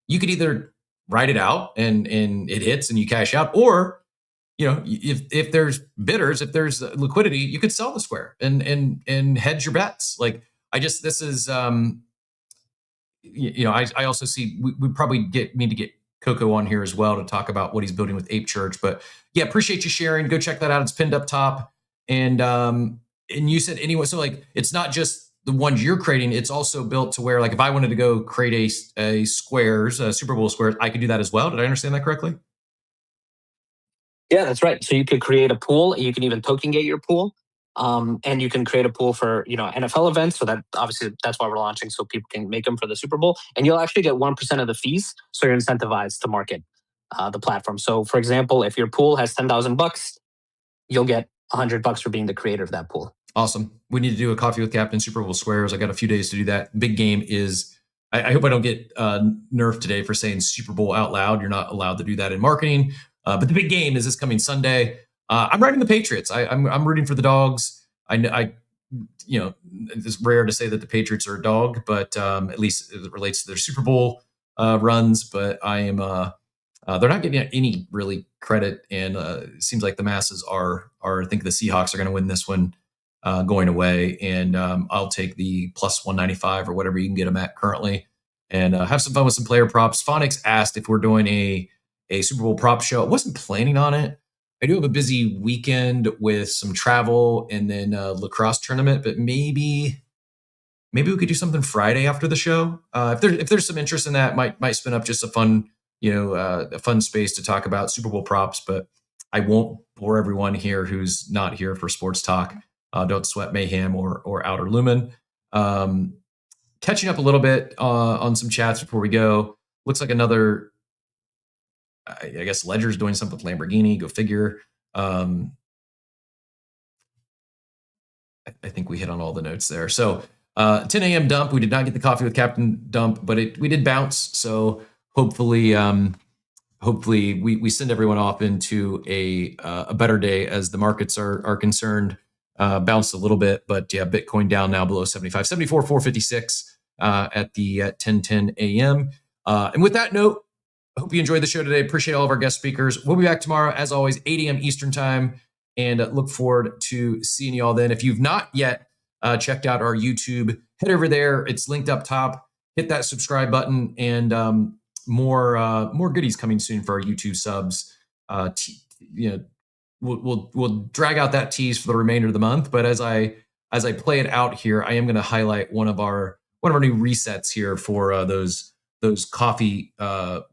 you could either write it out and it hits and you cash out, or if there's bidders, if there's liquidity, you could sell the square and hedge your bets. I also see we probably need to get Coco on here as well to talk about what he's building with Ape Church. But yeah, appreciate you sharing. Go check that out. It's pinned up top. And you said anyway, so it's not just the ones you're creating, it's also built to where if I wanted to go create a Super Bowl squares, I could do that as well. Did I understand that correctly? Yeah, that's right. So you could create a pool. You can even token gate your pool. And you can create a pool for NFL events. So that obviously that's why we're launching, so people can make them for the Super Bowl. And you'll actually get 1% of the fees, so you're incentivized to market the platform. So for example, if your pool has $10,000, you'll get $100 for being the creator of that pool. Awesome. We need to do a coffee with Captain Super Bowl squares. I got a few days to do that. Big game is. I hope I don't get nerfed today for saying Super Bowl out loud. You're not allowed to do that in marketing. But the big game is this coming Sunday. I'm riding the Patriots. I'm rooting for the dogs. It's rare to say that the Patriots are a dog, but at least it relates to their Super Bowl runs. But I am. They're not getting any really credit, and it seems like the masses are. I think the Seahawks are going to win this one going away, and I'll take the plus 195 or whatever you can get them at currently, and have some fun with some player props. Phonics asked if we're doing a Super Bowl prop show. I wasn't planning on it. I do have a busy weekend with some travel and then lacrosse tournament, but maybe we could do something Friday after the show. If there's some interest in that, might spin up just a fun, a fun space to talk about Super Bowl props. But I won't bore everyone here who's not here for sports talk. Don't sweat Mayhem or Outer Lumen. Catching up a little bit on some chats before we go. Looks like another, I guess Ledger's doing something with Lamborghini. Go figure. I think we hit on all the notes there. So 10 a.m. dump. We did not get the coffee with Captain Dump, but we did bounce. So hopefully we send everyone off into a better day as the markets are concerned. Bounced a little bit, but yeah, Bitcoin down now below 75, 74,456 at the 10:10 a.m. And with that note, I hope you enjoyed the show today. Appreciate all of our guest speakers. We'll be back tomorrow, as always, 8 a.m. Eastern time, and look forward to seeing you all then. If you've not yet checked out our YouTube, head over there. It's linked up top. Hit that subscribe button, and more goodies coming soon for our YouTube subs. We'll drag out that tease for the remainder of the month. But as I play it out here, I am going to highlight one of our new resets here for those coffee,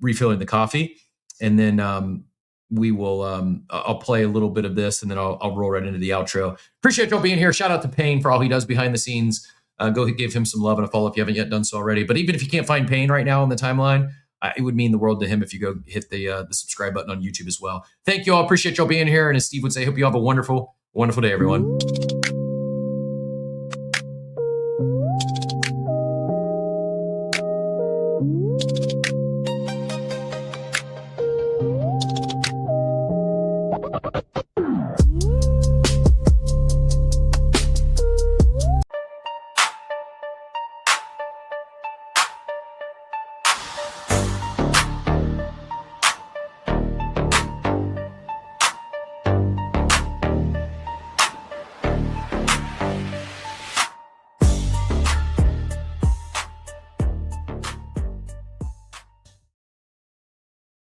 refilling the coffee, and then we will I'll play a little bit of this, and then I'll roll right into the outro. Appreciate y'all being here. Shout out to Payne for all he does behind the scenes. Go give him some love and a follow if you haven't yet done so already. But even if you can't find Payne right now on the timeline, it would mean the world to him if you go hit the subscribe button on YouTube as well. Thank you all. Appreciate y'all being here. And as Steve would say, hope you all have a wonderful, wonderful day, everyone.